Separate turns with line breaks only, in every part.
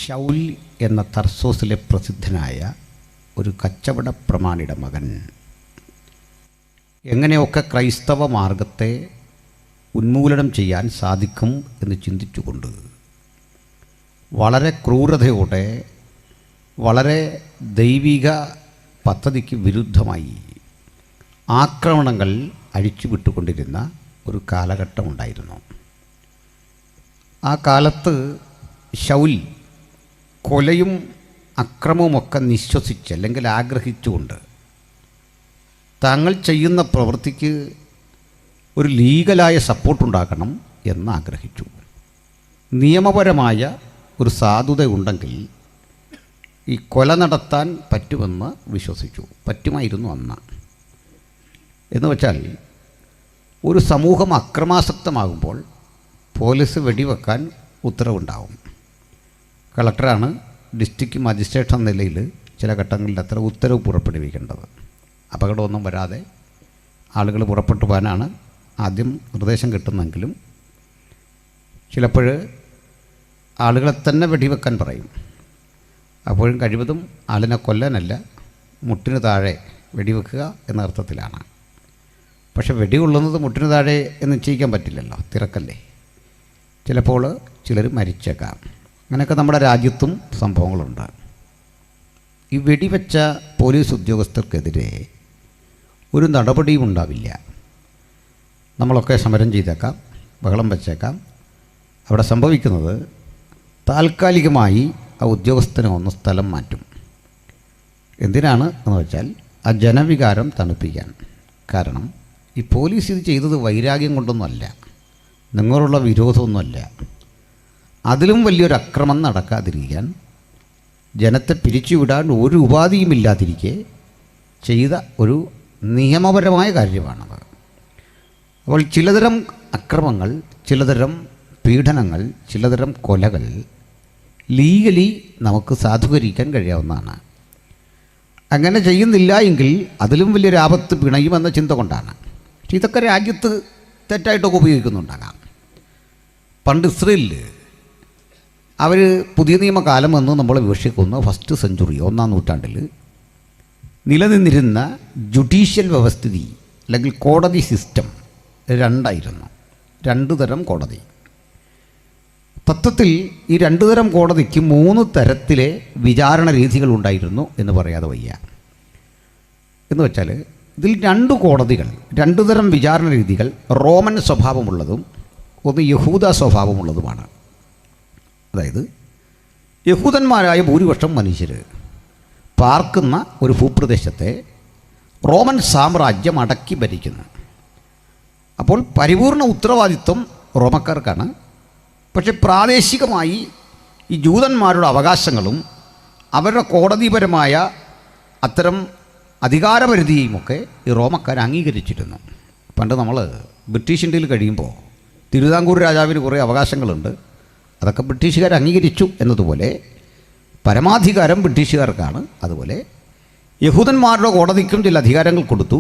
ശൗൽ എന്ന തർസോസിലെ പ്രസിദ്ധനായ ഒരു കച്ചവട പ്രമാണിയുടെ മകൻ എങ്ങനെയൊക്കെ ക്രൈസ്തവ മാർഗത്തെ ഉന്മൂലനം ചെയ്യാൻ സാധിക്കും എന്ന് ചിന്തിച്ചുകൊണ്ട് വളരെ ക്രൂരതയോടെ വളരെ ദൈവിക പദ്ധതിക്ക് വിരുദ്ധമായി ആക്രമണങ്ങൾ അഴിച്ചുവിട്ടുകൊണ്ടിരുന്ന ഒരു കാലഘട്ടമുണ്ടായിരുന്നു. ആ കാലത്ത് ശൗൽ കൊലയും അക്രമവുമൊക്കെ നിശ്വസിച്ച് അല്ലെങ്കിൽ ആഗ്രഹിച്ചുകൊണ്ട് താങ്കൾ ചെയ്യുന്ന പ്രവൃത്തിക്ക് ഒരു ലീഗലായ സപ്പോർട്ടുണ്ടാക്കണം എന്ന് ആഗ്രഹിച്ചു. നിയമപരമായ ഒരു സാധുത ഉണ്ടെങ്കിൽ ഈ കൊല നടത്താൻ പറ്റുമെന്ന് വിശ്വസിച്ചു. പറ്റുമായിരുന്നു അന്ന്. എന്ന് വെച്ചാൽ ഒരു സമൂഹം അക്രമാസക്തമാകുമ്പോൾ പോലീസ് വെടിവെക്കാൻ ഉത്തരവുണ്ടാവും. കളക്ടറാണ് ഡിസ്ട്രിക്ട് മജിസ്ട്രേറ്റ് എന്ന നിലയിൽ ചില ഘട്ടങ്ങളിൽ അത്ര ഉത്തരവ് പുറപ്പെടുവിക്കേണ്ടത്. അപകടമൊന്നും വരാതെ ആളുകൾ പുറപ്പെട്ടു പോകാനാണ് ആദ്യം നിർദ്ദേശം കിട്ടുന്നെങ്കിലും ചിലപ്പോൾ ആളുകളെ തന്നെ വെടിവെക്കാൻ പറയും. അപ്പോഴും കഴിവതും ആളിനെ കൊല്ലാനല്ല, മുട്ടിന് താഴെ വെടിവെക്കുക എന്ന അർത്ഥത്തിലാണ്. പക്ഷെ വെടികൊള്ളുന്നത് മുട്ടിന് താഴെ എന്ന് നിശ്ചയിക്കാൻ പറ്റില്ലല്ലോ, തിരക്കല്ലേ. ചിലപ്പോൾ ചിലർ മരിച്ചേക്കാം. അങ്ങനെയൊക്കെ നമ്മുടെ രാജ്യത്തും സംഭവങ്ങളുണ്ട്. ഈ വെടിവെച്ച പോലീസ് ഉദ്യോഗസ്ഥർക്കെതിരെ ഒരു നടപടിയും ഉണ്ടാവില്ല. നമ്മളൊക്കെ സമരം ചെയ്തേക്കാം, ബഹളം വെച്ചേക്കാം. അവിടെ സംഭവിക്കുന്നത് താൽക്കാലികമായി ആ ഉദ്യോഗസ്ഥനെ ഒന്ന് സ്ഥലം മാറ്റും. എന്തിനാണ് എന്ന് വെച്ചാൽ ആ ജനവികാരം തണുപ്പിക്കാൻ. കാരണം ഈ പോലീസ് ഇത് ചെയ്തത് വൈരാഗ്യം കൊണ്ടൊന്നുമല്ല, നിങ്ങളോടുള്ള വിരോധമൊന്നുമല്ല. അതിലും വലിയൊരു അക്രമം നടക്കാതിരിക്കാൻ, ജനത്തെ പിരിച്ചുവിടാൻ ഒരു ഉപാധിയുമില്ലാതിരിക്കെ ചെയ്ത ഒരു നിയമപരമായ കാര്യമാണത്. അപ്പോൾ ചിലതരം അക്രമങ്ങൾ, ചിലതരം പീഡനങ്ങൾ, ചിലതരം കൊലകൾ ലീഗലി നമുക്ക് സാധൂകരിക്കാൻ കഴിയാവുന്നതാണ്. അങ്ങനെ ചെയ്യുന്നില്ല എങ്കിൽ അതിലും വലിയൊരു ആപത്ത് പിണയുമെന്ന ചിന്ത കൊണ്ടാണ്. പക്ഷെ ഇതൊക്കെ രാജ്യത്ത് തെറ്റായിട്ടൊക്കെ ഉപയോഗിക്കുന്നുണ്ടാകാം. പണ്ട് ഇസ്രയേലിൽ അവർ പുതിയ നിയമകാലം എന്ന് നമ്മൾ വിവക്ഷിക്കുന്ന ഫസ്റ്റ് സെഞ്ചുറി, 1-ാം നൂറ്റാണ്ടിൽ നിലനിന്നിരുന്ന ജുഡീഷ്യൽ വ്യവസ്ഥിതി അല്ലെങ്കിൽ കോടതി സിസ്റ്റം രണ്ടായിരുന്നു. 2 തരം കോടതി. തത്വത്തിൽ ഈ 2 തരം കോടതിക്ക് 3 തരത്തിലെ വിചാരണ രീതികൾ ഉണ്ടായിരുന്നു എന്ന് പറയാതെ വയ്യ. എന്ന് വെച്ചാൽ ഇതിൽ 2 കോടതികൾ, 2 തരം വിചാരണ രീതികൾ റോമൻ സ്വഭാവമുള്ളതും ഒന്ന് യഹൂദ സ്വഭാവമുള്ളതുമാണ്. അതായത് യഹൂദന്മാരായ ഭൂരിപക്ഷം മനുഷ്യർ പാർക്കുന്ന ഒരു ഭൂപ്രദേശത്തെ റോമൻ സാമ്രാജ്യം അടക്കി ഭരിക്കുന്നു. അപ്പോൾ പരിപൂർണ ഉത്തരവാദിത്വം റോമക്കാർക്കാണ്. പക്ഷെ പ്രാദേശികമായി ഈ ജൂതന്മാരുടെ അവകാശങ്ങളും അവരുടെ കോടതിപരമായ അത്തരം അധികാരപരിധിയുമൊക്കെ ഈ റോമക്കാർ അംഗീകരിച്ചിരുന്നു. പണ്ട് നമ്മൾ ബ്രിട്ടീഷ് ഇന്ത്യയിൽ കഴിയുമ്പോൾ തിരുവിതാംകൂർ രാജാവിന് കുറേ അവകാശങ്ങളുണ്ട്, അതൊക്കെ ബ്രിട്ടീഷുകാർ അംഗീകരിച്ചു എന്നതുപോലെ പരമാധികാരം ബ്രിട്ടീഷുകാർക്കാണ്. അതുപോലെ യഹൂദന്മാരുടെ കോടതിക്കും ചില അധികാരങ്ങൾ കൊടുത്തു,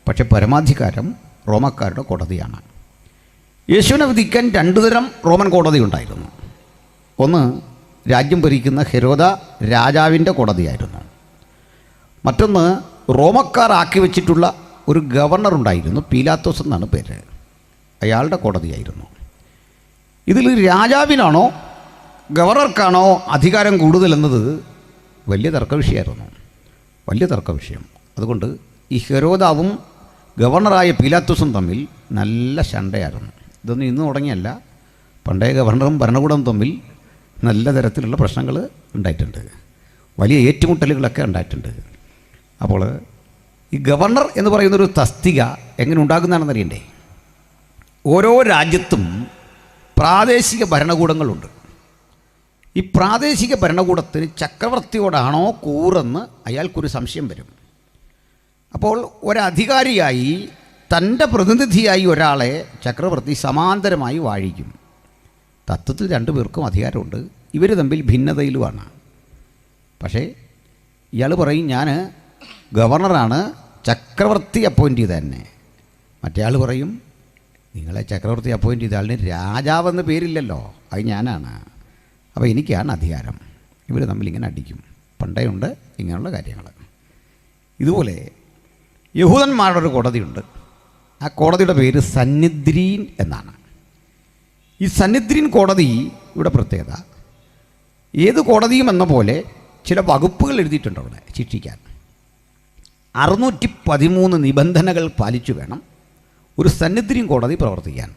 പക്ഷെ പരമാധികാരം റോമക്കാരുടെ കോടതിയാണ്. യേശുവിനെ വിധിക്കാൻ 2 തരം റോമൻ കോടതി ഉണ്ടായിരുന്നു. ഒന്ന് രാജ്യം ഭരിക്കുന്ന ഹെരോദ രാജാവിൻ്റെ കോടതിയായിരുന്നു. മറ്റൊന്ന് റോമക്കാർ ആക്കി വച്ചിട്ടുള്ള ഒരു ഗവർണർ ഉണ്ടായിരുന്നു, പീലാത്തോസ് എന്നാണ് പേര്. അയാളുടെ കോടതിയായിരുന്നു. ഇതിൽ രാജാവിനാണോ ഗവർണർക്കാണോ അധികാരം കൂടുതലെന്നത് വലിയ തർക്കവിഷയമായിരുന്നു, വലിയ തർക്കവിഷയം. അതുകൊണ്ട് ഈ ഹെരോദാവും ഗവർണറായ പീലാത്തോസും തമ്മിൽ നല്ല ശണ്ടയായിരുന്നു. ഇതൊന്നും ഇന്ന് തുടങ്ങിയല്ല, പണ്ടേ ഗവർണറും ഭരണകൂടവും തമ്മിൽ നല്ല തരത്തിലുള്ള പ്രശ്നങ്ങൾ ഉണ്ടായിട്ടുണ്ട്, വലിയ ഏറ്റുമുട്ടലുകളൊക്കെ ഉണ്ടായിട്ടുണ്ട്. അപ്പോൾ ഈ ഗവർണർ എന്ന് പറയുന്നൊരു തസ്തിക എങ്ങനെ ഉണ്ടാകുന്നതാണെന്ന് അറിയണ്ടേ? ഓരോ രാജ്യത്തും പ്രാദേശിക ഭരണകൂടങ്ങളുണ്ട്. ഈ പ്രാദേശിക ഭരണകൂടത്തിന് ചക്രവർത്തിയോടാണോ കൂറെന്ന് അയാൾക്കൊരു സംശയം വരും. അപ്പോൾ ഒരധികാരിയായി തൻ്റെ പ്രതിനിധിയായി ഒരാളെ ചക്രവർത്തി സമാന്തരമായി വാഴിക്കും. തത്വത്തിൽ 2 പേർക്കും അധികാരമുണ്ട്, ഇവർ തമ്മിൽ ഭിന്നതയിലുമാണ്. പക്ഷേ ഇയാൾ പറയും ഞാൻ ഗവർണറാണ്, ചക്രവർത്തി അപ്പോയിൻ്റ് ചെയ്ത തന്നെ. മറ്റേ ആൾ പറയും നിങ്ങളെ ചക്രവർത്തി അപ്പോയിൻ്റ് ചെയ്ത ആളിന് രാജാവെന്ന് പേരില്ലല്ലോ, അത് ഞാനാണ്. അപ്പോൾ എനിക്കാണ് അധികാരം. ഇവർ തമ്മിൽ ഇങ്ങനെ അടിക്കും. പണ്ടേ ഉണ്ട് ഇങ്ങനെയുള്ള കാര്യങ്ങൾ. ഇതുപോലെ യഹൂദന്മാരുടെ ഒരു കോടതിയുണ്ട്. ആ കോടതിയുടെ പേര് സന്നിദ്രീൻ എന്നാണ്. ഈ സന്നിദ്രീൻ കോടതി ഇവിടെ പ്രത്യേകത, ഏത് കോടതിയും എന്ന പോലെ ചില വകുപ്പുകൾ എഴുതിയിട്ടുണ്ട് അവിടെ ശിക്ഷിക്കാൻ. 613 നിബന്ധനകൾ പാലിച്ചു വേണം ഒരു സന്നിദ്രീൻ കോടതി പ്രവർത്തിക്കാൻ.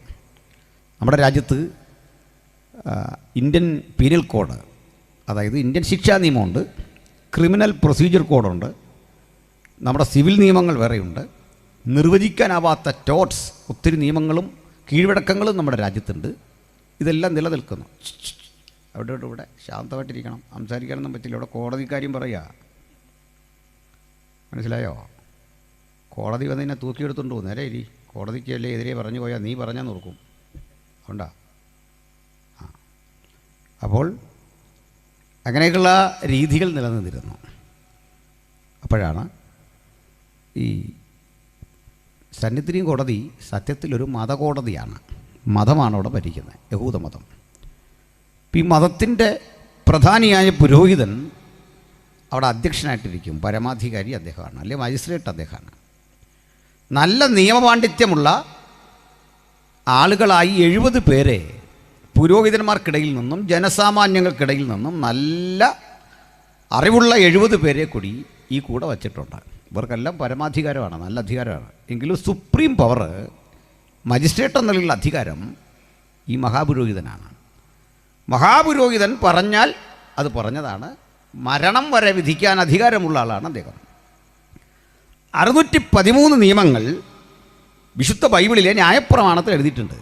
നമ്മുടെ രാജ്യത്ത് ഇന്ത്യൻ പീനൽ കോഡ്, അതായത് ഇന്ത്യൻ ശിക്ഷാ നിയമമുണ്ട്, ക്രിമിനൽ പ്രൊസീജിയർ കോഡുണ്ട്, നമ്മുടെ സിവിൽ നിയമങ്ങൾ വേറെയുണ്ട്, നിർവചിക്കാനാവാത്ത ടോട്ട്സ് ഒത്തിരി നിയമങ്ങളും കീഴ്വഴക്കങ്ങളും നമ്മുടെ രാജ്യത്തുണ്ട്. ഇതെല്ലാം നിലനിൽക്കുന്നു. ഇവിടെ ശാന്തമായിട്ടിരിക്കണം, സംസാരിക്കാനൊന്നും പറ്റില്ല. ഇവിടെ കോടതിക്കാര്യം പറയുക, മനസ്സിലായോ? കോടതി വന്നതിനെ തൂക്കിയെടുത്തുകൊണ്ട് പോകും. നേരെ ഇരി, കോടതിക്ക് അല്ലേ എതിരെ പറഞ്ഞു പോയാൽ നീ പറഞ്ഞാൽ നോക്കും. അതുകൊണ്ടാ. അപ്പോൾ അങ്ങനെയൊക്കെയുള്ള രീതികൾ നിലനിന്നിരുന്നു. അപ്പോഴാണ് ഈ സന്നിദ്രീൻ കോടതി സത്യത്തിലൊരു മതകോടതിയാണ്. മതമാണ് അവിടെ ഭരിക്കുന്നത്, യഹൂദമതം. ഈ മതത്തിൻ്റെ പ്രധാനിയായ പുരോഹിതൻ അവിടെ അധ്യക്ഷനായിട്ടിരിക്കും. പരമാധികാരി അദ്ദേഹമാണ്, അല്ലെങ്കിൽ മജിസ്ട്രേറ്റ് അദ്ദേഹമാണ്. നല്ല നിയമപാണ്ഡിത്യമുള്ള ആളുകളായി 70 പേരെ പുരോഹിതന്മാർക്കിടയിൽ നിന്നും ജനസാമാന്യങ്ങൾക്കിടയിൽ നിന്നും നല്ല അറിവുള്ള 70 പേരെ കൂടി ഈ കൂടെ വച്ചിട്ടുണ്ട്. ഇവർക്കെല്ലാം പരമാധികാരമാണ്, നല്ല അധികാരമാണ്. എങ്കിലും സുപ്രീം പവർ, മജിസ്ട്രേറ്റ് എന്നുള്ള അധികാരം ഈ മഹാപുരോഹിതനാണ്. മഹാപുരോഹിതൻ പറഞ്ഞാൽ അത് പറഞ്ഞതാണ്. മരണം വരെ വിധിക്കാൻ അധികാരമുള്ള ആളാണ് അദ്ദേഹം. 613 നിയമങ്ങൾ വിശുദ്ധ ബൈബിളിലെ ന്യായപ്രമാണത്തിൽ എഴുതിയിട്ടുണ്ട്.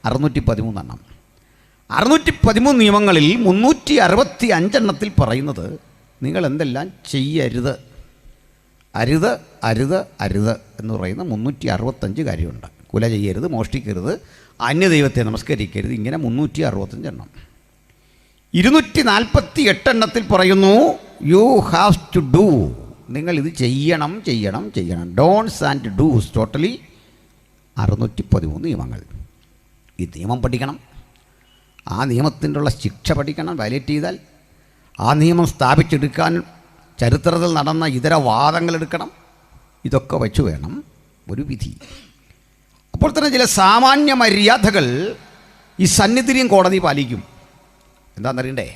613 എണ്ണം. 613 നിയമങ്ങളിൽ 365 എണ്ണത്തിൽ പറയുന്നത് നിങ്ങൾ എന്തെല്ലാം ചെയ്യരുത്, അരുത് അരുത് അരുത് എന്ന് പറയുന്ന 365 കാര്യമുണ്ട്. കുല ചെയ്യരുത്, മോഷ്ടിക്കരുത്, അന്യദൈവത്തെ നമസ്കരിക്കരുത്, ഇങ്ങനെ 365 എണ്ണം. 248 എണ്ണത്തിൽ പറയുന്നു യു ഹാവ് ടു ഡു, നിങ്ങൾ ഇത് ചെയ്യണം ചെയ്യണം ചെയ്യണം. ഡോൺസ് ആൻഡ് ഡൂസ്, ടോട്ടലി 613 നിയമങ്ങൾ. ഈ നിയമം പഠിക്കണം, ആ നിയമത്തിൻ്റെ ഉള്ള ശിക്ഷ പഠിക്കണം. വയലേറ്റ് ചെയ്താൽ ആ നിയമം സ്ഥാപിച്ചെടുക്കാൻ ചരിത്രത്തിൽ നടന്ന ഇതര വാദങ്ങളെടുക്കണം. ഇതൊക്കെ വെച്ച് വേണം ഒരു വിധി. അപ്പോൾ തന്നെ ചില സാമാന്യ മര്യാദകൾ ഈ സന്നിധിയും കോടതി പാലിക്കും. എന്താണെന്നറിയണ്ടേ?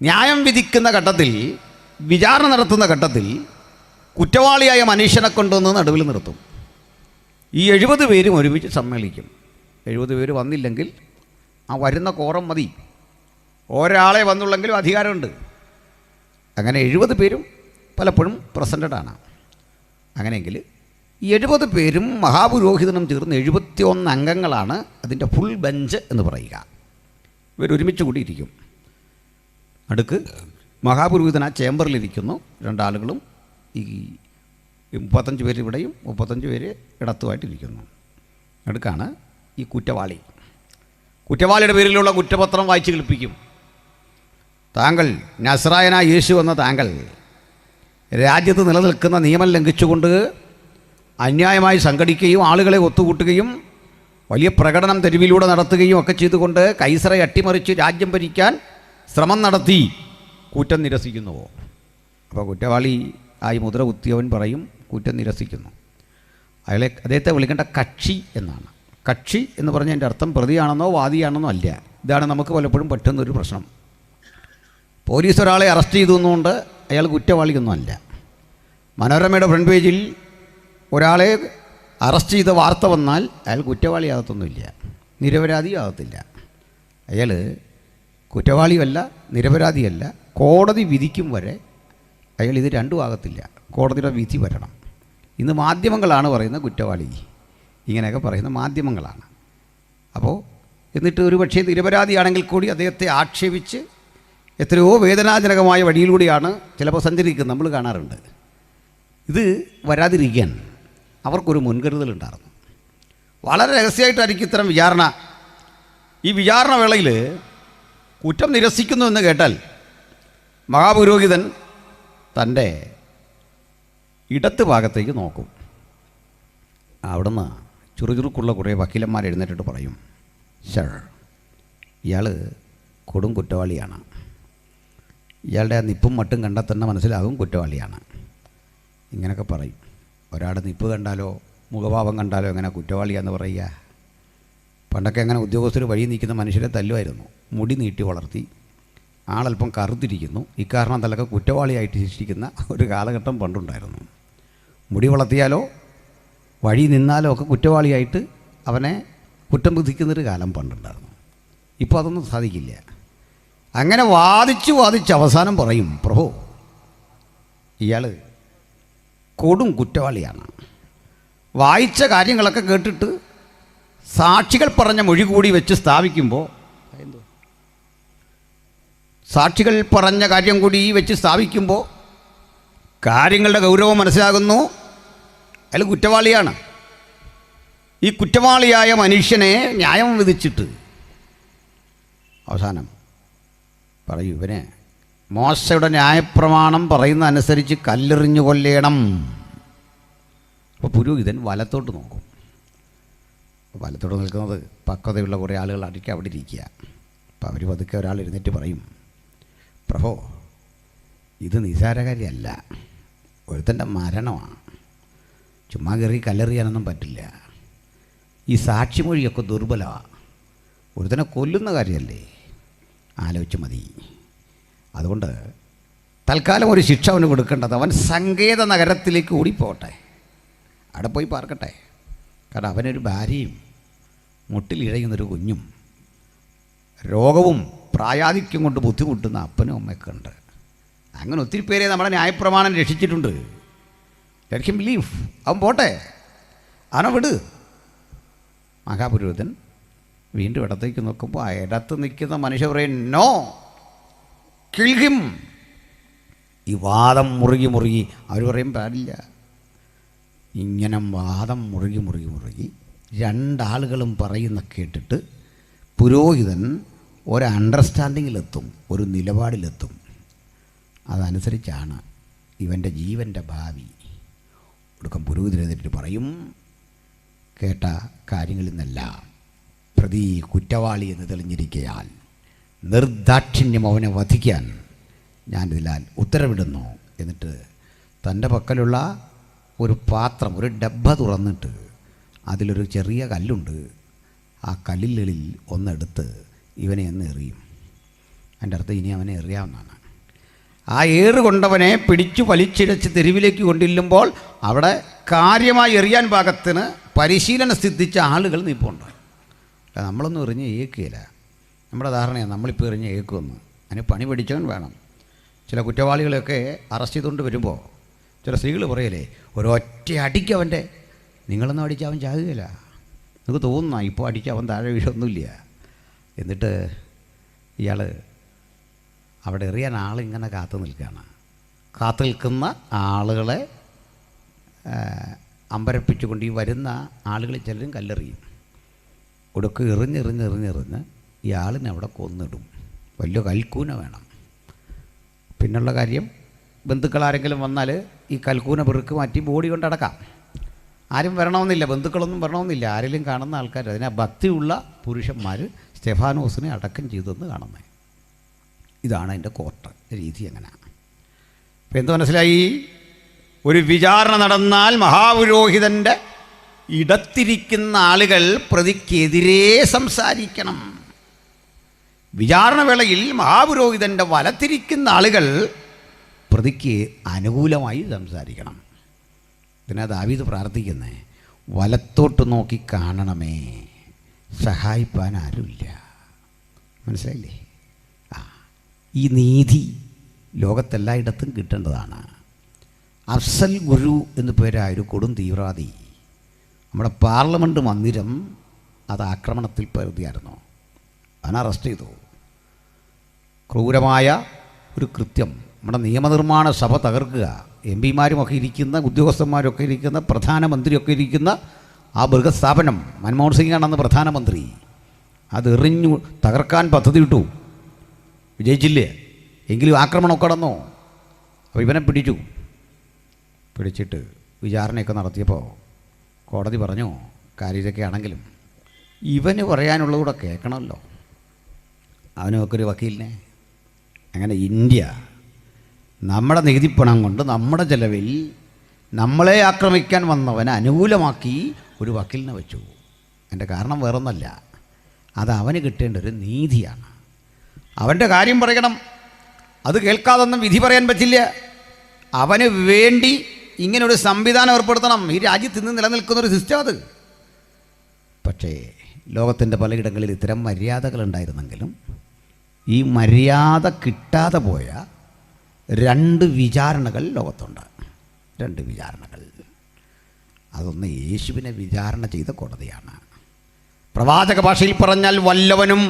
ന്യായം വിധിക്കുന്ന ഘട്ടത്തിൽ, വിചാരണ നടത്തുന്ന ഘട്ടത്തിൽ കുറ്റവാളിയായ മനുഷ്യനെ കൊണ്ടുവന്ന് നടുവിൽ നിർത്തും. ഈ 70 പേരും ഒരുമിച്ച് സമ്മേളിക്കും. 70 പേര് വന്നില്ലെങ്കിൽ ആ വരുന്ന കോറം മതി. ഒരാളെ വന്നുള്ളെങ്കിലും അധികാരമുണ്ട്. അങ്ങനെ 70 പേരും പലപ്പോഴും പ്രസൻറ്റഡാണ്. അങ്ങനെയെങ്കിൽ ഈ 70 പേരും മഹാപുരോഹിതനും ചേർന്ന് 71 അംഗങ്ങളാണ് അതിൻ്റെ ഫുൾ ബെഞ്ച് എന്ന് പറയുക. ഇവരൊരുമിച്ച് കൂടിയിരിക്കും. അടുക്ക് മഹാപുരോഹിതൻ ആ ചേംബറിലിരിക്കുന്നു, 2 ആളുകളും ഈ 35 പേര് ഇവിടെയും 35 പേര് ഇടത്തുമായിട്ടിരിക്കുന്നു. അടുക്കാണ് ഈ കുറ്റവാളി. കുറ്റവാളിയുടെ പേരിലുള്ള കുറ്റപത്രം വായിച്ച് കേൾപ്പിക്കും. താങ്കൾ നസ്രായനായ യേശു എന്ന താങ്കൾ രാജ്യത്ത് നിലനിൽക്കുന്ന നിയമം ലംഘിച്ചുകൊണ്ട് അന്യായമായി സംഘടിക്കുകയും ആളുകളെ ഒത്തുകൂട്ടുകയും വലിയ പ്രകടനം തെരുവിലൂടെ നടത്തുകയും ഒക്കെ ചെയ്തുകൊണ്ട് കൈസറെ അട്ടിമറിച്ച് രാജ്യം ഭരിക്കാൻ ശ്രമം നടത്തി, കുറ്റം നിരസിക്കുന്നുവോ? അപ്പോൾ കുറ്റവാളി ആയി മുദ്ര കുത്തിയവൻ പറയും കുറ്റം നിരസിക്കുന്നു. അദ്ദേഹത്തെ വിളിക്കേണ്ട കക്ഷി എന്നാണ്. കക്ഷി എന്ന് പറഞ്ഞതിൻ്റെ അർത്ഥം പ്രതിയാണെന്നോ വാദിയാണെന്നോ അല്ല. ഇതാണ് നമുക്ക് പലപ്പോഴും പറ്റുന്നൊരു പ്രശ്നം. പോലീസ് ഒരാളെ അറസ്റ്റ് ചെയ്തുകൊണ്ട് അയാൾ കുറ്റവാളിയൊന്നും അല്ല. മനോരമയുടെ ഫ്രണ്ട് പേജിൽ ഒരാളെ അറസ്റ്റ് ചെയ്ത വാർത്ത വന്നാൽ അയാൾ കുറ്റവാളിയാകത്തൊന്നുമില്ല, നിരപരാധിയാകത്തില്ല. അയാൾ കുറ്റവാളിയല്ല, നിരപരാധിയല്ല. കോടതി വിധിക്കും വരെ അയാൾ ഇത് രണ്ടും ആകത്തില്ല. കോടതിയുടെ വിധി വരണം. ഇന്ന് മാധ്യമങ്ങളാണ് പറയുന്നത് കുറ്റവാളി, ഇങ്ങനെയൊക്കെ പറയുന്ന മാധ്യമങ്ങളാണ്. അപ്പോൾ എന്നിട്ട് ഒരു പക്ഷേ നിരപരാധിയാണെങ്കിൽ കൂടി അദ്ദേഹത്തെ ആക്ഷേപിച്ച് എത്രയോ വേദനാജനകമായ വഴിയിലൂടെയാണ് ചിലപ്പോൾ സഞ്ചരിക്കുന്നത്, നമ്മൾ കാണാറുണ്ട്. ഇത് വരാതിരിക്കാൻ അവർക്കൊരു മുൻകരുതലുണ്ടായിരുന്നു. വളരെ രഹസ്യമായിട്ടായിരിക്കും ഇത്തരം വിചാരണ. ഈ വിചാരണ വേളയിൽ കുറ്റം നിരസിക്കുന്നു എന്ന് കേട്ടാൽ മഹാപുരോഹിതൻ തൻ്റെ ഇടത്ത് ഭാഗത്തേക്ക് നോക്കും. അവിടുന്ന് ചുറുചുറുക്കുള്ള കുറേ വക്കീലന്മാർ എഴുന്നേറ്റിട്ട് പറയും, സർ, ഇയാൾ കൊടും കുറ്റവാളിയാണ്. ഇയാളുടെ ആ നിപ്പും മട്ടും കണ്ടാൽ തന്നെ മനസ്സിലാകും കുറ്റവാളിയാണ്. ഇങ്ങനെയൊക്കെ പറയും. ഒരാളുടെ നിപ്പ് കണ്ടാലോ മുഖഭാവം കണ്ടാലോ എങ്ങനെ കുറ്റവാളിയാന്ന് പറയുക? പണ്ടൊക്കെ അങ്ങനെ ഉദ്യോഗസ്ഥർ വഴി നിൽക്കുന്ന മനുഷ്യരെ തല്ലുമായിരുന്നു. മുടി നീട്ടി വളർത്തി, ആളല്പം കറുത്തിരിക്കുന്നു, ഇക്കാരണം തലൊക്കെ കുറ്റവാളിയായിട്ട് ശിക്ഷിക്കുന്ന ഒരു കാലഘട്ടം പണ്ടുണ്ടായിരുന്നു. മുടി വളർത്തിയാലോ വഴി നിന്നാലോ ഒക്കെ കുറ്റവാളിയായിട്ട് അവനെ കുറ്റം വിധിക്കുന്നൊരു കാലം പണ്ടുണ്ടായിരുന്നു. ഇപ്പോൾ അതൊന്നും സാധിക്കില്ല. അങ്ങനെ വാദിച്ച് അവസാനം പറയും, പ്രഭു ഇയാൾ കൊടും കുറ്റവാളിയാണ്. വായിച്ച കാര്യങ്ങളൊക്കെ കേട്ടിട്ട് സാക്ഷികൾ പറഞ്ഞ മൊഴി കൂടി വെച്ച് സ്ഥാപിക്കുമ്പോൾ, സാക്ഷികൾ പറഞ്ഞ കാര്യം കൂടി വെച്ച് സ്ഥാപിക്കുമ്പോൾ കാര്യങ്ങളുടെ ഗൗരവം മനസ്സിലാകുന്നു. അയാൾ കുറ്റവാളിയാണ്. ഈ കുറ്റവാളിയായ മനുഷ്യനെ ന്യായം വിധിച്ചിട്ട് അവസാനം പറയൂ, ഇവനെ മോശയുടെ ന്യായപ്രമാണം പറയുന്ന അനുസരിച്ച് കല്ലെറിഞ്ഞു കൊല്ലേണം. അപ്പോൾ പുരോഹിതൻ വലത്തോട്ട് നോക്കും. വലത്തോട്ട് നിൽക്കുന്നത് പക്വതയുള്ള കുറേ ആളുകൾ അടിക്കുക അവിടെ ഇരിക്കുക. അപ്പോൾ അവർ പതുക്കെ ഒരാൾ എഴുന്നേറ്റ് പറയും, പ്രഭോ ഇത് നിസാരകാര്യമല്ല, ഒരുത്തൻ്റെ മരണമാണ്. ചുമ്മാ കയറി കല്ലെറിയാനൊന്നും പറ്റില്ല. ഈ സാക്ഷിമൊഴിയൊക്കെ ദുർബലമാണ്. ഒരുത്തനെ കൊല്ലുന്ന കാര്യമല്ലേ, ആലോചിച്ച് മതി. അതുകൊണ്ട് തൽക്കാലം ഒരു ശിക്ഷ അവന് കൊടുക്കേണ്ടത്, അവൻ സങ്കേത നഗരത്തിലേക്ക് ഓടിപ്പോട്ടെ, അവിടെ പോയി പാർക്കട്ടെ. കാരണം അവനൊരു ഭാര്യയും മുട്ടിലിഴയുന്നൊരു കുഞ്ഞും രോഗവും പ്രായാധിക്യം കൊണ്ട് ബുദ്ധിമുട്ടുന്ന അപ്പനും അമ്മയൊക്കെ ഉണ്ട്. അങ്ങനെ ഒത്തിരി പേരെ നമ്മുടെ ന്യായപ്രമാണം രക്ഷിച്ചിട്ടുണ്ട്. ലെറ്റ് ഹിം ലീവ്, അവൻ പോട്ടെ, അവനെ വിട്. മഹാപുരോഹിതൻ വീണ്ടും ഇടത്തേക്ക് നോക്കുമ്പോൾ ആ ഇടത്ത് നിൽക്കുന്ന മനുഷ്യർ പറയും, നോ, കിൽ ഹിം. ഈ വാദം മുറുകി അവർ പറയും പാടില്ല. ഇങ്ങനെ വാദം മുറുകി രണ്ടാളുകളും പറയുന്ന കേട്ടിട്ട് പുരോഹിതൻ ഒരു അണ്ടർസ്റ്റാൻഡിങ്ങിലെത്തും, ഒരു നിലപാടിലെത്തും. അതനുസരിച്ചാണ് ഇവൻ്റെ ജീവൻ്റെ ഭാവി. ഒടുക്കം പുരോഹിതനെതിരെ പറയും, കേട്ട കാര്യങ്ങളിൽ നിന്നെല്ലാം പ്രതി കുറ്റവാളി എന്ന് തെളിഞ്ഞിരിക്കയാൽ നിർദാക്ഷിണ്യം അവനെ വധിക്കാൻ ഞാനിതിലാൽ ഉത്തരവിടുന്നു. എന്നിട്ട് തൻ്റെ പക്കലുള്ള ഒരു പാത്രം, ഒരു ഡബ്ബ തുറന്നിട്ട് അതിലൊരു ചെറിയ കല്ലുണ്ട്. ആ കല്ലുകളിൽ ഒന്നെടുത്ത് ഇവനെ എന്ന് എറിയും. അതിൻ്റെ അർത്ഥം ഇനി അവനെ എറിയാവുന്നതാണ്. ആ ഏറ് കൊണ്ടവനെ പിടിച്ചു വലിച്ചിഴച്ച് തെരുവിലേക്ക് കൊണ്ടില്ലുമ്പോൾ അവിടെ കാര്യമായി എറിയാൻ പാകത്തിന് പരിശീലനം സിദ്ധിച്ച ആളുകൾ നിൽപ്പുണ്ട്. നമ്മളൊന്നും എറിഞ്ഞ് ഏക്കുകയില്ല. നമ്മുടെ ധാരണയാണ് നമ്മളിപ്പോൾ എറിഞ്ഞ് ഏക്കുമെന്ന്. അതിന് പണി പഠിച്ചവൻ വേണം. ചില കുറ്റവാളികളെയൊക്കെ അറസ്റ്റ് ചെയ്തുകൊണ്ട് വരുമ്പോൾ ചില സ്ത്രീകൾ പറയലേ, ഒരൊറ്റ അടിക്ക് അവൻ്റെ, നിങ്ങളൊന്നും അടിച്ച് അവൻ ചാകുകയില്ല. നിങ്ങൾക്ക് തോന്നുന്ന ഇപ്പോൾ അടിച്ച് അവൻ താഴെ വീഴൊന്നുമില്ല. എന്നിട്ട് ഇയാൾ അവിടെ എറിയാൻ ആളിങ്ങനെ കാത്തു നിൽക്കുകയാണ്. കാത്തു നിൽക്കുന്ന ആളുകളെ അമ്പരപ്പിച്ചുകൊണ്ട് ഈ വരുന്ന ആളുകളിൽ ചിലരും കല്ലെറിയും. ഒടുക്ക് എറിഞ്ഞ് ഈ ആളിനെ അവിടെ കൊന്നിടും. വലിയ കൽക്കൂന വേണം. പിന്നുള്ള കാര്യം, ബന്ധുക്കളാരെങ്കിലും വന്നാൽ ഈ കൽക്കൂന പെറുക്ക് മാറ്റി ബോഡി കൊണ്ടടക്കാം. ആരും വരണമെന്നില്ല, ബന്ധുക്കളൊന്നും വരണമെന്നില്ല. ആരെങ്കിലും കാണുന്ന ആൾക്കാർ, അതിനെ ഭക്തിയുള്ള പുരുഷന്മാർ സ്റ്റെഫാനോസിനെ അടക്കം ചെയ്തെന്ന് കാണുന്നത്. ഇതാണ് അതിൻ്റെ കോർട്ട് രീതി. അങ്ങനെ ഇപ്പം എന്ത് മനസ്സിലായി? ഒരു വിചാരണ നടന്നാൽ മഹാപുരോഹിതൻ്റെ ഇടത്തിരിക്കുന്ന ആളുകൾ പ്രതിക്കെതിരെ സംസാരിക്കണം. വിചാരണ വേളയിൽ മഹാപുരോഹിതൻ്റെ വലത്തിരിക്കുന്ന ആളുകൾ പ്രതിക്ക് അനുകൂലമായി സംസാരിക്കണം. പിന്നെ ദാവീദ് പ്രാർത്ഥിക്കുന്നേ, വലത്തോട്ട് നോക്കി കാണണമേ, സഹായിപ്പാൻ ആരുമില്ല. മനസ്സിലായില്ലേ? ഈ നീതി ലോകത്തെല്ലായിടത്തും കിട്ടേണ്ടതാണ്. അഫ്സൽ ഗുരു എന്നു പേരായ ഒരു കൊടും തീവ്രവാദി നമ്മുടെ പാർലമെൻറ്റ് മന്ദിരം അത് ആക്രമണത്തിൽ പ്രതിയായിരുന്നു. അവനെ അറസ്റ്റ് ചെയ്തു. ക്രൂരമായ ഒരു കൃത്യം. നമ്മുടെ നിയമനിർമ്മാണ സഭ തകർക്കുക, എം പിമാരുമൊക്കെ ഇരിക്കുന്ന, ഉദ്യോഗസ്ഥന്മാരൊക്കെ ഇരിക്കുന്ന, പ്രധാനമന്ത്രിയൊക്കെ ഇരിക്കുന്ന ആ ബൃഹസ്ഥാപനം, മൻമോഹൻ സിംഗാണെന്ന് പ്രധാനമന്ത്രി, അത് എറിഞ്ഞു തകർക്കാൻ പദ്ധതിയിട്ടു. വിജയിച്ചില്ലേ? എങ്കിലും ആക്രമണമൊക്കെ നടന്നു. അപ്പോൾ ഇവനെ പിടിച്ചിട്ട് വിചാരണയൊക്കെ നടത്തിയപ്പോൾ കോടതി പറഞ്ഞു, കാര്യം ഇതൊക്കെ ആണെങ്കിലും ഇവന് പറയാനുള്ളതുകൂടെ കേൾക്കണമല്ലോ. അവനൊക്കെ ഒരു വക്കീലിനെ. അങ്ങനെ ഇന്ത്യ നമ്മുടെ നികുതിപ്പണം കൊണ്ട് നമ്മുടെ ചെലവിൽ നമ്മളെ ആക്രമിക്കാൻ വന്നവനെ അനുകൂലമാക്കി ഒരു വക്കീലിനെ വെച്ചു. എൻ്റെ കാരണം വേറൊന്നല്ല, അത് അവന് കിട്ടേണ്ട ഒരു നീതിയാണ്. അവൻ്റെ കാര്യം പറയണം, അത് കേൾക്കാതൊന്നും വിധി പറയാൻ പറ്റില്ല. അവന് വേണ്ടി ഇങ്ങനൊരു സംവിധാനം ഏർപ്പെടുത്തണം. ഈ രാജ്യത്ത് നിന്ന് നിലനിൽക്കുന്നൊരു സിസ്റ്റം അത്. പക്ഷേ ലോകത്തിൻ്റെ പലയിടങ്ങളിൽ ഇത്തരം മര്യാദകളുണ്ടായിരുന്നെങ്കിലും ഈ മര്യാദ കിട്ടാതെ പോയ 2 വിചാരണകൾ ലോകത്തുണ്ട്. 2 വിചാരണകൾ. അതൊന്ന് യേശുവിനെ വിചാരണ ചെയ്ത കോടതിയാണ്. പ്രവാചക ഭാഷയിൽ പറഞ്ഞാൽ വല്ലവനും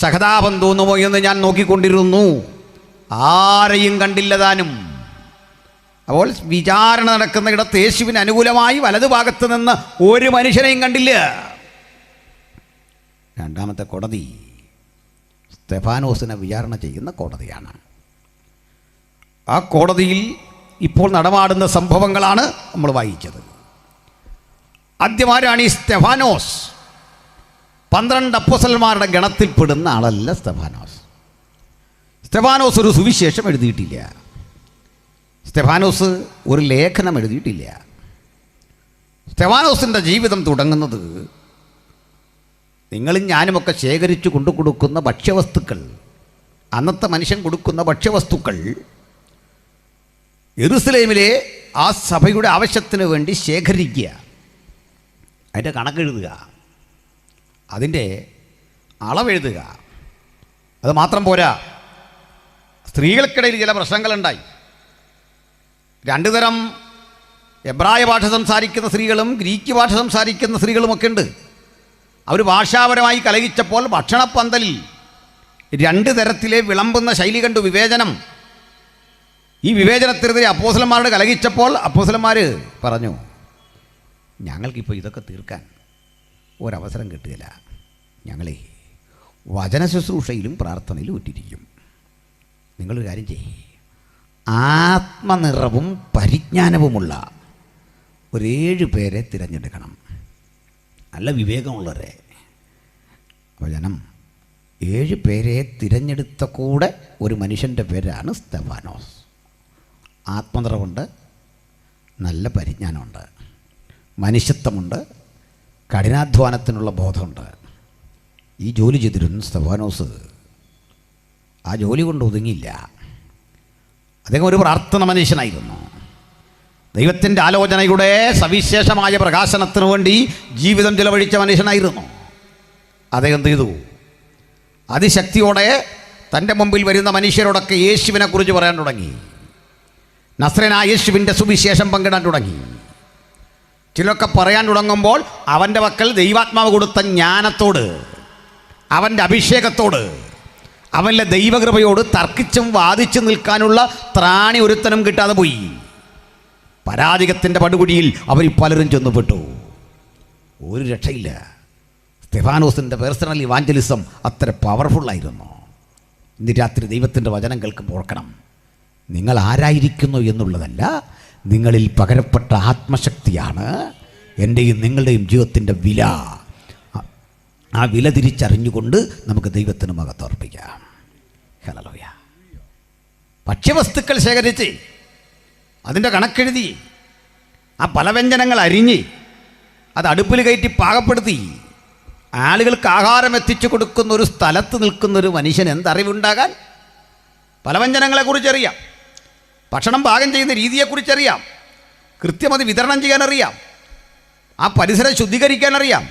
സഹതാപം തോന്നുമോ എന്ന് ഞാൻ നോക്കിക്കൊണ്ടിരുന്നു, ആരെയും കണ്ടില്ല താനും. അപ്പോൾ വിചാരണ നടക്കുന്ന ഇടത്ത് യേശുവിന് അനുകൂലമായി വലതുഭാഗത്ത് നിന്ന് ഒരു മനുഷ്യനെയും കണ്ടില്ല. രണ്ടാമത്തെ കോടതി സ്തെഫാനോസിനെ വിചാരണ ചെയ്യുന്ന കോടതിയാണ്. ആ കോടതിയിൽ ഇപ്പോൾ നടമാടുന്ന സംഭവങ്ങളാണ് നമ്മൾ വായിച്ചത്. ആദ്യമാരാണ് ഈ സ്തെഫാനോസ്. 12 അപ്പോസ്തലന്മാരുടെ ഗണത്തിൽപ്പെടുന്ന ആളല്ല സ്തെഫാനോസ്. സ്തെഫാനോസ് ഒരു സുവിശേഷം എഴുതിയിട്ടില്ല. സ്തെഫാനോസ് ഒരു ലേഖനം എഴുതിയിട്ടില്ല. സ്തെഫാനോസിൻ്റെ ജീവിതം തുടങ്ങുന്നത് നിങ്ങളും ഞാനുമൊക്കെ ശേഖരിച്ചു കൊണ്ടു കൊടുക്കുന്ന ഭക്ഷ്യവസ്തുക്കൾ, അന്നത്തെ മനുഷ്യൻ കൊടുക്കുന്ന ഭക്ഷ്യവസ്തുക്കൾ യെരുസലേമിലെ ആ സഭയുടെ ആവശ്യത്തിന് വേണ്ടി ശേഖരിക്കുക, അതിൻ്റെ കണക്കെഴുതുക, അതിൻ്റെ അളവെഴുതുക. അത് മാത്രം പോരാ, സ്ത്രീകൾക്കിടയിൽ ചില പ്രശ്നങ്ങളുണ്ടായി. 2 തരം എബ്രായ ഭാഷ സംസാരിക്കുന്ന സ്ത്രീകളും ഗ്രീക്ക് ഭാഷ സംസാരിക്കുന്ന സ്ത്രീകളുമൊക്കെ ഉണ്ട്. അവർ ഭാഷാപരമായി കലഹിച്ചപ്പോൾ ഭക്ഷണപ്പന്തലിൽ 2 തരത്തിലെ വിളമ്പുന്ന ശൈലി കണ്ടു, വിവേചനം. ഈ വിവേചനത്തിനെതിരെ അപ്പോസ്തലന്മാരോട് കലഹിച്ചപ്പോൾ അപ്പോസ്തലന്മാർ പറഞ്ഞു, ഞങ്ങൾക്കിപ്പോൾ ഇതൊക്കെ തീർക്കാൻ ഒരവസരം കിട്ടുകയില്ല, ഞങ്ങളെ വചന ശുശ്രൂഷയിലും പ്രാർത്ഥനയിലും ഇട്ടിരിക്കും. നിങ്ങളൊരു കാര്യം ചെയ്യേ, ആത്മനിറവും പരിജ്ഞാനവുമുള്ള ഒരു 7 പേരെ തിരഞ്ഞെടുക്കണം, നല്ല വിവേകമുള്ളവരെ. അപ്പോൾ ജനം 7 പേരെ തിരഞ്ഞെടുത്ത കൂടെ ഒരു മനുഷ്യൻ്റെ പേരാണ് സ്തെഫാനോസ്. ആത്മനിറവുണ്ട്, നല്ല പരിജ്ഞാനമുണ്ട്, മനുഷ്യത്വമുണ്ട്, കഠിനാധ്വാനത്തിനുള്ള ബോധമുണ്ട്. ഈ ജോലി ചെയ്തിരുന്നു സ്തെഫാനോസ്. ആ ജോലി കൊണ്ട് ഒതുങ്ങിയില്ല. അദ്ദേഹം ഒരു പ്രാർത്ഥന മനുഷ്യനായിരുന്നു. ദൈവത്തിൻ്റെ ആലോചനയുടെ സവിശേഷമായ പ്രകാശനത്തിനു വേണ്ടി ജീവിതം ചിലവഴിച്ച മനുഷ്യനായിരുന്നു. അദ്ദേഹം എന്ത് ചെയ്തു? അതിശക്തിയോടെ തൻ്റെ മുമ്പിൽ വരുന്ന മനുഷ്യരോടൊക്കെ യേശുവിനെ കുറിച്ച് പറയാൻ തുടങ്ങി. നസ്രനായ യേശുവിൻ്റെ സുവിശേഷം പങ്കിടാൻ തുടങ്ങി. ചിലരൊക്കെ പറയാൻ തുടങ്ങുമ്പോൾ അവൻ്റെ പക്കൽ ദൈവാത്മാവ് കൊടുത്ത ജ്ഞാനത്തോട്, അവൻ്റെ അഭിഷേകത്തോട്, അവൻ്റെ ദൈവകൃപയോട് തർക്കിച്ചും വാദിച്ചും നിൽക്കാനുള്ള ത്രാണി ഒരുത്തനും കിട്ടാതെ പോയി. പരാജയത്തിൻ്റെ പടുകുഴിയിൽ അവർ പലരും ചെന്നുപെട്ടു. ഒരു രക്ഷയില്ല. സ്തെഫാനോസിൻ്റെ പേഴ്സണൽ ഇവാഞ്ചലിസം അത്ര പവർഫുള്ളായിരുന്നു. ഇന്ന് രാത്രി ദൈവത്തിൻ്റെ വചനം കേൾക്കുമ്പോൾ ഓർക്കണം, നിങ്ങൾ ആരായിരിക്കുന്നു എന്നുള്ളതല്ല, നിങ്ങളിൽ പകരപ്പെട്ട ആത്മശക്തിയാണ് എൻ്റെയും നിങ്ങളുടെയും ജീവിതത്തിൻ്റെ വില. ആ വില തിരിച്ചറിഞ്ഞുകൊണ്ട് നമുക്ക് ദൈവത്തിന് മഹത്വമർപ്പിക്കാം. ഹല്ലേലൂയ. ഭക്ഷ്യവസ്തുക്കൾ ശേഖരിച്ച് അതിൻ്റെ കണക്കെഴുതി, ആ പലവ്യഞ്ജനങ്ങൾ അരിഞ്ഞ് അത് അടുപ്പിൽ കയറ്റി പാകപ്പെടുത്തി ആളുകൾക്ക് ആഹാരം എത്തിച്ചു കൊടുക്കുന്ന ഒരു സ്ഥലത്ത് നിൽക്കുന്നൊരു മനുഷ്യൻ എന്തറിവുണ്ടാകാൻ? പലവ്യഞ്ജനങ്ങളെക്കുറിച്ചറിയാം, ഭക്ഷണം പാകം ചെയ്യുന്ന രീതിയെക്കുറിച്ചറിയാം, കൃത്യമത് വിതരണം ചെയ്യാനറിയാം, ആ പരിസരം ശുദ്ധീകരിക്കാനറിയാം,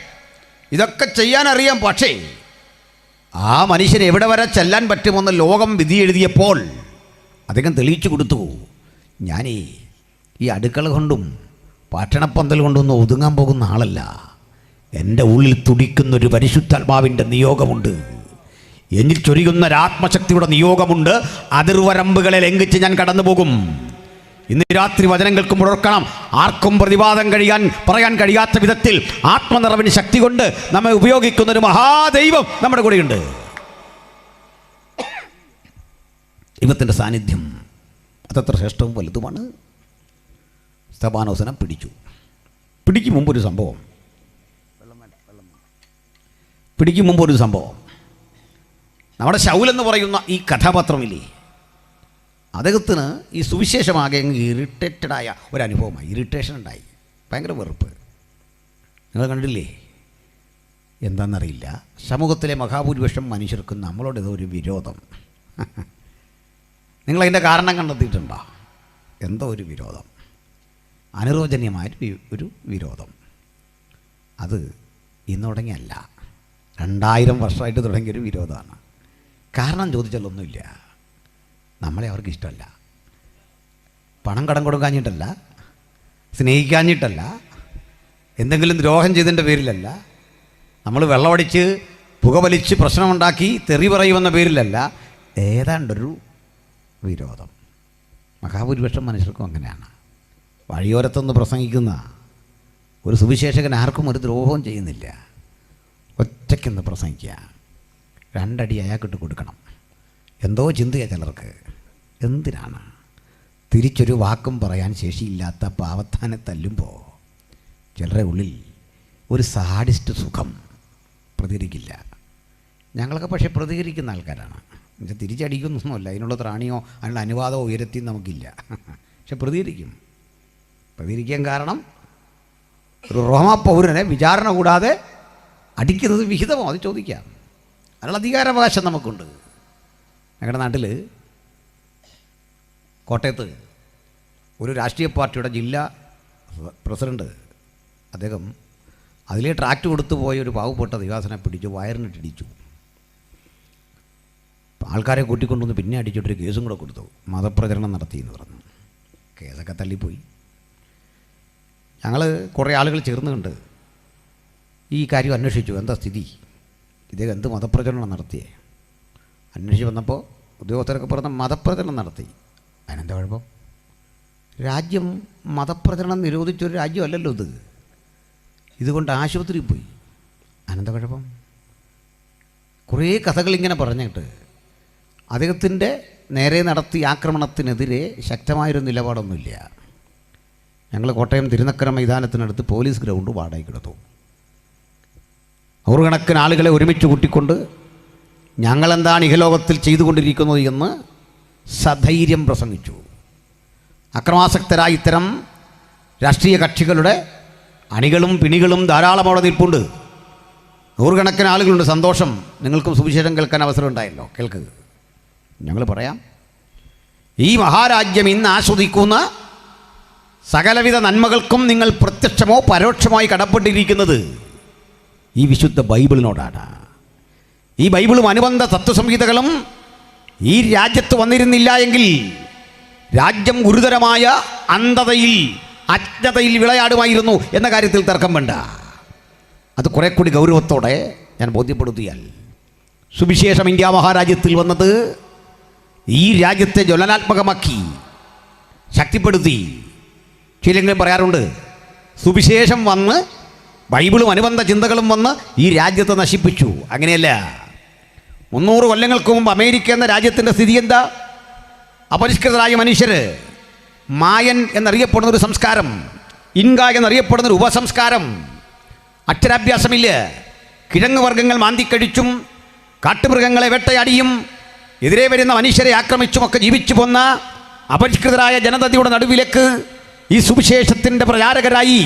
ഇതൊക്കെ ചെയ്യാനറിയാം. പക്ഷേ ആ മനുഷ്യന് എവിടെ വരെ ചെല്ലാൻ പറ്റുമെന്ന് ലോകം വിധി എഴുതിയപ്പോൾ അദ്ദേഹം തെളിയിച്ചു കൊടുത്തു, ഞാനേ ഈ അടുക്കള കൊണ്ടും ഭക്ഷണപ്പന്തൽ കൊണ്ടൊന്നും ഒതുങ്ങാൻ പോകുന്ന ആളല്ല. എൻ്റെ ഉള്ളിൽ തുടിക്കുന്നൊരു പരിശുദ്ധാത്മാവിൻ്റെ നിയോഗമുണ്ട്, എന്നിൽ ചൊരിയുന്ന ഒരാത്മശക്തിയുടെ നിയോഗമുണ്ട്. അതിർവരമ്പുകളെ ലംഘിച്ച് ഞാൻ കടന്നു പോകും. ഇന്ന് രാത്രി വചനം കേൾക്കുമ്പോൾ ഓർക്കണം, ആർക്കും പ്രതിവാദം പറയാൻ കഴിയാത്ത വിധത്തിൽ ആത്മനിറവിന് ശക്തി കൊണ്ട് നമ്മെ ഉപയോഗിക്കുന്ന ഒരു മഹാദൈവം നമ്മുടെ കൂടെയുണ്ട്. ദൈവത്തിൻ്റെ സാന്നിധ്യം അതത്ര ശ്രേഷ്ഠവും വലുതുമാണ്. സ്തെഫാനോസിനെ പിടിക്കും മുമ്പൊരു സംഭവം. നമ്മുടെ ശൗലെന്ന് പറയുന്ന ഈ കഥാപാത്രമില്ലേ, അദ്ദേഹത്തിന് ഈ സുവിശേഷമാകെ അങ്ങ് ഇറിറ്റേറ്റഡായ ഒരനുഭവമായി, ഇറിറ്റേഷൻ ഉണ്ടായി, ഭയങ്കര വെറുപ്പ്. നിങ്ങൾ കണ്ടില്ലേ? എന്താണെന്നറിയില്ല, സമൂഹത്തിലെ മഹാഭൂരിപക്ഷം മനുഷ്യർക്കും നമ്മളോട് ഏതോ ഒരു വിരോധം. നിങ്ങളതിൻ്റെ കാരണം കണ്ടെത്തിയിട്ടുണ്ടോ? എന്തോ ഒരു വിരോധം, അനുരോചനീയമായ ഒരു വിരോധം. അത് ഇന്ന് തുടങ്ങിയല്ല, 2000 വർഷമായിട്ട് തുടങ്ങിയൊരു വിരോധമാണ്. കാരണം ചോദിച്ചാലൊന്നുമില്ല, നമ്മളെ അവർക്ക് ഇഷ്ടമല്ല. പണം കടം കൊടുക്കാഞ്ഞിട്ടല്ല, സ്നേഹിക്കാഞ്ഞിട്ടല്ല, എന്തെങ്കിലും ദ്രോഹം ചെയ്തതിൻ്റെ പേരിലല്ല, നമ്മൾ വെള്ളമടിച്ച് പുകവലിച്ച് പ്രശ്നമുണ്ടാക്കി തെറി പറയുമെന്ന പേരിലല്ല, ഏതാണ്ടൊരു വിരോധം. മഹാഭൂരിപക്ഷം മനുഷ്യർക്കും അങ്ങനെയാണ്. വഴിയോരത്തൊന്ന് പ്രസംഗിക്കുന്ന ഒരു സുവിശേഷകൻ ആർക്കും ഒരു ദ്രോഹവും ചെയ്യുന്നില്ല. ഒറ്റയ്ക്കൊന്ന് പ്രസംഗിക്കുക, 2 അടി അയാൾക്കിട്ട് കൊടുക്കണം. എന്തോ ചിന്തയാണ് ചിലർക്ക്. എന്തിനാണ്? തിരിച്ചൊരു വാക്കും പറയാൻ ശേഷിയില്ലാത്ത പാവത്താനെ തല്ലുമ്പോൾ ചിലരുടെ ഉള്ളിൽ ഒരു സാഡിസ്റ്റ് സുഖം. പ്രതികരിക്കില്ല. ഞങ്ങളൊക്കെ പക്ഷേ പ്രതികരിക്കുന്ന ആൾക്കാരാണ്. എന്നുവെച്ചാൽ തിരിച്ചടിക്കുന്നൊന്നുമല്ല, അതിനുള്ള ത്രാണിയോ അതിനുള്ള അനുവാദമോ ഉയരത്തി നമുക്കില്ല. പക്ഷെ പ്രതികരിക്കാൻ കാരണം ഒരു റോമാ പൗരനെ വിചാരണ കൂടാതെ അടിക്കുന്നത് വിഹിതമോ അത് ചോദിക്കാം. അതിനുള്ള അധികാരാവകാശം നമുക്കുണ്ട്. ഞങ്ങളുടെ നാട്ടിൽ കോട്ടയത്ത് ഒരു രാഷ്ട്രീയ പാർട്ടിയുടെ ജില്ലാ പ്രസിഡൻറ്റ്, അദ്ദേഹം അതിലെ ട്രാക്ട് കൊടുത്തു പോയ ഒരു പാവപ്പെട്ട ദിവാസനെ പിടിച്ചു വയറിനിട്ടിടിച്ചു. ആൾക്കാരെ കൂട്ടിക്കൊണ്ടുവന്ന് പിന്നെ അടിച്ചിട്ടൊരു കേസും കൂടെ കൊടുത്തു, മതപ്രചരണം നടത്തിയെന്ന് പറഞ്ഞു. കേസൊക്കെ തള്ളിപ്പോയി. ഞങ്ങൾ കുറേ ആളുകൾ ചേർന്നുകൊണ്ട് ഈ കാര്യം അന്വേഷിച്ചു, എന്താ സ്ഥിതി, ഇദ്ദേഹം എന്ത് മതപ്രചരണം നടത്തിയേ. അന്വേഷിച്ച് വന്നപ്പോൾ ഉദ്യോഗസ്ഥരൊക്കെ പറഞ്ഞ മതപ്രചരണം നടത്തി. അതിനെന്താ കുഴപ്പം? രാജ്യം മതപ്രചരണം നിരോധിച്ചൊരു രാജ്യമല്ലല്ലോ ഇത്. ഇതുകൊണ്ട് ആശുപത്രിയിൽ പോയി. അതിനെന്താ കുഴപ്പം? കുറേ കഥകളിങ്ങനെ പറഞ്ഞിട്ട് അദ്ദേഹത്തിൻ്റെ നേരെ നടത്തിയ ആക്രമണത്തിനെതിരെ ശക്തമായൊരു നിലപാടൊന്നുമില്ല. ഞങ്ങൾ കോട്ടയം തിരുനക്കര മൈതാനത്തിനടുത്ത് പോലീസ് ഗ്രൗണ്ട് വാടകയ്ക്കെടുത്തു. 100 കണക്കിന് ആളുകളെ ഒരുമിച്ച് കൂട്ടിക്കൊണ്ട് ഞങ്ങളെന്താണ് ഇഹലോകത്തിൽ ചെയ്തുകൊണ്ടിരിക്കുന്നത് എന്ന് സധൈര്യം പ്രസംഗിച്ചു. അക്രമാസക്തരായ ഇത്തരം രാഷ്ട്രീയ കക്ഷികളുടെ അണികളും പിണികളും ധാരാളം അവിടെ നിൽപ്പുണ്ട്. 100 കണക്കിന് ആളുകളുണ്ട്. സന്തോഷം, നിങ്ങൾക്കും സുവിശേഷം കേൾക്കാൻ അവസരം ഉണ്ടായല്ലോ, കേൾക്ക്. ഞങ്ങൾ പറയാം, ഈ മഹാരാജ്യം ഇന്ന് ആസ്വദിക്കുന്ന സകലവിധ നന്മകൾക്കും നിങ്ങൾ പ്രത്യക്ഷമോ പരോക്ഷമായി കടപ്പെട്ടിരിക്കുന്നത് ഈ വിശുദ്ധ ബൈബിളിനോടാണ്. ഈ ബൈബിളും അനുബന്ധ തത്വസംഹിതകളും ഈ രാജ്യത്ത് വന്നിരുന്നില്ല എങ്കിൽ രാജ്യം ഗുരുതരമായ അന്ധതയിൽ അജ്ഞതയിൽ വിളയാടുമായിരുന്നു എന്ന കാര്യത്തിൽ തർക്കം വേണ്ട. അത് കുറെ കൂടി ഗൗരവത്തോടെ ഞാൻ ബോധ്യപ്പെടുത്തിയാൽ, സുവിശേഷം ഇന്ത്യ മഹാരാജ്യത്തിൽ വന്നത് ഈ രാജ്യത്തെ ജ്വലനാത്മകമാക്കി ശക്തിപ്പെടുത്തി. ചിലെങ്കിലും പറയാറുണ്ട്, സുവിശേഷം വന്ന് ബൈബിളും അനുബന്ധ ചിന്തകളും വന്ന് ഈ രാജ്യത്തെ നശിപ്പിച്ചു. അങ്ങനെയല്ല. 300 കൊല്ലങ്ങൾക്ക് മുമ്പ് അമേരിക്ക എന്ന രാജ്യത്തിൻ്റെ സ്ഥിതി എന്താ? അപരിഷ്കൃതരായ മനുഷ്യർ, മായൻ എന്നറിയപ്പെടുന്നൊരു സംസ്കാരം, ഇൻക എന്നറിയപ്പെടുന്നൊരു ഉപസംസ്കാരം, അക്ഷരാഭ്യാസമില്ല, കിഴങ്ങ് വർഗ്ഗങ്ങൾ മാന്തിക്കഴിച്ചും കാട്ടുമൃഗങ്ങളെ വേട്ടയാടിയും എതിരെ വരുന്ന മനുഷ്യരെ ആക്രമിച്ചുമൊക്കെ ജീവിച്ചു പോന്ന അപരിഷ്കൃതരായ ജനതയുടെ നടുവിലേക്ക് ഈ സുവിശേഷത്തിൻ്റെ പ്രചാരകരായി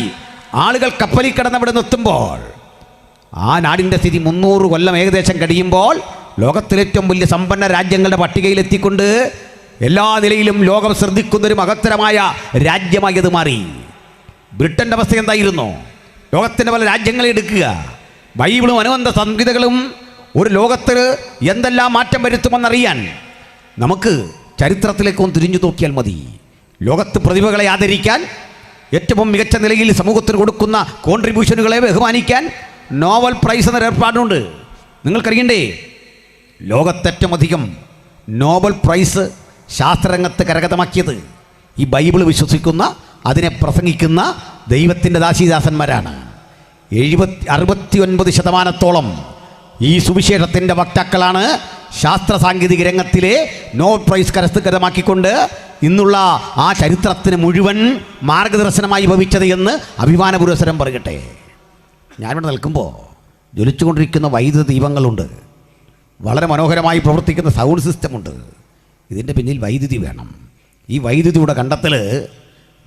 ആളുകൾ കപ്പലിൽ കിടന്നവിടെ നിർത്തുമ്പോൾ ആ നാടിൻ്റെ സ്ഥിതി 300 കൊല്ലം ഏകദേശം കഴിയുമ്പോൾ ലോകത്തിലേറ്റവും വലിയ സമ്പന്ന രാജ്യങ്ങളുടെ പട്ടികയിലെത്തിക്കൊണ്ട് എല്ലാ നിലയിലും ലോകം ശ്രദ്ധിക്കുന്നൊരു മഹത്തരമായ രാജ്യമായി അത് മാറി. ബ്രിട്ടൻ്റെ അവസ്ഥ എന്തായിരുന്നു? ലോകത്തിൻ്റെ പല രാജ്യങ്ങളെ എടുക്കുക, ബൈബിളും അനുബന്ധ സംഹിതകളും ഒരു ലോകത്തിൽ എന്തെല്ലാം മാറ്റം വരുത്തുമെന്നറിയാൻ നമുക്ക് ചരിത്രത്തിലേക്കൊന്ന് തിരിഞ്ഞു നോക്കിയാൽ മതി. ലോകത്ത് പ്രതിഭകളെ ആദരിക്കാൻ, ഏറ്റവും മികച്ച നിലയിൽ സമൂഹത്തിന് കൊടുക്കുന്ന കോൺട്രിബ്യൂഷനുകളെ ബഹുമാനിക്കാൻ നോബൽ പ്രൈസ് എന്നൊരു ഏർപ്പാടുണ്ട്. നിങ്ങൾക്കറിയണ്ടേ? ലോകത്തേറ്റവും അധികം നോബൽ പ്രൈസ് ശാസ്ത്രരംഗത്ത് കരഗതമാക്കിയത് ഈ ബൈബിൾ വിശ്വസിക്കുന്ന, അതിനെ പ്രസംഗിക്കുന്ന ദൈവത്തിൻ്റെ ദാസീദാസന്മാരാണ്. 69% ഈ സുവിശേഷത്തിൻ്റെ വക്താക്കളാണ് ശാസ്ത്ര സാങ്കേതിക രംഗത്തിലെ നോബൽ പ്രൈസ് കരസ്ഥിതമാക്കിക്കൊണ്ട് ഇന്നുള്ള ആ ചരിത്രത്തിന് മുഴുവൻ മാർഗദർശനമായി ഭവിച്ചത് എന്ന് അഭിമാന പുരസ്സരം പറയട്ടെ. ഞാനിവിടെ നിൽക്കുമ്പോൾ ജ്വലിച്ചുകൊണ്ടിരിക്കുന്ന വൈദ്യുത ദീപങ്ങളുണ്ട്. വളരെ മനോഹരമായി പ്രവർത്തിക്കുന്ന സൗണ്ട് സിസ്റ്റമുണ്ട്. ഇതിൻ്റെ പിന്നിൽ വൈദ്യുതി വേണം. ഈ വൈദ്യുതിയുടെ കണ്ടെത്തൽ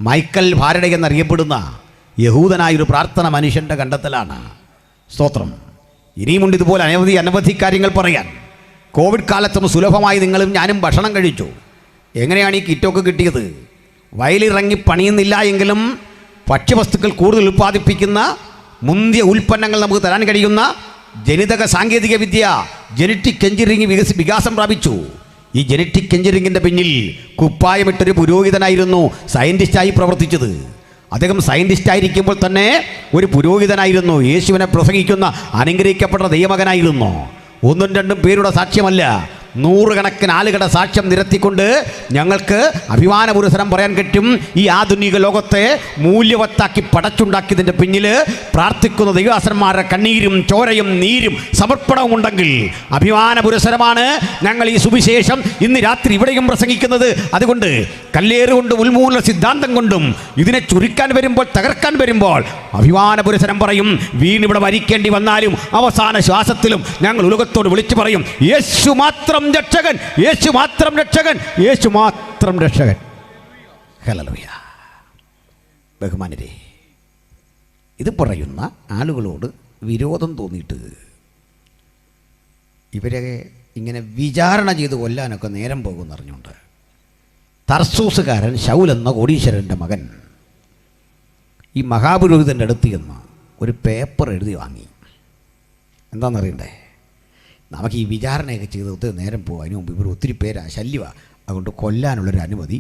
മൈക്കൽ ഫാരഡേ എന്നറിയപ്പെടുന്ന യഹൂദനായൊരു പ്രാർത്ഥന മനുഷ്യൻ്റെ കണ്ടെത്തലാണ്. സ്തോത്രം. ഇനിയുമുണ്ട് ഇതുപോലെ അനവധി കാര്യങ്ങൾ പറയാൻ. കോവിഡ് കാലത്തൊന്ന് സുലഭമായി നിങ്ങളും ഞാനും ഭക്ഷണം കഴിച്ചു. എങ്ങനെയാണ് ഈ കിറ്റൊക്കെ കിട്ടിയത്? വയലിറങ്ങി പണിയുന്നില്ല എങ്കിലും ഭക്ഷ്യവസ്തുക്കൾ കൂടുതൽ ഉൽപ്പാദിപ്പിക്കുന്ന മുന്തിയ ഉൽപ്പന്നങ്ങൾ നമുക്ക് തരാൻ കഴിയുന്ന ജനിതക സാങ്കേതിക വിദ്യ ജനറ്റിക് എഞ്ചിനീയറിംഗ് വികാസം പ്രാപിച്ചു. ഈ ജനറ്റിക് എഞ്ചിനീയറിംഗിൻ്റെ പിന്നിൽ കുപ്പായമിട്ടൊരു പുരോഹിതനായിരുന്നു സയൻറ്റിസ്റ്റായി പ്രവർത്തിച്ചത്. അദ്ദേഹം സയൻറ്റിസ്റ്റായിരിക്കുമ്പോൾ തന്നെ ഒരു പുരോഹിതനായിരുന്നു. യേശുവിനെ പ്രസംഗിക്കുന്ന അനുഗ്രഹിക്കപ്പെട്ട ദൈവമകനായിരുന്നു. ഒന്നും രണ്ടും പേരുടെ സാക്ഷ്യമല്ല, നൂറുകണക്കിന് ആളുകളുടെ സാക്ഷ്യം നിരത്തിക്കൊണ്ട് ഞങ്ങൾക്ക് അഭിമാന പുരസ്സരം പറയാൻ പറ്റും. ഈ ആധുനിക ലോകത്തെ മൂല്യവത്താക്കി പടച്ചുണ്ടാക്കിയതിൻ്റെ പിന്നിൽ പ്രാർത്ഥിക്കുന്ന ദൈവദാസന്മാരുടെ കണ്ണീരും ചോരയും നീരും സമർപ്പണവും ഉണ്ടെങ്കിൽ അഭിമാന പുരസ്സരമാണ് ഞങ്ങൾ ഈ സുവിശേഷം ഇന്ന് രാത്രി ഇവിടെയും പ്രസംഗിക്കുന്നത്. അതുകൊണ്ട് കല്ലേറുകൊണ്ടും ഉന്മൂലന സിദ്ധാന്തം കൊണ്ടും ഇതിനെ ചുരുക്കാൻ വരുമ്പോൾ, തകർക്കാൻ വരുമ്പോൾ അഭിമാന പുരസ്സരം പറയും. വീണിവിടെ മരിക്കേണ്ടി വന്നാലും അവസാന ശ്വാസത്തിലും ഞങ്ങൾ ഉലകത്തോട് വിളിച്ചു പറയും, യേശു മാത്രം രക്ഷകൻ, യേശു മാത്രം രക്ഷകൻ, യേശു മാത്രം രക്ഷകൻ. ഹല്ലേലൂയ. ബഹുമാനരെ, ഇത് പറയുന്ന ആളുകളോട് വിരോധം തോന്നിയിട്ട് ഇവരെ ഇങ്ങനെ വിചാരണ ചെയ്ത് കൊല്ലാനൊക്കെ നേരം പോകുമെന്ന് അറിഞ്ഞുകൊണ്ട് തർസൂസുകാരൻ ശൗൽ എന്ന കോടീശ്വരൻ്റെ മകൻ ഈ മഹാപുരോഹിതൻ്റെ അടുത്ത് ചെന്ന് ഒരു പേപ്പർ എഴുതി വാങ്ങി. എന്താണെന്നറിയണ്ടേ? നമുക്ക് ഈ വിചാരണയൊക്കെ ചെയ്ത് ഒത്തിരി നേരം പോകും. അതിന് മുമ്പ് ഇവർ ഒത്തിരി പേരാ ശല്യമാണ്. അതുകൊണ്ട് കൊല്ലാനുള്ളൊരു അനുമതി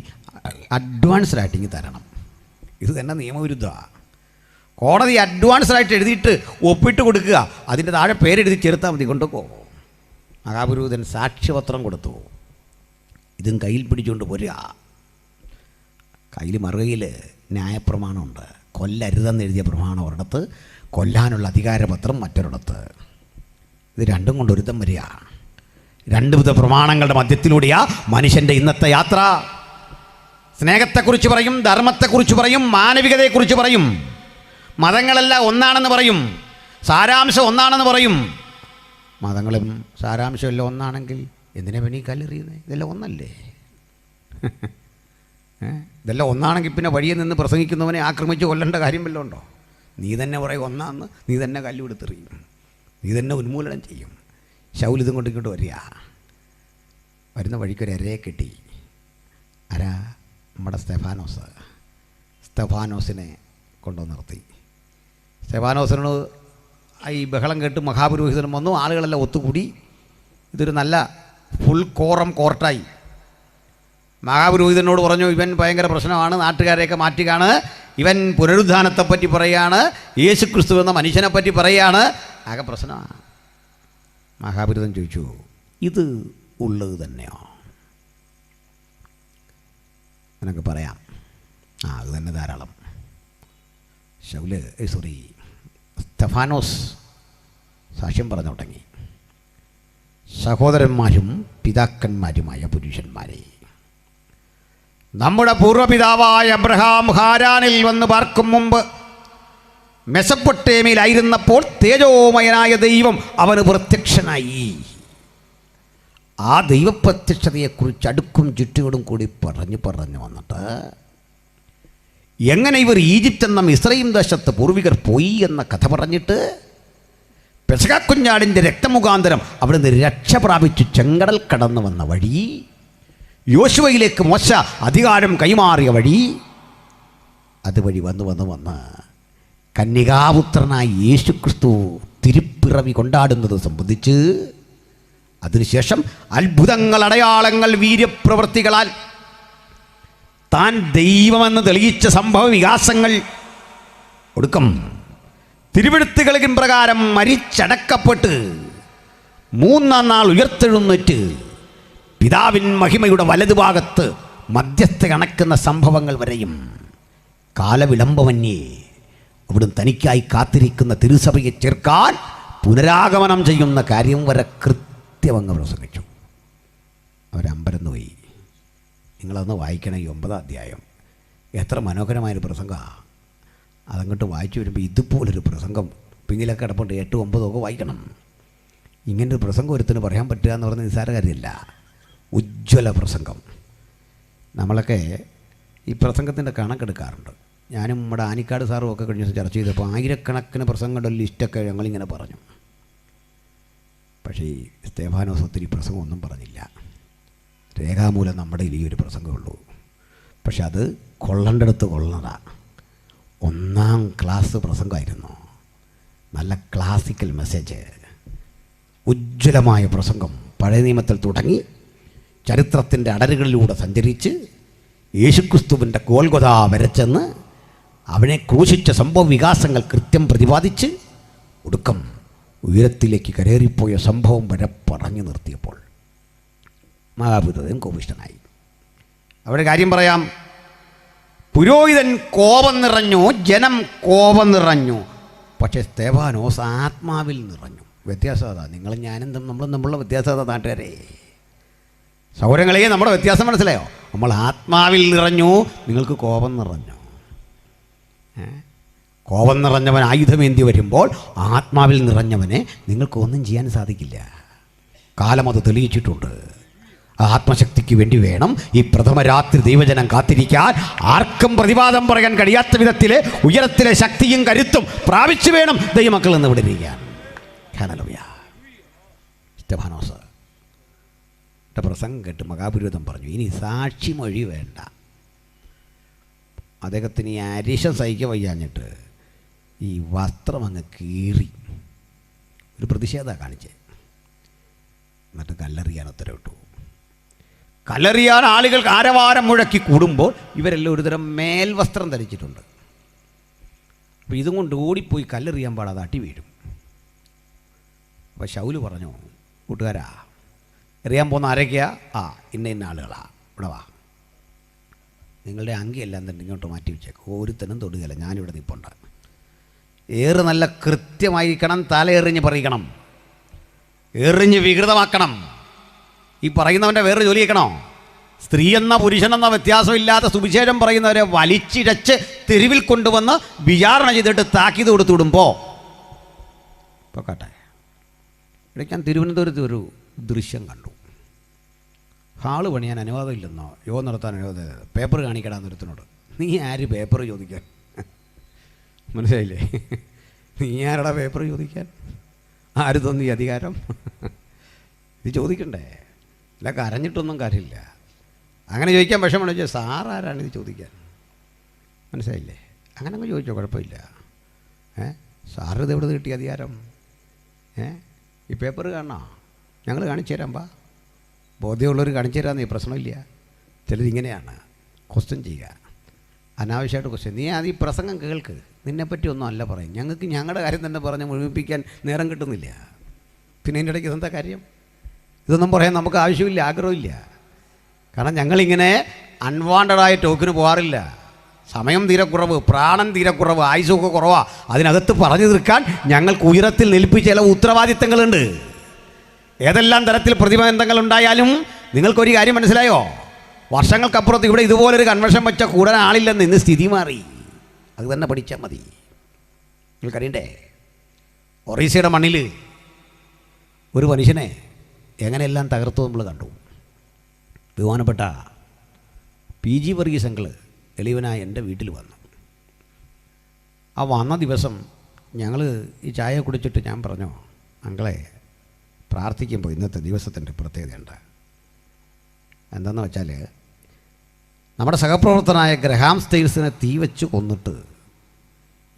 അഡ്വാൻസ്ഡായിട്ട് ഇങ്ങ് തരണം. ഇത് തന്നെ നിയമവിരുദ്ധമാണ്. കോടതി അഡ്വാൻസ്ഡായിട്ട് എഴുതിയിട്ട് ഒപ്പിട്ട് കൊടുക്കുക. അതിൻ്റെ താഴെ പേരെഴുതി ചേർത്താൽ മതി. കൊണ്ടുപോ. മഹാപുരോഹിതൻ സാക്ഷ്യപത്രം കൊടുത്തു. ഇതും കയ്യിൽ പിടിച്ചുകൊണ്ട് പോരുക. കയ്യിൽ മറുകയിൽ ന്യായപ്രമാണമുണ്ട്. കൊല്ലരുതെന്ന് എഴുതിയ പ്രമാണം ഒരിടത്ത്, കൊല്ലാനുള്ള അധികാരപത്രം മറ്റൊരിടത്ത്. ഇത് രണ്ടും കൊണ്ട് ഒരുത്തം വരിക. രണ്ട് വിധ പ്രമാണങ്ങളുടെ മധ്യത്തിലൂടെയാ മനുഷ്യൻ്റെ ഇന്നത്തെ യാത്ര. സ്നേഹത്തെക്കുറിച്ച് പറയും, ധർമ്മത്തെക്കുറിച്ച് പറയും, മാനവികതയെക്കുറിച്ച് പറയും. മതങ്ങളെല്ലാം ഒന്നാണെന്ന് പറയും, സാരാംശം ഒന്നാണെന്ന് പറയും. മതങ്ങളും സാരാംശം എല്ലാം ഒന്നാണെങ്കിൽ എന്തിനാ പിന്നെ ഈ കല്ലെറിയുന്നത്? ഇതെല്ലാം ഒന്നല്ലേ? ഇതെല്ലാം ഒന്നാണെങ്കിൽ പിന്നെ വഴിയെ നിന്ന് പ്രസംഗിക്കുന്നവനെ ആക്രമിച്ച് കൊല്ലേണ്ട കാര്യം വല്ലതും ഉണ്ടോ? നീ തന്നെ പറയും ഒന്നാന്ന്, നീ തന്നെ കല്ലുകൊടുത്തെറിയും, നീ തന്നെ ഉന്മൂലനം ചെയ്യും. ശൗൽ ഇതും കൊണ്ട് ഇങ്ങോട്ട് വരിക. വരുന്ന വഴിക്കൊരു ഇരയെ കെട്ടി. ആരാ? നമ്മുടെ സ്തെഫാനോസിനെ കൊണ്ടുവന്ന് നിർത്തി. സ്തെഫാനോസിനോട് ഈ ബഹളം കേട്ട് മഹാപുരോഹിതനും വന്നു. ആളുകളെല്ലാം ഒത്തുകൂടി. ഇതൊരു നല്ല ഫുൾ കോർട്ടായി. മഹാപുരോഹിതനോട് പറഞ്ഞു, ഇവൻ ഭയങ്കര പ്രശ്നമാണ്, നാട്ടുകാരെയൊക്കെ മാറ്റുകയാണ്, ഇവൻ പുനരുദ്ധാനത്തെപ്പറ്റി പറയുകയാണ്, യേശുക്രിസ്തു എന്ന മനുഷ്യനെപ്പറ്റി പറയുകയാണ്, ആകെ പ്രശ്നമാണ്. മഹാപുരോഹിതൻ ചോദിച്ചു, ഇത് ഉള്ളത് തന്നെയോ? എന്നൊക്കെ പറയാം. അത് തന്നെ ധാരാളം. സ്തെഫാനോസ് സാക്ഷ്യം പറഞ്ഞു തുടങ്ങി. സഹോദരന്മാരും പിതാക്കന്മാരുമായ പുരുഷന്മാരെ, നമ്മുടെ പൂർവ്വപിതാവായ അബ്രഹാം ഹാരാനിൽ വന്ന് പാർക്കും മുമ്പ് മെസപ്പൊട്ടേമിയിലായിരുന്നപ്പോൾ തേജോമയനായ ദൈവം അവന് പ്രത്യക്ഷനായി. ആ ദൈവപ്രത്യക്ഷതയെക്കുറിച്ച് അടുക്കും ചുറ്റുകളും കൂടി പറഞ്ഞു വന്നിട്ട് എങ്ങനെ ഇവർ ഈജിപ്റ്റ് എന്ന മിസ്രയീം ദേശത്ത് പൂർവികർ പോയി എന്ന കഥ പറഞ്ഞിട്ട് പെസഹക്കുഞ്ഞാടിൻ്റെ രക്തമുഖാന്തരം അവിടുന്ന് രക്ഷ പ്രാപിച്ചു ചെങ്കടൽ കടന്നു വന്ന വഴി, യോശുവയിലേക്ക് മോശ അധികാരം കൈമാറിയ വഴി, അതുവഴി വന്ന് കന്യകാപുത്രനായി യേശുക്രിസ്തു തിരുപ്പിറവി കൊണ്ടാടുന്നത് സംബന്ധിച്ച്, അതിനുശേഷം അത്ഭുതങ്ങൾ, അടയാളങ്ങൾ, വീര്യപ്രവൃത്തികളാൽ താൻ ദൈവമെന്ന് തെളിയിച്ച സംഭവ വികാസങ്ങൾ, ഒടുക്കം തിരുവെഴുത്തുകളിൻ പ്രകാരം മരിച്ചടക്കപ്പെട്ട് മൂന്നാം നാൾ ഉയർത്തെഴുന്നേറ്റ് പിതാവിൻ മഹിമയുടെ വലതുഭാഗത്ത് മധ്യസ്ഥ കണക്കുന്ന സംഭവങ്ങൾ വരെയും കാലവിളംബമന്യേ അവിടുന്ന് തനിക്കായി കാത്തിരിക്കുന്ന തിരുസഭയെ ചേർക്കാൻ പുനരാഗമനം ചെയ്യുന്ന കാര്യം വരെ കൃത്യമങ്ങ് പ്രസംഗിച്ചു. അവരമ്പരന്നുപോയി. നിങ്ങളതൊന്ന് വായിക്കണം. ഈ 9-ാം അധ്യായം എത്ര മനോഹരമായൊരു പ്രസംഗമാണ്. അതങ്ങോട്ട് വായിച്ചു വരുമ്പോൾ ഇതുപോലൊരു പ്രസംഗം പിന്നിലൊക്കെ കിടപ്പുണ്ട്. 8, 9 ഒക്കെ വായിക്കണം. ഇങ്ങനൊരു പ്രസംഗം ഒരുത്തിന് പറയാൻ പറ്റുക എന്ന് പറഞ്ഞാൽ നിസ്സാര കാര്യമല്ല. ഉജ്ജ്വല പ്രസംഗം. നമ്മളൊക്കെ ഈ പ്രസംഗത്തിൻ്റെ കണക്കെടുക്കാറുണ്ട്. ഞാനും നമ്മുടെ ആനിക്കാട് സാറും ഒക്കെ കഴിഞ്ഞ ദിവസം ചർച്ച ചെയ്തപ്പോൾ ആയിരക്കണക്കിന് പ്രസംഗങ്ങളുടെ ലിസ്റ്റൊക്കെ ഞങ്ങളിങ്ങനെ പറഞ്ഞു. പക്ഷേ ഈ സ്തേഫാനോസ് ഒത്തിരി പ്രസംഗമൊന്നും പറഞ്ഞില്ല. രേഖാമൂലം നമ്മുടെ ഈ ഒരു പ്രസംഗമുള്ളൂ. പക്ഷെ അത് കൊള്ളേണ്ടടുത്ത് കൊള്ളണതാണ്. 1ാം ക്ലാസ് പ്രസംഗമായിരുന്നു. നല്ല ക്ലാസിക്കൽ മെസ്സേജ്, ഉജ്ജ്വലമായ പ്രസംഗം. പഴയ നിയമത്തിൽ തുടങ്ങി ചരിത്രത്തിൻ്റെ അടരുകളിലൂടെ സഞ്ചരിച്ച് യേശുക്രിസ്തുവിൻ്റെ ഗോൽഗൊഥ വരച്ചെന്ന് അവനെ ക്രൂശിച്ച സംഭവ വികാസങ്ങൾ കൃത്യം പ്രതിപാദിച്ച് ഒടുക്കം ഉയരത്തിലേക്ക് കരേറിപ്പോയ സംഭവം വരെ പറഞ്ഞു നിർത്തിയപ്പോൾ മഹാപുരോഹിതൻ കോപിഷ്ഠനായി. അവിടെ കാര്യം പറയാം. പുരോഹിതൻ കോപം നിറഞ്ഞു, ജനം കോപം നിറഞ്ഞു. പക്ഷേ സ്തേഫാനോസ് ആത്മാവിൽ നിറഞ്ഞു. വ്യത്യാസം അതാ. നിങ്ങളും ഞാനും നമ്മളും തമ്മിലുള്ള വ്യത്യാസം അതാ നാട്ടുകാരെ. സൗരങ്ങളെ നമ്മുടെ വ്യത്യാസം മനസ്സിലായോ? നമ്മൾ ആത്മാവിൽ നിറഞ്ഞു, നിങ്ങൾക്ക് കോപം നിറഞ്ഞു. കോപം നിറഞ്ഞവൻ ആയുധമേന്തി വരുമ്പോൾ ആത്മാവിൽ നിറഞ്ഞവനെ നിങ്ങൾക്കൊന്നും ചെയ്യാൻ സാധിക്കില്ല. കാലം അത് തെളിയിച്ചിട്ടുണ്ട്. ആത്മശക്തിക്ക് വേണ്ടി വേണം ഈ പ്രഥമ രാത്രി ദൈവജനം കാത്തിരിക്കാൻ. ആർക്കും പ്രതിവാദം പറയാൻ കഴിയാത്ത വിധത്തിലെ ഉയരത്തിലെ ശക്തിയും കരുത്തും പ്രാപിച്ചു വേണം ദൈവമക്കൾ എന്ന് ഇവിടെ ഇരിക്കാൻ. സ്തേഫാനോസ് പ്രസംഗം കേട്ട് മഹാപുരോഹിതൻ പറഞ്ഞു, ഇനി സാക്ഷിമൊഴി വേണ്ട. അദ്ദേഹത്തിന് ഈ അരിശം സഹിക്കാൻ വയ്യാഞ്ഞിട്ട് ഈ വസ്ത്രം അങ്ങ് കീറി ഒരു പ്രതിഷേധമാണ് കാണിച്ചത്. എന്നിട്ട് കല്ലെറിയാൻ ഉത്തരവിട്ടു. കല്ലെറിയാൻ ആളുകൾ ആരവാരം മുഴക്കി കൂടുമ്പോൾ ഇവരെല്ലാം ഒരുതരം മേൽവസ്ത്രം ധരിച്ചിട്ടുണ്ട്. അപ്പോൾ ഇതും കൊണ്ട് ഓടിപ്പോയി കല്ലെറിയാൻ പാടാതെ അടി വീഴും. അപ്പോൾ ശൗല് പറഞ്ഞു, കൂട്ടുകാരാ, എറിയാൻ പോകുന്ന ആരൊക്കെയാ? ഇന്ന ഇന്ന ആളുകളാ, ഇവിടെ വാ. നിങ്ങളുടെ അങ്കിയെല്ലാം തന്നെ ഇങ്ങോട്ട് മാറ്റി വെച്ചേക്കും. ഒരുത്തനും തൊടുകയില്ല, ഞാനിവിടെ നിൽപ്പുണ്ട്. ഏറ് നല്ല കൃത്യമായിരിക്കണം, തലയെറിഞ്ഞ് പറിക്കണം, എറിഞ്ഞ് വികൃതമാക്കണം. ഈ പറയുന്നവൻ്റെ വേറെ ജോലി കേൾക്കണോ? സ്ത്രീ എന്ന പുരുഷനെന്ന വ്യത്യാസമില്ലാത്ത സുവിശേഷം പറയുന്നവരെ വലിച്ചിഴച്ച് തെരുവിൽ കൊണ്ടുവന്ന് വിചാരണ ചെയ്തിട്ട് താക്കീത് കൊടുത്തു വിടുമ്പോൾ പോക്കട്ടെ. ഇടയ്ക്ക് ഞാൻ തിരുവനന്തപുരത്ത് ഒരു ദൃശ്യം കണ്ടു. ഹാള് പണിയാൻ അനുവാദമില്ലെന്നോ, യോഗം നടത്താൻ അനുവാദം, പേപ്പർ കാണിക്കടാന്നൊരുത്തിനോട്. നീ ആര് പേപ്പർ ചോദിക്കാൻ? മനസ്സിലായില്ലേ? നീ ആരുടെ പേപ്പർ ചോദിക്കാൻ? ആര് തോന്നി അധികാരം? ഇത് ചോദിക്കണ്ടേ? അല്ല, കരഞ്ഞിട്ടൊന്നും കാര്യമില്ല. അങ്ങനെ ചോദിക്കാൻ വിഷമമാണ്. ചോദിച്ചാൽ സാറാരാണ് ഇത് ചോദിക്കാൻ? മനസ്സിലായില്ലേ? അങ്ങനെ അങ്ങ് ചോദിച്ചോ, കുഴപ്പമില്ല. സാറ് ഇത് എവിടെ കിട്ടിയ അധികാരം? ഈ പേപ്പർ കാണണോ? ഞങ്ങൾ കാണിച്ചു തരാം. ബോധ്യമുള്ളവർ കാണിച്ചു തരാമെന്ന്. ഈ പ്രശ്നമില്ല. ചിലരിങ്ങനെയാണ് ക്വസ്റ്റ്യൻ ചെയ്യുക, അനാവശ്യമായിട്ട് ക്വസ്റ്റ്യൻ. നീ അത് ഈ പ്രസംഗം കേൾക്ക്, നിന്നെപ്പറ്റി ഒന്നും അല്ല പറയും. ഞങ്ങൾക്ക് ഞങ്ങളുടെ കാര്യം തന്നെ പറഞ്ഞ് മുഴുമിപ്പിക്കാൻ നേരം കിട്ടുന്നില്ല. പിന്നെ ഇതിൻ്റെ ഇടയ്ക്ക് ഇതെന്താ കാര്യം? ഇതൊന്നും പറയാൻ നമുക്ക് ആവശ്യമില്ല, ആഗ്രഹമില്ല. കാരണം ഞങ്ങളിങ്ങനെ അൺവാണ്ടഡായ ടോക്കിന് പോകാറില്ല. സമയം തീരെ കുറവ്, പ്രാണൻ തീരെ കുറവ്, ആയുസൊക്കെ കുറവാണ്. അതിനകത്ത് പറഞ്ഞു തീർക്കാൻ ഞങ്ങൾക്ക് ഉയരത്തിൽ നിൽപ്പിച്ച ചില ഉത്തരവാദിത്തങ്ങളുണ്ട്. ഏതെല്ലാം തരത്തിൽ പ്രതിബന്ധങ്ങളുണ്ടായാലും നിങ്ങൾക്കൊരു കാര്യം മനസ്സിലായോ? വർഷങ്ങൾക്കപ്പുറത്ത് ഇവിടെ ഇതുപോലൊരു കൺവെൻഷൻ വെച്ച കൂടാൻ ആളില്ലെന്ന് ഇന്ന് സ്ഥിതി മാറി. അത് തന്നെ പഠിച്ചാൽ മതി. നിങ്ങൾക്കറിയണ്ടേ, ഒറീസയുടെ മണ്ണിൽ ഒരു മനുഷ്യനെ എങ്ങനെയെല്ലാം തകർത്തു നമ്മൾ കണ്ടു. ബഹുമാനപ്പെട്ട PG വർഗീസ് അങ്കിള് എളിവനായി എൻ്റെ വീട്ടിൽ വന്നു. ആ വന്ന ദിവസം ഞങ്ങൾ ഈ ചായ കുടിച്ചിട്ട് ഞാൻ പറഞ്ഞു, അങ്കിളെ പ്രാർത്ഥിക്കുമ്പോൾ ഇന്നത്തെ ദിവസത്തിൻ്റെ പ്രത്യേകതയുണ്ട്. എന്താണെന്ന് വെച്ചാൽ, നമ്മുടെ സഹപ്രവർത്തനായ ഗ്രഹാം സ്റ്റെയിൽസിനെ തീ വെച്ച് കൊന്നിട്ട്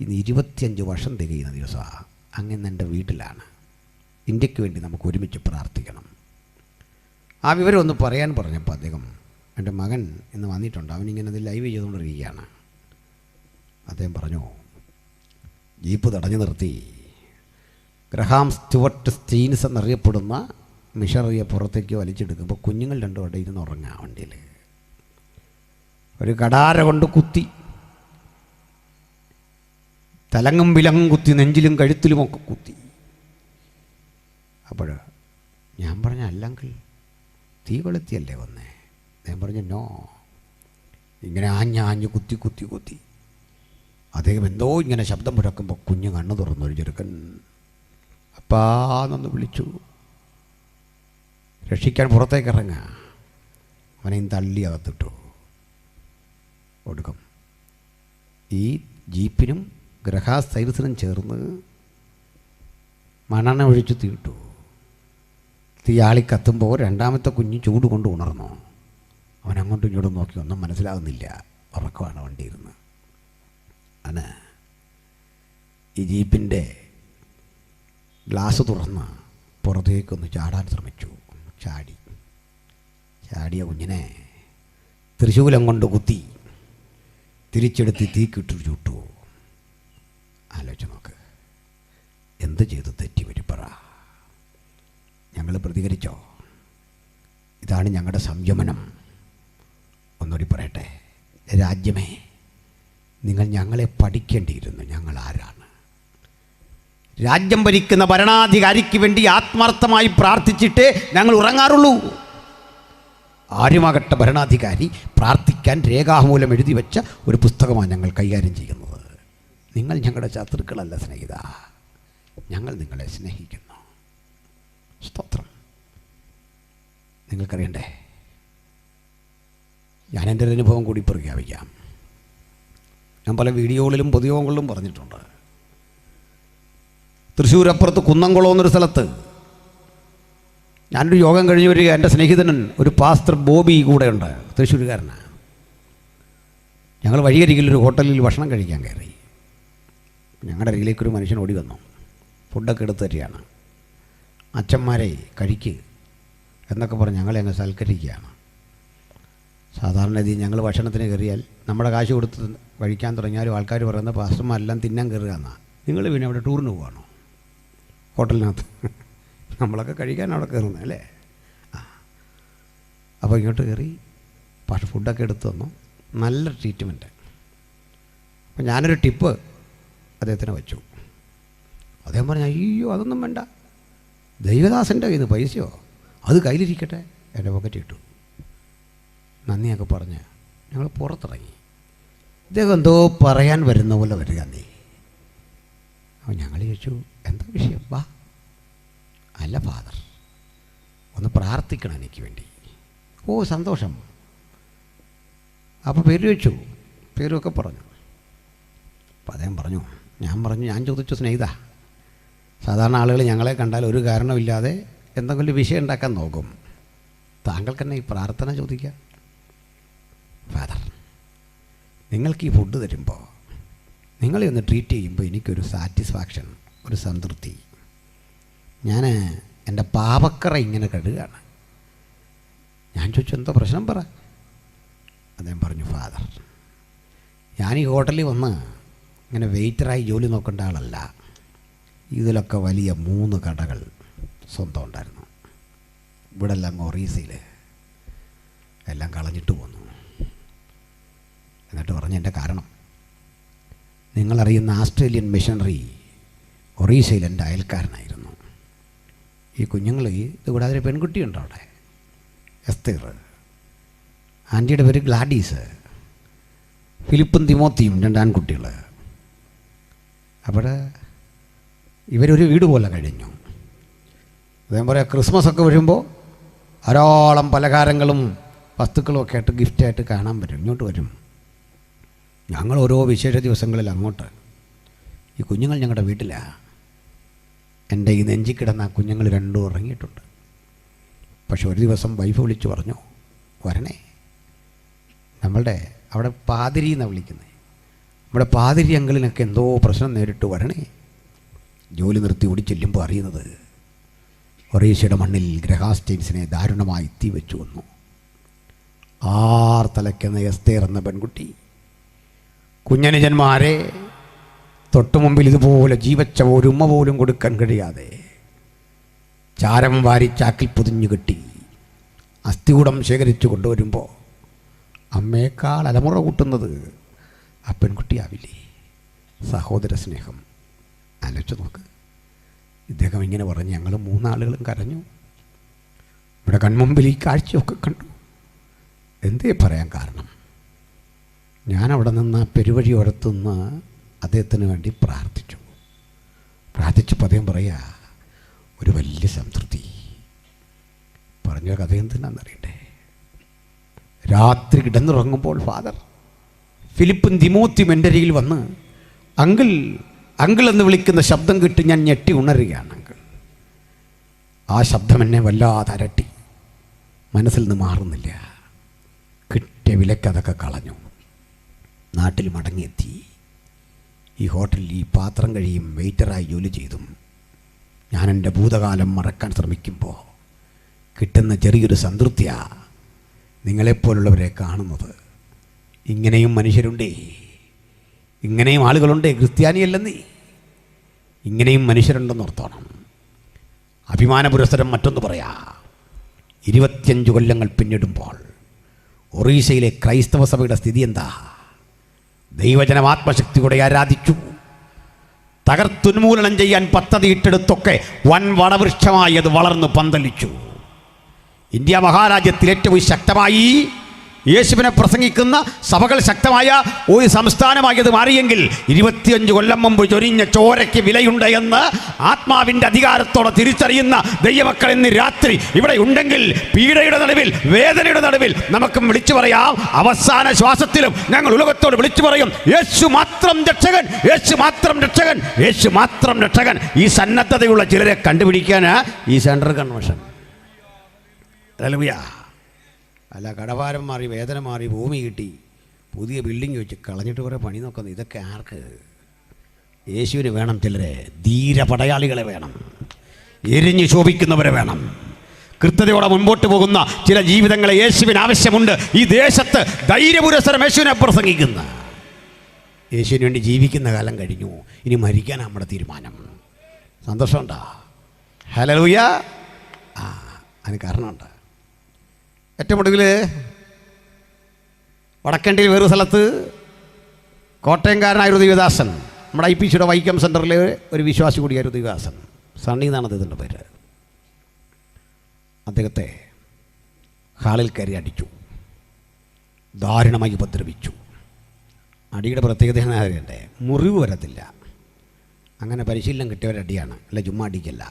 ഇന്ന് 25 വർഷം തികയുന്ന ദിവസമാണ്. അങ്ങനെ എൻ്റെ വീട്ടിലാണ്. ഇന്ത്യക്ക് വേണ്ടി നമുക്ക് ഒരുമിച്ച് പ്രാർത്ഥിക്കണം. ആ വിവരം ഒന്ന് പറയാൻ പറഞ്ഞപ്പോൾ അദ്ദേഹം, എൻ്റെ മകൻ ഇന്ന് വന്നിട്ടുണ്ട്, അവനിങ്ങനെ അത് ലൈവ് ചെയ്തുകൊണ്ടിരിക്കുകയാണ്. അദ്ദേഹം പറഞ്ഞു, ജീപ്പ് തടഞ്ഞു നിർത്തി ഗ്രഹാം സ്റ്റുവർട്ട് സ്റ്റീൻസ് എന്നറിയപ്പെടുന്ന മിഷണറിയെ പുറത്തേക്ക് വലിച്ചെടുക്കുമ്പോൾ കുഞ്ഞുങ്ങൾ രണ്ടും അവിടെ ഇരുന്ന് ഉറങ്ങാം. വണ്ടിയിൽ ഒരു കടാര കൊണ്ട് കുത്തി, തലങ്ങും വിലങ്ങും കുത്തി, നെഞ്ചിലും കഴുത്തിലുമൊക്കെ കുത്തി. അപ്പോൾ ഞാൻ പറഞ്ഞ, അല്ലെങ്കിൽ തീ കൊളുത്തിയല്ലേ വന്നേ? ഞാൻ പറഞ്ഞു, നോ. ഇങ്ങനെ ആഞ്ഞാഞ്ഞ് കുത്തി കുത്തി കുത്തി അദ്ദേഹം എന്തോ ഇങ്ങനെ ശബ്ദം മുഴക്കുമ്പോൾ കുഞ്ഞ് കണ്ണു തുറന്നു. ഒരു ചെറുക്കൻ അപ്പാന്നൊന്ന് വിളിച്ചു. രക്ഷിക്കാൻ പുറത്തേക്ക് ഇറങ്ങുക. അവനെയും തള്ളി അകത്തിട്ടു. ഒടുക്കം ഈ ജീപ്പിനും ഗ്രഹാസ് സൈറസിനും ചേർന്ന് മണ്ണെണ്ണ ഒഴിച്ച് തീട്ടു. തീയാളി കത്തുമ്പോൾ രണ്ടാമത്തെ കുഞ്ഞ് ചൂട് കൊണ്ട് ഉണർന്നു. അവൻ അങ്ങോട്ടും ഇങ്ങോട്ടും നോക്കി, ഒന്നും മനസ്സിലാകുന്നില്ല, ഉറക്കമാണ് വണ്ടി ഇരുന്ന്. അവന് ഈ ജീപ്പിൻ്റെ ഗ്ലാസ് തുറന്ന് പുറത്തേക്കൊന്ന് ചാടാൻ ശ്രമിച്ചു. ചാടിയ കുഞ്ഞിനെ തൃശൂലം കൊണ്ട് കുത്തി തിരിച്ചെടുത്ത് തീക്കിട്ടു ചുട്ടു. ആലോചിച്ച് നോക്ക്, എന്ത് ചെയ്തു തെറ്റി വരിപ്പറ? ഞങ്ങൾ പ്രതികരിച്ചോ? ഇതാണ് ഞങ്ങളുടെ സംയമനം. ഒന്നുകൂടി പറയട്ടെ, രാജ്യമേ, നിങ്ങൾ ഞങ്ങളെ പഠിക്കേണ്ടിയിരുന്നു. ഞങ്ങൾ ആരാണ്? രാജ്യം ഭരിക്കുന്ന ഭരണാധികാരിക്ക് വേണ്ടി ആത്മാർത്ഥമായി പ്രാർത്ഥിച്ചിട്ടേ ഞങ്ങൾ ഉറങ്ങാറുള്ളൂ. ആരുമാകട്ടെ ഭരണാധികാരി പ്രാർത്ഥിക്കാൻ രേഖാമൂലം എഴുതി വെച്ച ഒരു പുസ്തകമാണ് ഞങ്ങൾ കൈകാര്യം ചെയ്യുന്നത്. നിങ്ങൾ ഞങ്ങളുടെ ശത്രുക്കളല്ല സ്നേഹിത, ഞങ്ങൾ നിങ്ങളെ സ്നേഹിക്കുന്നു. സ്തോത്രം. നിങ്ങൾക്കറിയണ്ടേ, ഞാൻ എൻ്റെ ഒരു അനുഭവം കൂടി പ്രഖ്യാപിക്കാം. ഞാൻ പല വീഡിയോകളിലും പൊതുയോഗങ്ങളിലും പറഞ്ഞിട്ടുണ്ട്. തൃശ്ശൂരപ്പുറത്ത് കുന്നംകുളം എന്നൊരു സ്ഥലത്ത് ഞാനൊരു യോഗം കഴിഞ്ഞ് വരിക. എൻ്റെ സ്നേഹിതനൻ ഒരു പാസ്റ്റർ ബോബി കൂടെ ഉണ്ട്, തൃശ്ശൂരുകാരനാണ്. ഞങ്ങൾ വഴിയരികിലൊരു ഹോട്ടലിൽ ഭക്ഷണം കഴിക്കാൻ കയറി. ഞങ്ങളുടെ അരികിലേക്കൊരു മനുഷ്യൻ ഓടി വന്നു. ഫുഡൊക്കെ എടുത്ത് തരികയാണ്. അച്ഛന്മാരെ കഴിക്ക് എന്നൊക്കെ പറഞ്ഞ് ഞങ്ങളെ അങ്ങ് സൽക്കരിക്കുകയാണ്. സാധാരണ രീതി ഞങ്ങൾ ഭക്ഷണത്തിന് കയറിയാൽ നമ്മുടെ കാശ് കൊടുത്ത് കഴിക്കാൻ തുടങ്ങിയാലും ആൾക്കാർ പറയുന്ന പാസ്റ്റർമാരെല്ലാം തിന്നാൻ കയറുക എന്നാണ്. നിങ്ങൾ പിന്നെ അവിടെ ടൂറിന് പോവാണോ ഹോട്ടലിനകത്ത്? നമ്മളൊക്കെ കഴിക്കാൻ അവിടെ കയറുന്നത് അല്ലേ? അപ്പോൾ ഇങ്ങോട്ട് കയറി പക്ഷേ ഫുഡൊക്കെ എടുത്തു തന്നു. നല്ല ട്രീറ്റ്മെൻറ്റ്. അപ്പോൾ ഞാനൊരു ടിപ്പ് അദ്ദേഹത്തിന് വെച്ചു. അദ്ദേഹം പറഞ്ഞു, അയ്യോ അതൊന്നും വേണ്ട, ദൈവദാസൻ്റെ കയ്യിൽ നിന്ന് പൈസയോ, അത് കയ്യിലിരിക്കട്ടെ. എൻ്റെ പോക്കറ്റ് ഇട്ടു. നന്ദിയൊക്കെ പറഞ്ഞ് ഞങ്ങൾ പുറത്തിറങ്ങി. ഇദ്ദേഹം എന്തോ പറയാൻ വരുന്ന പോലെ വരിക. നീ അപ്പോൾ ഞങ്ങൾ ചോദിച്ചു, എന്താ വിഷയം? വാ. അല്ല ഫാദർ, ഒന്ന് പ്രാർത്ഥിക്കണം എനിക്ക് വേണ്ടി. ഓ സന്തോഷം. അപ്പോൾ പേര് വെച്ചു, പേരൊക്കെ പറഞ്ഞു. അപ്പോൾ അദ്ദേഹം പറഞ്ഞു, ഞാൻ ചോദിച്ചു, സ്നേഹിത, സാധാരണ ആളുകൾ ഞങ്ങളെ കണ്ടാൽ ഒരു കാരണമില്ലാതെ എന്തെങ്കിലും വിഷയം ഉണ്ടാക്കാൻ നോക്കും. താങ്കൾക്ക് തന്നെ ഈ പ്രാർത്ഥന ചോദിക്കാം. ഫാദർ, നിങ്ങൾക്ക് ഈ ഫുഡ് തരുമ്പോൾ, നിങ്ങളെ ഒന്ന് ട്രീറ്റ് ചെയ്യുമ്പോൾ എനിക്കൊരു സാറ്റിസ്ഫാക്ഷൻ, ഒരു സംതൃപ്തി. ഞാൻ എൻ്റെ പാപക്കറ ഇങ്ങനെ കഴുകുകയാണ്. ഞാൻ ചോദിച്ചു, എന്താ പ്രശ്നം പറ. അദ്ദേഹം പറഞ്ഞു, ഫാദർ, ഞാൻ ഈ ഹോട്ടലിൽ വന്ന് ഇങ്ങനെ വെയിറ്ററായി ജോലി നോക്കേണ്ട ആളല്ല. ഇതിലൊക്കെ വലിയ 3 കടകൾ സ്വന്തം ഉണ്ടായിരുന്നു. ഇവിടെ എല്ലാം ഒറീസയിൽ എല്ലാം കളഞ്ഞിട്ട് പോന്നു. എന്നിട്ട് പറഞ്ഞ എൻ്റെ കാരണം, നിങ്ങളറിയുന്ന ആസ്ട്രേലിയൻ മിഷണറി ഒറീസയിൽ എൻ്റെ അയൽക്കാരനായിരുന്നു. ഈ കുഞ്ഞുങ്ങൾ, ഇത് കൂടാതെ ഒരു പെൺകുട്ടിയുണ്ട് അവിടെ, എസ്തേർ. ആൻറ്റിയുടെ പേര് ഗ്ലാഡീസ്. ഫിലിപ്പും തിമോത്തിയും 2 ആൺകുട്ടികൾ. അവിടെ ഇവരൊരു വീട് പോലെ കഴിഞ്ഞു. അദ്ദേഹം പറയാം, ക്രിസ്മസൊക്കെ വരുമ്പോൾ ധാരാളം പലഹാരങ്ങളും വസ്തുക്കളും ഒക്കെ ആയിട്ട് ഗിഫ്റ്റായിട്ട് കാണാൻ വരും, ഇങ്ങോട്ട് വരും. ഞങ്ങൾ ഓരോ വിശേഷ ദിവസങ്ങളിൽ അങ്ങോട്ട്. ഈ കുഞ്ഞുങ്ങൾ ഞങ്ങളുടെ വീട്ടിലാണ്. എൻ്റെ ഈ നെഞ്ചി കിടന്ന ആ കുഞ്ഞുങ്ങൾ 2 ഉറങ്ങിയിട്ടുണ്ട്. പക്ഷെ ഒരു ദിവസം വൈഫ് വിളിച്ച് പറഞ്ഞു, വരണേ, നമ്മളുടെ അവിടെ പാതിരി എന്നാണ് വിളിക്കുന്നത്, നമ്മുടെ പാതിരി അങ്കിളിനൊക്കെ എന്തോ പ്രശ്നം നേരിട്ട് വരണേ. ജോലി നിർത്തി ഓടി ചെല്ലുമ്പോൾ അറിയുന്നത് ഒറീസയുടെ മണ്ണിൽ ഗ്രഹാസ് ജെയിംസിനെ ദാരുണമായി തീ വെച്ചു വന്നു. തലയ്ക്കെന്ന എസ്തേർ എന്ന പെൺകുട്ടി കുഞ്ഞനുജന്മാരെ തൊട്ടു മുമ്പിൽ ഇതുപോലെ ജീവച്ച ഒരു ഉമ്മ പോലും കൊടുക്കാൻ കഴിയാതെ ചാരം വാരി ചാക്കിൽ പൊതിഞ്ഞു കെട്ടി അസ്ഥികൂടം ശേഖരിച്ചു കൊണ്ടുവരുമ്പോൾ അമ്മയേക്കാൾ അലമുറ കൂട്ടുന്നത് ആ പെൺകുട്ടിയാവില്ലേ? സഹോദര സ്നേഹം. ആലോചിച്ച് നോക്ക്. ഇദ്ദേഹം ഇങ്ങനെ പറഞ്ഞ് ഞങ്ങൾ 3 ആളുകളും കരഞ്ഞു. ഇവിടെ കൺമുമ്പിൽ ഈ കാഴ്ചയൊക്കെ കണ്ടു. എന്തേ പറയാൻ കാരണം, ഞാനവിടെ നിന്ന് പെരുവഴി ഓരത്തുനിന്ന് അദ്ദേഹത്തിന് വേണ്ടി പ്രാർത്ഥിച്ചപ്പോൾ അദ്ദേഹം പറയുക, ഒരു വലിയ സംതൃപ്തി. പറഞ്ഞ കഥ എന്തിനാണെന്നറിയട്ടെ. രാത്രി കിടന്നുറങ്ങുമ്പോൾ ഫാദർ ഫിലിപ്പും തിമോത്തിയും എൻ്റെ അരികിൽ വന്ന് അങ്കിൾ അങ്കിൾ എന്ന് വിളിക്കുന്ന ശബ്ദം കേട്ട് ഞാൻ ഞെട്ടി ഉണരുകയാണ്. അങ്കിൾ, ആ ശബ്ദം എന്നെ വല്ലാതെ അരട്ടി, മനസ്സിൽ നിന്ന് മാറുന്നില്ല. കിട്ടിയ വിലക്ക് അതൊക്കെ കളഞ്ഞു. നാട്ടിൽ മടങ്ങിയെത്തി. ഈ ഹോട്ടലിൽ ഈ പാത്രം കഴിയും വെയിറ്ററായി ജോലി ചെയ്തും ഞാൻ എൻ്റെ ഭൂതകാലം മറക്കാൻ ശ്രമിക്കുമ്പോൾ കിട്ടുന്ന ചെറിയൊരു സംതൃപ്തിയാണ് നിങ്ങളെപ്പോലുള്ളവരെ കാണുന്നത്. ഇങ്ങനെയും മനുഷ്യരുണ്ടേ, ഇങ്ങനെയും ആളുകളുണ്ടേ. ക്രിസ്ത്യാനിയല്ലെന്നീ, ഇങ്ങനെയും മനുഷ്യരുണ്ടെന്ന് ഓർത്തോണം. അഭിമാന പുരസ്സരം മറ്റൊന്ന് പറയാ. 25 കൊല്ലങ്ങൾ പിന്നിടുമ്പോൾ ഒറീസയിലെ ക്രൈസ്തവ സഭയുടെ സ്ഥിതി എന്താ? ദൈവജനം ആത്മശക്തിയോടെ ആരാധിച്ചു. തകർത്തുന്മൂലനം ചെയ്യാൻ പദ്ധതിയിട്ടെടുത്തൊക്കെ വൻ വടവൃക്ഷമായി അത് വളർന്നു പന്തലിച്ചു. ഇന്ത്യ മഹാരാജ്യത്തിൽ ഏറ്റവും ശക്തമായി യേശുവിനെ പ്രസംഗിക്കുന്ന സഭകൾ ശക്തമായ ഒരു സംസ്ഥാനമായി അത് മാറിയെങ്കിൽ 25 കൊല്ലം മുമ്പ് ചൊരിഞ്ഞ ചോരയ്ക്ക് വിലയുണ്ട് എന്ന് ആത്മാവിൻ്റെ അധികാരത്തോടെ തിരിച്ചറിയുന്ന ദൈവമക്കൾ ഇന്ന് രാത്രി ഇവിടെ ഉണ്ടെങ്കിൽ പീഡയുടെ നടുവിൽ, വേദനയുടെ നടുവിൽ നമുക്ക് വിളിച്ചു പറയാം. അവസാന ശ്വാസത്തിലും ഞങ്ങൾ ഉലകത്തോട് വിളിച്ചു പറയും, യേശു മാത്രം രക്ഷകൻ, യേശു മാത്രം രക്ഷകൻ, യേശു മാത്രം രക്ഷകൻ. ഈ സന്നദ്ധതയുള്ള ചിലരെ കണ്ടുപിടിക്കാൻ ഈ സെൻട്രൽ കൺവെൻഷൻ. ഹല്ലേലൂയ. അല്ല, കടഭാരം മാറി, വേദന മാറി, ഭൂമി കിട്ടി, പുതിയ ബിൽഡിംഗ് വെച്ച് കളഞ്ഞിട്ട് കുറേ പണി നോക്കുന്നു. ഇതൊക്കെ ആർക്ക്? യേശുവിന് വേണം ചിലരെ, ധീര പടയാളികളെ വേണം, എരിഞ്ഞു ശോഭിക്കുന്നവരെ വേണം. കൃത്യതയോടെ മുൻപോട്ട് പോകുന്ന ചില ജീവിതങ്ങളെ യേശുവിന് ആവശ്യമുണ്ട്. ഈ ദേശത്ത് ധൈര്യപുരസ്സരം യേശുവിനെ പ്രസംഗിക്കുന്ന, യേശുവിന് വേണ്ടി ജീവിക്കുന്ന കാലം കഴിഞ്ഞു. ഇനി മരിക്കാൻ നമ്മുടെ തീരുമാനം. സന്തോഷമുണ്ടോ? ഹല്ലേലൂയ. അതിന് കാരണമുണ്ട്. ഏറ്റവും ഒടുവിൽ വടക്കണ്ടിയിൽ വേറൊരു സ്ഥലത്ത് കോട്ടയംകാരനായൊരു ദേവദാസൻ, നമ്മുടെ IPCയുടെ വൈക്കം സെൻറ്ററിലെ ഒരു വിശ്വാസി കൂടിയായൊരു ദേവദാസൻ, സണ്ണി എന്നാണ് അദ്ദേഹത്തിൻ്റെ പേര്. അദ്ദേഹത്തെ ഹാളിൽ കയറി അടിച്ചു, ദാരുണമായി ഉപദ്രവിച്ചു. അടിയുടെ പ്രത്യേകത അറിയണ്ടേ, മുറിവ് വരത്തില്ല. അങ്ങനെ പരിശീലനം കിട്ടിയവരടിയാണ്, അല്ല ചുമ്മാ അടിക്കല്ല.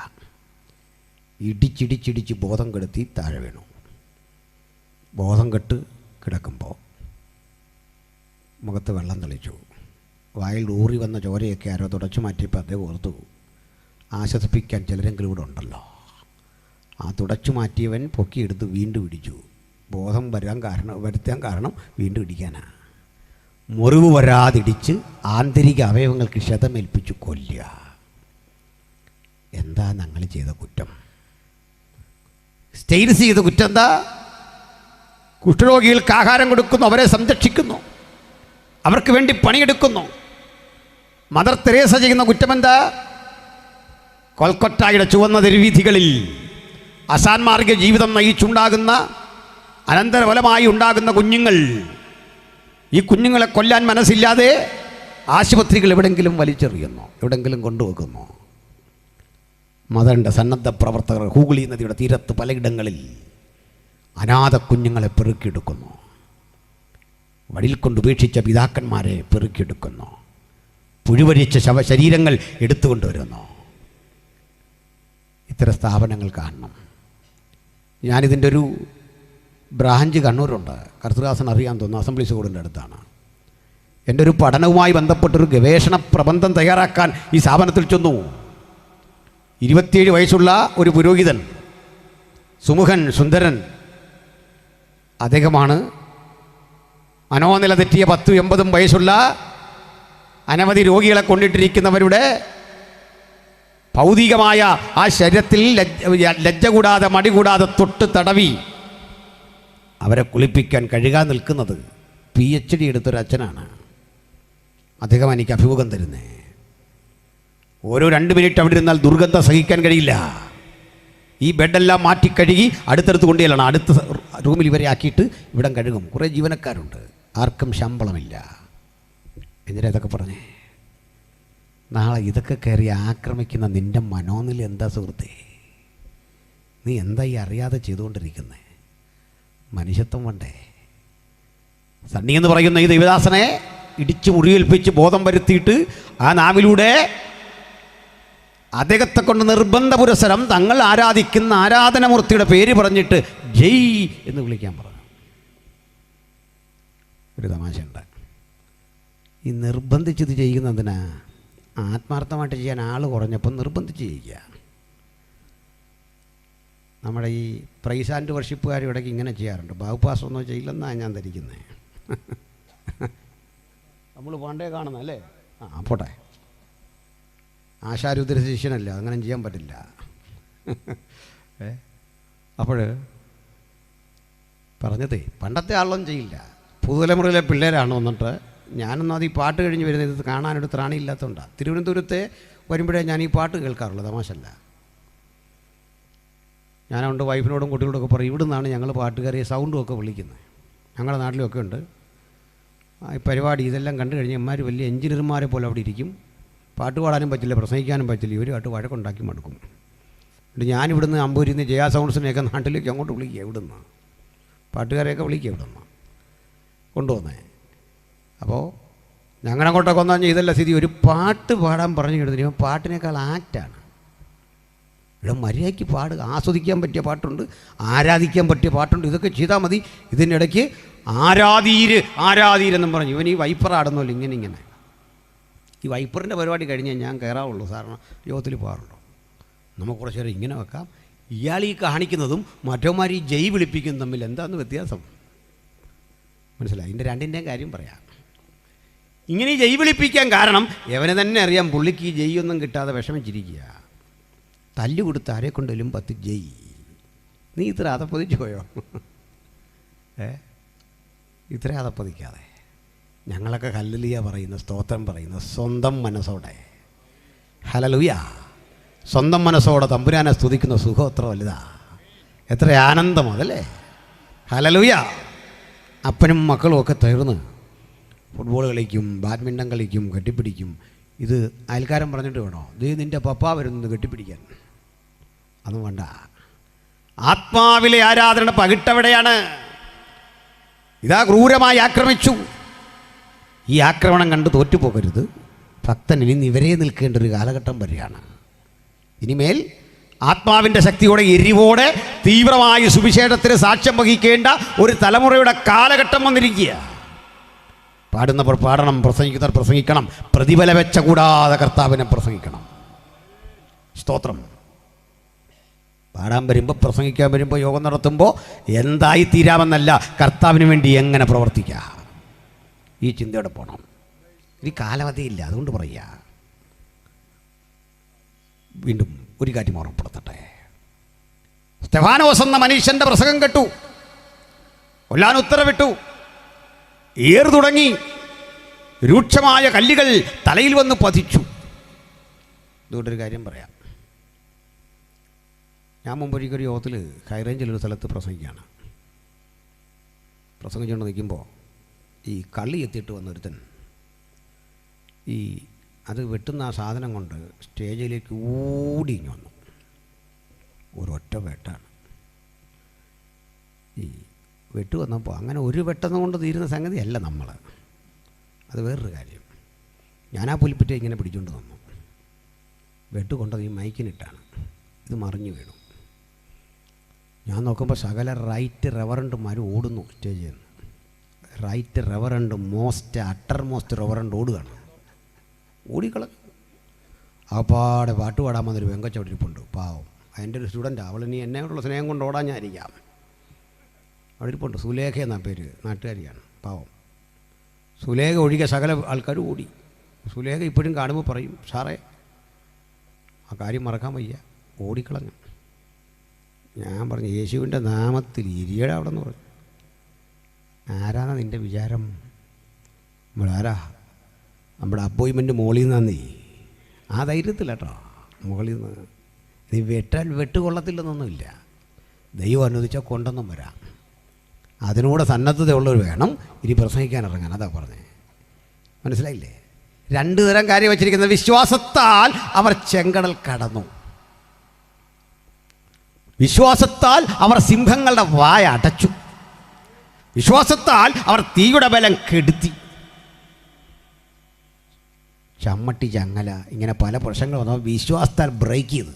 ഇടിച്ചിടിച്ചിടിച്ച് ബോധം കെടുത്തി താഴെ വീണു. ബോധം കെട്ട് കിടക്കുമ്പോൾ മുഖത്ത് വെള്ളം തെളിച്ചു. വായിൽ ഊറി വന്ന ചോരയൊക്കെ ആരോ തുടച്ചു മാറ്റിയപ്പോൾ അദ്ദേഹം ഓർത്തു, ആശ്വസിപ്പിക്കാൻ ചിലരെങ്കിലും ഇവിടെ ഉണ്ടല്ലോ. ആ തുടച്ചു മാറ്റിയവൻ പൊക്കിയെടുത്ത് വീണ്ടും ഇടിച്ചു. ബോധം വരുത്താൻ കാരണം വീണ്ടും ഇടിക്കാനാണ്. മുറിവ് വരാതിടിച്ച് ആന്തരിക അവയവങ്ങൾക്ക് ക്ഷതമേൽപ്പിച്ചു കൊല്ലുക. എന്താ ഞങ്ങൾ ചെയ്ത കുറ്റം? സ്റ്റെയിൻസ് ചെയ്ത കുറ്റം എന്താ? കുഷ്ഠരോഗികൾക്ക് ആഹാരം കൊടുക്കുന്നു, അവരെ സംരക്ഷിക്കുന്നു, അവർക്ക് വേണ്ടി പണിയെടുക്കുന്നു. മദർ തെരേസ ചെയ്യുന്ന കുറ്റമെന്താ? കൊൽക്കത്തയുടെ ചുവന്ന തെരുവീഥികളിൽ അസാൻമാർഗ ജീവിതം നയിച്ചുണ്ടാകുന്ന, അനന്തരഫലമായി ഉണ്ടാകുന്ന കുഞ്ഞുങ്ങൾ, ഈ കുഞ്ഞുങ്ങളെ കൊല്ലാൻ മനസ്സില്ലാതെ ആശുപത്രികൾ എവിടെങ്കിലും വലിച്ചെറിയുന്നു, എവിടെങ്കിലും കൊണ്ടുവെക്കുന്നു. മദറിൻ്റെ സന്നദ്ധ പ്രവർത്തകർ ഹൂഗ്ലി നദിയുടെ തീരത്ത് പലയിടങ്ങളിൽ അനാഥ കുഞ്ഞുങ്ങളെ പെറുക്കിയെടുക്കുന്നു. വടിയിൽ കൊണ്ടുപേക്ഷിച്ച പിതാക്കന്മാരെ പെറുക്കിയെടുക്കുന്നു. പുഴുവരിച്ച ശരീരങ്ങൾ എടുത്തുകൊണ്ടുവരുന്നു. ഇത്തരം സ്ഥാപനങ്ങൾ കാണണം. ഞാനിതിൻ്റെ ഒരു ബ്രാഞ്ച് കണ്ണൂരുണ്ട്, കർത്തൃദാസൻ അറിയാൻ തോന്നുന്നു, അസംബ്ലീസ് ബോർഡിൻ്റെ അടുത്താണ്. എൻ്റെ ഒരു പഠനവുമായി ബന്ധപ്പെട്ടൊരു ഗവേഷണ പ്രബന്ധം തയ്യാറാക്കാൻ ഈ സ്ഥാപനത്തിൽ ചെന്നു. 27 വയസ്സുള്ള ഒരു പുരോഹിതൻ, സുമുഖൻ, സുന്ദരൻ, അദ്ദേഹമാണ് മനോനില തെറ്റിയ 10-80 വയസ്സുള്ള അനവധി രോഗികളെ കൊണ്ടിട്ടിരിക്കുന്നവരുടെ ഭൗതികമായ ആ ശരീരത്തിൽ ലജ്ജ കൂടാതെ, മടി കൂടാതെ തൊട്ട് തടവി അവരെ കുളിപ്പിക്കാൻ കഴുകാൻ നിൽക്കുന്നത് PhD എടുത്തൊരു അച്ഛനാണ്. അദ്ദേഹം എനിക്ക് അഭിമുഖം തരുന്നേ. ഓരോ 2 മിനിറ്റ് അവിടെ ഇരുന്നാൽ ദുർഗന്ധം സഹിക്കാൻ കഴിയില്ല. ഈ ബെഡെല്ലാം മാറ്റി കഴുകി അടുത്തടുത്ത് കൊണ്ടുചെല്ലണം. അടുത്ത റൂമിൽ ഇവരെ ആക്കിയിട്ട് ഇവിടം കഴുകും. കുറേ ജീവനക്കാരുണ്ട്, ആർക്കും ശമ്പളമില്ല. എന്തിനാ ഇതൊക്കെ പറഞ്ഞേ? നാളെ ഇതൊക്കെ കയറി ആക്രമിക്കുന്ന നിൻ്റെ മനോനില എന്താ സുഹൃത്തേ? നീ എന്താ ഈ അറിയാതെ ചെയ്തുകൊണ്ടിരിക്കുന്നത്? മനുഷ്യത്വം വേണ്ടേ? സണ്ണി എന്ന് പറയുന്ന ഈ ദൈവദാസനെ ഇടിച്ച് മുറിവേൽപ്പിച്ച് ബോധം വരുത്തിയിട്ട് ആ നാവിലൂടെ അദ്ദേഹത്തെ കൊണ്ട് നിർബന്ധ പുരസരം തങ്ങൾ ആരാധിക്കുന്ന ആരാധനമൂർത്തിയുടെ പേര് പറഞ്ഞിട്ട് ജയ് എന്ന് വിളിക്കാൻ പറഞ്ഞു. ഒരു തമാശയുണ്ട്. ഈ നിർബന്ധിച്ചത് ചെയ്യുന്നതിനാ? ആത്മാർത്ഥമായിട്ട് ചെയ്യാൻ ആൾ കുറഞ്ഞപ്പോൾ നിർബന്ധിച്ച് ചെയ്യുക. നമ്മുടെ ഈ പ്രൈസ് ആൻഡ് വർഷിപ്പുകാർ ഇടയ്ക്ക് ഇങ്ങനെ ചെയ്യാറുണ്ട്. ബാബുപാസൊന്നും ചെയ്യില്ലെന്നാണ് ഞാൻ ധരിക്കുന്നത്. നമ്മൾ പണ്ടേ കാണുന്നല്ലേ. പോട്ടെ, ആശാരുദ്ര ശിഷ്യനല്ല, അങ്ങനെ ചെയ്യാൻ പറ്റില്ല. അപ്പോൾ പറഞ്ഞതേ പണ്ടത്തെ ആളൊന്നും ചെയ്യില്ല. പുതുതലമുറയിലെ പിള്ളേരാണ് വന്നിട്ട് ഞാനൊന്നും അത് ഈ പാട്ട് കഴിഞ്ഞ് വരുന്നത് ഇത് കാണാനൊരു ത്രാണിയില്ലാത്തതുകൊണ്ടാണ്. തിരുവനന്തപുരത്തെ വരുമ്പോഴേ ഞാൻ ഈ പാട്ട് കേൾക്കാറുള്ളൂ, തമാശല്ല. ഞാനുണ്ട് വൈഫിനോടും കുട്ടികളോടൊക്കെ പറയും, ഇവിടെ നിന്നാണ് ഞങ്ങൾ പാട്ടുകാരെ സൗണ്ടും ഒക്കെ വിളിക്കുന്നത്. ഞങ്ങളുടെ നാട്ടിലൊക്കെ ഉണ്ട് ഈ പരിപാടി. ഇതെല്ലാം കണ്ടു കഴിഞ്ഞാൽ അമ്മമാർ വലിയ എഞ്ചിനീയർമാരെ പോലെ അവിടെ ഇരിക്കും. പാട്ട് പാടാനും പറ്റില്ല, പ്രസംഗിക്കാനും പറ്റില്ല. ഇവരുമായിട്ട് വഴക്കുണ്ടാക്കി മടുക്കും. എന്നിട്ട് ഞാനിവിടുന്ന് അമ്പൂരിന്ന് ജയാ സൗണ്ട്സിനെയൊക്കെ നാട്ടിലേക്ക് അങ്ങോട്ട് വിളിക്കുക. ഇവിടുന്ന് പാട്ടുകാരെയൊക്കെ വിളിക്കുക, ഇവിടുന്ന് കൊണ്ടുവന്നേ. അപ്പോൾ ഞങ്ങളങ്ങോട്ടൊക്കെ വന്നു കഴിഞ്ഞാൽ ഇതല്ല സ്ഥിതി. ഒരു പാട്ട് പാടാൻ പറഞ്ഞു കിട്ടുന്നില്ല, പാട്ടിനേക്കാൾ ആക്റ്റാണ്. ഇവിടെ മര്യാദയ്ക്ക് പാടുക, ആസ്വദിക്കാൻ പറ്റിയ പാട്ടുണ്ട്, ആരാധിക്കാൻ പറ്റിയ പാട്ടുണ്ട്. ഇതൊക്കെ ചെയ്താൽ മതി. ഇതിനിടയ്ക്ക് ആരാധീരെന്നും പറഞ്ഞു ഇവൻ ഈ വൈപ്പർ ആടുന്നല്ലോ ഇങ്ങനെ. ഈ വൈപ്പറിൻ്റെ പരിപാടി കഴിഞ്ഞാൽ ഞാൻ കയറാവുള്ളൂ. സാറിന് യോഗത്തിൽ പോകാറുള്ളൂ. നമുക്ക് കുറച്ച് നേരം ഇങ്ങനെ വെക്കാം. ഇയാൾ ഈ കാണിക്കുന്നതും മറ്റവന്മാർ ഈ ജയ് വിളിപ്പിക്കുന്നതും തമ്മിൽ എന്താണെന്ന് വ്യത്യാസം മനസ്സിലായി? ഇതിൻ്റെ രണ്ടിൻ്റെയും കാര്യം പറയാം. ഇങ്ങനെ ഈ ജയ് വിളിപ്പിക്കാൻ കാരണം എവനെ തന്നെ അറിയാം, പുള്ളിക്ക് ഈ ജയ് ഒന്നും കിട്ടാതെ വിഷമിച്ചിരിക്കുക. തല്ലു കൊടുത്ത് ആരെ കൊണ്ടെങ്കിലും 10 ജയ്. നീ ഇത്ര അതപ്പതിച്ചു പോയോ? ഇത്ര അതപ്പതിക്കാതെ ഞങ്ങളൊക്കെ ഹല്ലേലൂയ പറയുന്ന, സ്തോത്രം പറയുന്ന സ്വന്തം മനസ്സോടെ. ഹല്ലേലൂയ. സ്വന്തം മനസ്സോടെ തമ്പുരാനെ സ്തുതിക്കുന്ന സുഖം എത്ര വലുതാ, എത്ര ആനന്ദം അതല്ലേ. ഹല്ലേലൂയ. അപ്പനും മക്കളും ഒക്കെ തീർന്ന് ഫുട്ബോൾ കളിക്കും, ബാഡ്മിൻ്റൺ കളിക്കും, കെട്ടിപ്പിടിക്കും. ഇത് അയൽക്കാരൻ പറഞ്ഞിട്ട് വേണോ ഇത് നിൻ്റെ പപ്പ വരുന്നത് കെട്ടിപ്പിടിക്കാൻ? അതും വേണ്ട. ആത്മാവിലെ ആരാധന പകിട്ടവിടെയാണ്. ഇതാ ക്രൂരമായി ആക്രമിച്ചു. ഈ ആക്രമണം കണ്ട് തോറ്റുപോകരുത്. ഭക്തൻ ഇനി നിവരെ നിൽക്കേണ്ട ഒരു കാലഘട്ടം വരികയാണ്. ഇനിമേൽ ആത്മാവിൻ്റെ ശക്തിയോടെ എരിവോടെ തീവ്രമായ സുവിശേഷത്തിന് സാക്ഷ്യം വഹിക്കേണ്ട ഒരു തലമുറയുടെ കാലഘട്ടം വന്നിരിക്കുക. പാടുന്നവർ പാടണം, പ്രസംഗിക്കുന്നവർ പ്രസംഗിക്കണം, പ്രതിഫല വെച്ച കൂടാതെ കർത്താവിനെ പ്രസംഗിക്കണം. സ്തോത്രം. പാടാൻ വരുമ്പോൾ, പ്രസംഗിക്കാൻ വരുമ്പോൾ, യോഗം നടത്തുമ്പോൾ എന്തായി തീരാമെന്നല്ല, കർത്താവിന് വേണ്ടി എങ്ങനെ പ്രവർത്തിക്കുക, ഈ ചിന്തയോടെ പോകണം. ഈ കാലാവധിയില്ല, അതുകൊണ്ട് പറയുക. വീണ്ടും ഒരു കാര്യം ഓർമ്മപ്പെടുത്തട്ടെ. സ്തെഫാനോസ് എന്ന മനുഷ്യൻ്റെ പ്രസംഗം കേട്ടു, കൊല്ലാൻ ഉത്തരവിട്ടു, ഏറ് തുടങ്ങി, രൂക്ഷമായ കല്ലുകൾ തലയിൽ വന്ന് പതിച്ചു. ഇതുകൊണ്ടൊരു കാര്യം പറയാം. ഞാൻ മുമ്പൊരിക്കൊരു യോഗത്തിൽ ഹൈറേഞ്ചിലൊരു സ്ഥലത്ത് പ്രസംഗിക്കുകയാണ്. പ്രസംഗിച്ചുകൊണ്ട് നിൽക്കുമ്പോൾ ഈ കള്ളി എത്തിയിട്ട് വന്നൊരുത്തൻ അത് വെട്ടുന്ന ആ സാധനം കൊണ്ട് സ്റ്റേജിലേക്ക് ഓടിഞ്ഞു വന്നു. ഒരൊറ്റ വെട്ടാണ്. ഈ വെട്ട് വന്നപ്പോൾ അങ്ങനെ ഒരു വെട്ടെന്ന് കൊണ്ട് തീരുന്ന സംഗതിയല്ല നമ്മൾ. അത് വേറൊരു കാര്യം. ഞാൻ ആ പുലിപ്പറ്റ ഇങ്ങനെ പിടിച്ചുകൊണ്ട് തന്നു. വെട്ട് കൊണ്ടത് ഈ മൈക്കിനിട്ടാണ്. ഇത് മറിഞ്ഞു വീണു. ഞാൻ നോക്കുമ്പോൾ സകല റൈറ്റ് റെവറൻഡുമാർ ഓടുന്നു സ്റ്റേജിൽ നിന്ന്. Right reverend utter most reverend ഓടുകയാണ്. ഓടിക്കളഞ്ഞു. പാടെ പാട്ട് പാടാൻ വന്നൊരു വെങ്കച്ചവിടെ ഇരിപ്പുണ്ട്, പാവം. അതിൻ്റെ ഒരു സ്റ്റുഡൻറ്റാണ്. അവൾ ഇനി എന്നോടുള്ള സ്നേഹം കൊണ്ട് ഓടാഞ്ഞായിരിക്കാം. അവിടെ ഇരിപ്പുണ്ട്. സുലേഖ എന്നാ പേര്, നാട്ടുകാരിയാണ്, പാവം. സുലേഖ ഒഴികെ സകല ആൾക്കാരും ഓടി. സുലേഖ ഇപ്പോഴും കാണുമ്പോൾ പറയും, സാറേ ആ കാര്യം മറക്കാൻ വയ്യ, ഓടിക്കളഞ്ഞു. ഞാൻ പറഞ്ഞു, യേശുവിൻ്റെ നാമത്തിൽ ഇരിയട അവിടെ നിന്ന് പറഞ്ഞു. ആരാണ് നിൻ്റെ വിചാരം? നമ്മളാരാ? നമ്മുടെ അപ്പോയിൻമെൻറ്റ് മുകളിൽ നിന്നേ. ആ ധൈര്യത്തില്ല കേട്ടോ, മുകളിൽ നിന്ന്. നീ വെട്ടുകൊള്ളത്തില്ലെന്നൊന്നുമില്ല. ദൈവം അനുവദിച്ചാൽ കൊണ്ടൊന്നും വരാം. അതിനൂടെ സന്നദ്ധതയുള്ളവർ വേണം ഇനി പ്രസംഗിക്കാൻ ഇറങ്ങാൻ. അതാ പറഞ്ഞേ, മനസ്സിലായില്ലേ? 2 തരം കാര്യം വച്ചിരിക്കുന്നത്. വിശ്വാസത്താൽ അവർ ചെങ്കടൽ കടന്നു. വിശ്വാസത്താൽ അവർ സിംഹങ്ങളുടെ വായ അടച്ചു. വിശ്വാസത്താൽ അവർ തീയുടെ ബലം കെടുത്തി. ചമ്മട്ടി ചങ്ങല ഇങ്ങനെ പല പ്രശ്നങ്ങൾ വന്നപ്പോൾ വിശ്വാസത്താൽ ബ്രേക്ക് ചെയ്ത്.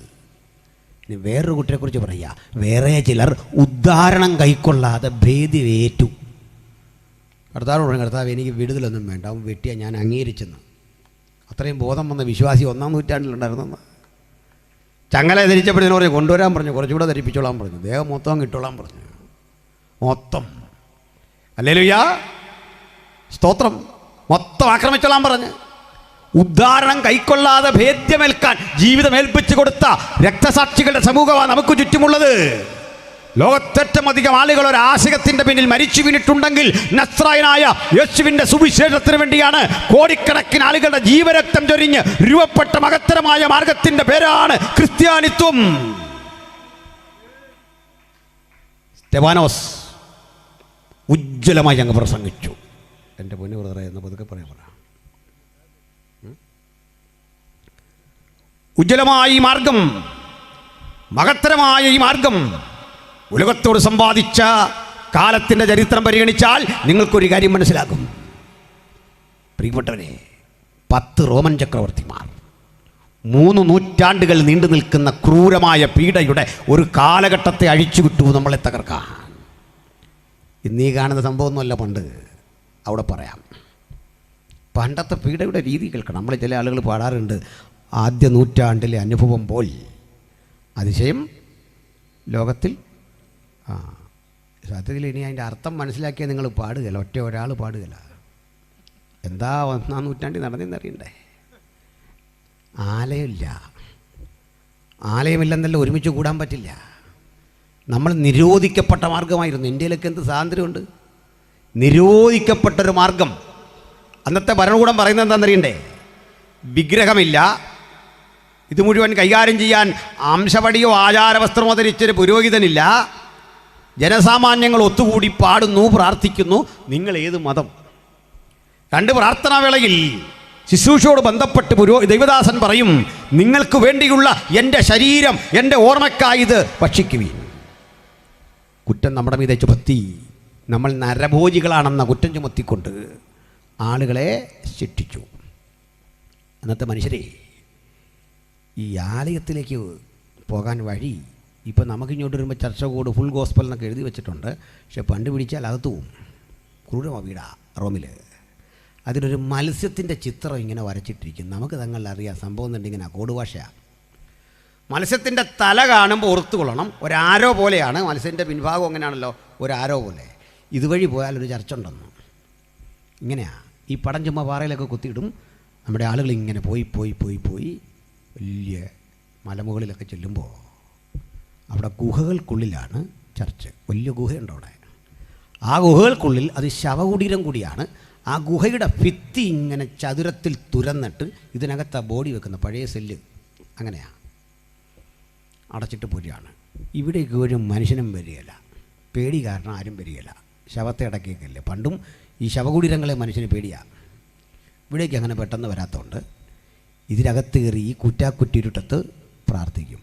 ഇനി വേറൊരു കുട്ടിയെക്കുറിച്ച് പറയുക, വേറെ ചിലർ ഉദ്ധാരണം കൈക്കൊള്ളാതെ ഭേദിവേറ്റു. കർത്താവ് പറഞ്ഞു, കർത്താവ് എനിക്ക് വിടുതലൊന്നും വേണ്ട, അവൻ വെട്ടിയാൽ ഞാൻ അംഗീകരിച്ചെന്ന്. അത്രയും ബോധം വന്ന വിശ്വാസി 1-ാം നൂറ്റാണ്ടിലുണ്ടായിരുന്നെന്ന്. ചങ്ങല ധരിച്ചപ്പോഴത്തേനും പറഞ്ഞു കൊണ്ടുവരാൻ പറഞ്ഞു, കുറച്ചുകൂടെ ധരിപ്പിച്ചോളാൻ പറഞ്ഞു, ദേഹം മൊത്തം കിട്ടോളാൻ പറഞ്ഞു, മൊത്തം. ഹല്ലേലൂയ, സ്തോത്രം. മൊത്തം ആക്രമിച്ചോളാൻ പറഞ്ഞ്. ഉദ്ധാരണം കൈക്കൊള്ളാതെ ഭേദ്യമേൽക്കാൻ ജീവിതം ഏൽപ്പിച്ചു കൊടുത്ത രക്തസാക്ഷികളുടെ സമൂഹമാണ് നമുക്ക് ചുറ്റുമുള്ളത്. ലോകത്തേറ്റവും അധികം ആളുകൾ ഒരു ആശയത്തിൻ്റെ പിന്നിൽ മരിച്ചു വീണിട്ടുണ്ടെങ്കിൽ നസ്രായനായ യേശുവിൻ്റെ സുവിശേഷത്തിന് വേണ്ടിയാണ് കോടിക്കണക്കിന് ആളുകളുടെ ജീവരക്തം ചൊരിഞ്ഞ് രൂപപ്പെട്ട മഹത്തരമായ മാർഗത്തിൻ്റെ പേരാണ് ക്രിസ്ത്യാനിത്വം. സ്തെഫാനോസ് ഉജ്ജ്വലമായി അങ്ങ് പ്രസംഗിച്ചു. എൻ്റെ പൊന്നു ബ്രദറെ എന്ന് പതുക്കെ പറയാൻ പറ. ഉജ്ജ്വലമായ ഈ മാർഗം, മഹത്തരമായ ഈ മാർഗം ഉലകത്തോട് സമ്പാദിച്ച കാലത്തിൻ്റെ ചരിത്രം പരിഗണിച്ചാൽ നിങ്ങൾക്കൊരു കാര്യം മനസ്സിലാകും. പ്രിയപ്പെട്ടവരെ, 10 റോമൻ ചക്രവർത്തിമാർ 3 നൂറ്റാണ്ടുകൾ നീണ്ടു നിൽക്കുന്ന ക്രൂരമായ പീഡയുടെ ഒരു കാലഘട്ടത്തെ അഴിച്ചുവിട്ടു നമ്മളെ തകർക്കാൻ. ഇന്നീ കാണുന്ന സംഭവമൊന്നുമല്ല പണ്ട്. അവിടെ പറയാം, പണ്ടത്തെ പീഡയുടെ രീതി കേൾക്കണം. നമ്മൾ ചില ആളുകൾ പാടാറുണ്ട്, ആദ്യ നൂറ്റാണ്ടിലെ അനുഭവം പോൽ അതിശയം ലോകത്തിൽ. സത്യത്തിൽ ഇനി അതിൻ്റെ അർത്ഥം മനസ്സിലാക്കിയാൽ നിങ്ങൾ പാടുകയില്ല, ഒറ്റ ഒരാൾ പാടുകയില്ല. എന്താ 1-ാം നൂറ്റാണ്ടിൽ നടന്നെന്നറിയണ്ടേ? ആലയമില്ല, ആലയമില്ലെന്നല്ല ഒരുമിച്ച് കൂടാൻ പറ്റില്ല. നമ്മൾ നിരോധിക്കപ്പെട്ട മാർഗമായിരുന്നു. ഇന്ത്യയിലൊക്കെ എന്ത് സ്വാതന്ത്ര്യമുണ്ട്? നിരോധിക്കപ്പെട്ടൊരു മാർഗം. അന്നത്തെ ഭരണകൂടം പറയുന്നത് എന്താണെന്നറിയണ്ടേ? വിഗ്രഹമില്ല, ഇത് മുഴുവൻ കൈകാര്യം ചെയ്യാൻ അംശവടിയോ ആചാരവസ്ത്രമോ ധരിച്ചൊരു പുരോഹിതനില്ല, ജനസാമാന്യങ്ങൾ ഒത്തുകൂടി പാടുന്നു, പ്രാർത്ഥിക്കുന്നു. നിങ്ങൾ ഏത് മതം? 2 പ്രാർത്ഥനാ വേളയിൽ ശുശ്രൂഷയോട് ബന്ധപ്പെട്ട് ദൈവദാസൻ പറയും, നിങ്ങൾക്ക് വേണ്ടിയുള്ള എൻ്റെ ശരീരം എൻ്റെ ഓർമ്മയ്ക്കായി ഇത് ഭക്ഷിക്കുവീൻ. കുറ്റം നമ്മുടെ മീതെ ചുമത്തി, നമ്മൾ നരഭോജികളാണെന്ന കുറ്റം ചുമത്തിക്കൊണ്ട് ആളുകളെ ശിക്ഷിച്ചു. അന്നത്തെ മനുഷ്യരെ ഈ ആലയത്തിലേക്ക് പോകാൻ വഴി ഇപ്പം നമുക്കിങ്ങോട്ട് വരുമ്പോൾ ചർച്ച കൂട് ഫുൾ ഗോസ്പൽ എന്നൊക്കെ എഴുതി വെച്ചിട്ടുണ്ട്. പക്ഷെ പണ്ട് പിടിച്ചാൽ അകത്ത് പോവും. ക്രൂരമായ വീടാ റോമിൽ. അതിലൊരു മത്സ്യത്തിൻ്റെ ചിത്രം ഇങ്ങനെ വരച്ചിട്ടിരിക്കും. നമുക്ക് തങ്ങളറിയാം സംഭവം എന്നുണ്ടെങ്കിൽ കോഡ് ഭാഷയാണ്. മത്സ്യത്തിൻ്റെ തല കാണുമ്പോൾ ഓർത്തു കൊള്ളണം, ഒരാരോ പോലെയാണ്. മത്സ്യത്തിൻ്റെ പിൻഭാഗം അങ്ങനെയാണല്ലോ, ഒരാരോ പോലെ. ഇതുവഴി പോയാൽ ഒരു ചർച്ച ഉണ്ടെന്ന്. ഇങ്ങനെയാണ് ഈ പടം ചുമ്മാ പാറയിലൊക്കെ കുത്തിയിടും. നമ്മുടെ ആളുകൾ ഇങ്ങനെ പോയി പോയി പോയി പോയി വലിയ മലമുകളിലൊക്കെ ചെല്ലുമ്പോൾ അവിടെ ഗുഹകൾക്കുള്ളിലാണ് ചർച്ച്. വലിയ ഗുഹയുണ്ട് അവിടെ. ആ ഗുഹകൾക്കുള്ളിൽ അത് ശവകുടീരം കൂടിയാണ്. ആ ഗുഹയുടെ ഭിത്തി ഇങ്ങനെ ചതുരത്തിൽ തുരന്നിട്ട് ഇതിനകത്ത് ആ ബോഡി വെക്കുന്ന പഴയ സെല്ല് അങ്ങനെയാണ് അടച്ചിട്ട് പോരുകയാണ്. ഇവിടേക്ക് ഒരു മനുഷ്യനും വരികയില്ല, പേടി കാരണം ആരും വരികയില്ല. ശവത്തെ അടക്കിയൊക്കെയല്ലേ. പണ്ടും ഈ ശവകുടീരങ്ങളെ മനുഷ്യന് പേടിയാണ്. ഇവിടേക്ക് അങ്ങനെ പെട്ടെന്ന് വരാത്തതുകൊണ്ട് ഇതിനകത്ത് കയറി ഈ കുറ്റാക്കുറ്റിരുട്ടത്ത് പ്രാർത്ഥിക്കും.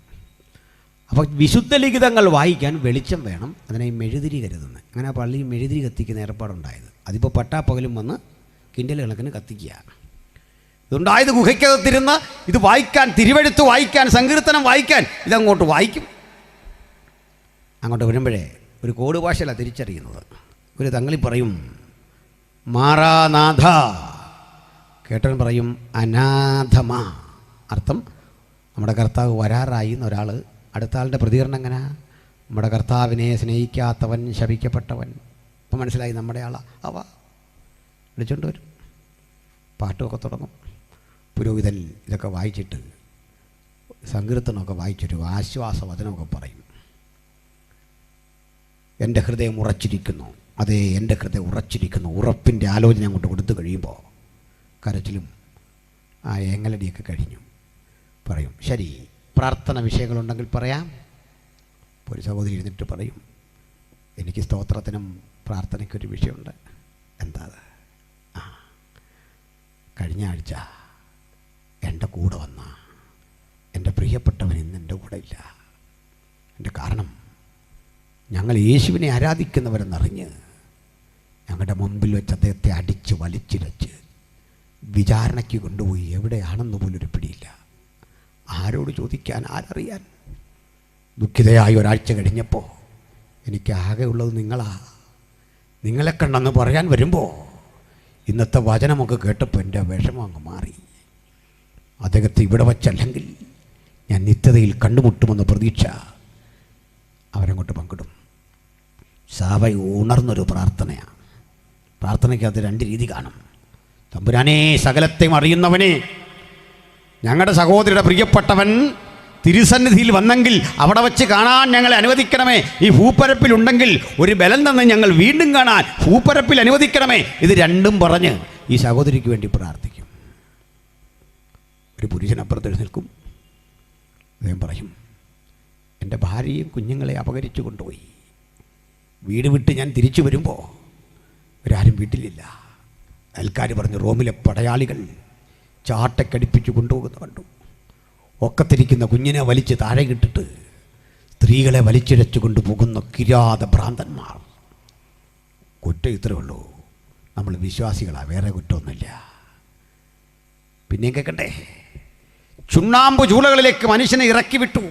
അപ്പോൾ വിശുദ്ധ ലിഖിതങ്ങൾ വായിക്കാൻ വെളിച്ചം വേണം. അതിനെ മെഴുതിരി കരുതുന്നത്. അങ്ങനെ പള്ളി മെഴുതിരി കത്തിക്കുന്ന ഏർപ്പാടുണ്ടായത്. അതിപ്പോൾ പട്ടാപ്പകലും വന്ന് കിൻഡൽ കണക്കിന് കത്തിക്കുക. ഇതുണ്ടായത് ഗുഹയ്ക്കകത്തിരുന്ന് ഇത് വായിക്കാൻ, തിരുവെഴുത്ത് വായിക്കാൻ, സങ്കീർത്തനം വായിക്കാൻ ഇതങ്ങോട്ട് വായിക്കും. അങ്ങോട്ട് വരുമ്പോഴേ ഒരു കോഡ് ഭാഷയല്ല തിരിച്ചറിയുന്നത്. ഒരു തങ്ങളി പറയും മാറാനാഥ, കേട്ടവൻ പറയും അനാഥമാ. അർത്ഥം നമ്മുടെ കർത്താവ് വരാറായി എന്നൊരാൾ. അടുത്ത ആളുടെ പ്രതികരണം എങ്ങനെ? നമ്മുടെ കർത്താവിനെ സ്നേഹിക്കാത്തവൻ ശപിക്കപ്പെട്ടവൻ. ഇപ്പം മനസ്സിലായി നമ്മുടെ ആളാ. അവ വിളിച്ചുകൊണ്ട് വരും, പാട്ടുമൊക്കെ തുടങ്ങും. പുരോഹിതൻ ഇതൊക്കെ വായിച്ചിട്ട് സങ്കീർത്തനമൊക്കെ വായിച്ചൊരു ആശ്വാസവചനമൊക്കെ പറയും. എൻ്റെ ഹൃദയം ഉറച്ചിരിക്കുന്നു, അതേ എൻ്റെ ഹൃദയം ഉറച്ചിരിക്കുന്നു. ഉറപ്പിൻ്റെ ആലോചന അങ്ങോട്ട് കൊടുത്തു കഴിയുമ്പോൾ കരച്ചിലും ആ ഏങ്ങലടിയൊക്കെ കഴിഞ്ഞു. പറയും ശരി, പ്രാർത്ഥന വിഷയങ്ങളുണ്ടെങ്കിൽ പറയാം. ഒരു സഹോദരി ഇരുന്നിട്ട് പറയും, എനിക്ക് സ്തോത്രത്തിനും പ്രാർത്ഥനയ്ക്കൊരു വിഷയമുണ്ട്. എന്താ അത്? കഴിഞ്ഞ ആഴ്ച എൻ്റെ കൂടെ വന്ന എൻ്റെ പ്രിയപ്പെട്ടവൻ ഇന്ന് എൻ്റെ കൂടെ ഇല്ല. എൻ്റെ കാരണം ഞങ്ങൾ യേശുവിനെ ആരാധിക്കുന്നവരെന്നറിഞ്ഞ് ഞങ്ങളുടെ മുമ്പിൽ വെച്ച് അദ്ദേഹത്തെ അടിച്ച് വലിച്ചിരച്ച് വിചാരണയ്ക്ക് കൊണ്ടുപോയി. എവിടെയാണെന്ന് പോലൊരു പിടിയില്ല. ആരോട് ചോദിക്കാൻ, ആരറിയാൻ? ദുഃഖിതയായി ഒരാഴ്ച കഴിഞ്ഞപ്പോൾ എനിക്ക് ആകെ ഉള്ളത് നിങ്ങളെ കണ്ടെന്ന് പറയാൻ വരുമ്പോൾ ഇന്നത്തെ വചനമൊക്കെ കേട്ടപ്പോൾ എൻ്റെ വിഷമം അങ്ങ് മാറി. അദ്ദേഹത്തെ ഇവിടെ വച്ചല്ലെങ്കിൽ ഞാൻ നിത്യതയിൽ കണ്ടുമുട്ടുമെന്ന പ്രതീക്ഷ അവരങ്ങോട്ട് പങ്കിടും. സഭ ഉണർന്നൊരു പ്രാർത്ഥനയാണ്. പ്രാർത്ഥനയ്ക്കകത്ത് 2 രീതി കാണും. തമ്പുരാനേ, സകലത്തെയും അറിയുന്നവനെ, ഞങ്ങളുടെ സഹോദരിയുടെ പ്രിയപ്പെട്ടവൻ തിരുസന്നിധിയിൽ വന്നെങ്കിൽ അവിടെ വച്ച് കാണാൻ ഞങ്ങളെ അനുവദിക്കണമേ. ഈ ഭൂപ്പരപ്പിലുണ്ടെങ്കിൽ ഒരു ബലം തന്ന് ഞങ്ങൾ വീണ്ടും കാണാൻ ഭൂപ്പരപ്പിൽ അനുവദിക്കണമേ. ഇത് രണ്ടും പറഞ്ഞ് ഈ സഹോദരിക്ക് വേണ്ടി പ്രാർത്ഥിക്കും. ഒരു പുരുഷനപ്പുറത്ത് എഴുന്നേൽക്കും. അദ്ദേഹം പറയും, എൻ്റെ ഭാര്യയും കുഞ്ഞുങ്ങളെ അപഹരിച്ചു കൊണ്ടുപോയി. വീട് വിട്ട് ഞാൻ തിരിച്ചു വരുമ്പോൾ ഇവരാരും വീട്ടിലില്ല. അയൽക്കാർ പറഞ്ഞു, റോമിലെ പടയാളികൾ ചാട്ടക്കടിപ്പിച്ചു കൊണ്ടുപോകുന്ന കണ്ടു. ഒക്കത്തിരിക്കുന്ന കുഞ്ഞിനെ വലിച്ച് താഴെ ഇട്ടിട്ട് സ്ത്രീകളെ വലിച്ചിഴച്ചു കൊണ്ടുപോകുന്ന കിരാത ഭ്രാന്തന്മാർ. കുറ്റം ഇത്രേ ഉള്ളൂ, നമ്മൾ വിശ്വാസികളാണ്, വേറെ കുറ്റമൊന്നുമില്ല. പിന്നെയും കേൾക്കട്ടെ, ചുണ്ണാമ്പ് ചൂളകളിലേക്ക് മനുഷ്യനെ ഇറക്കി വിട്ടു.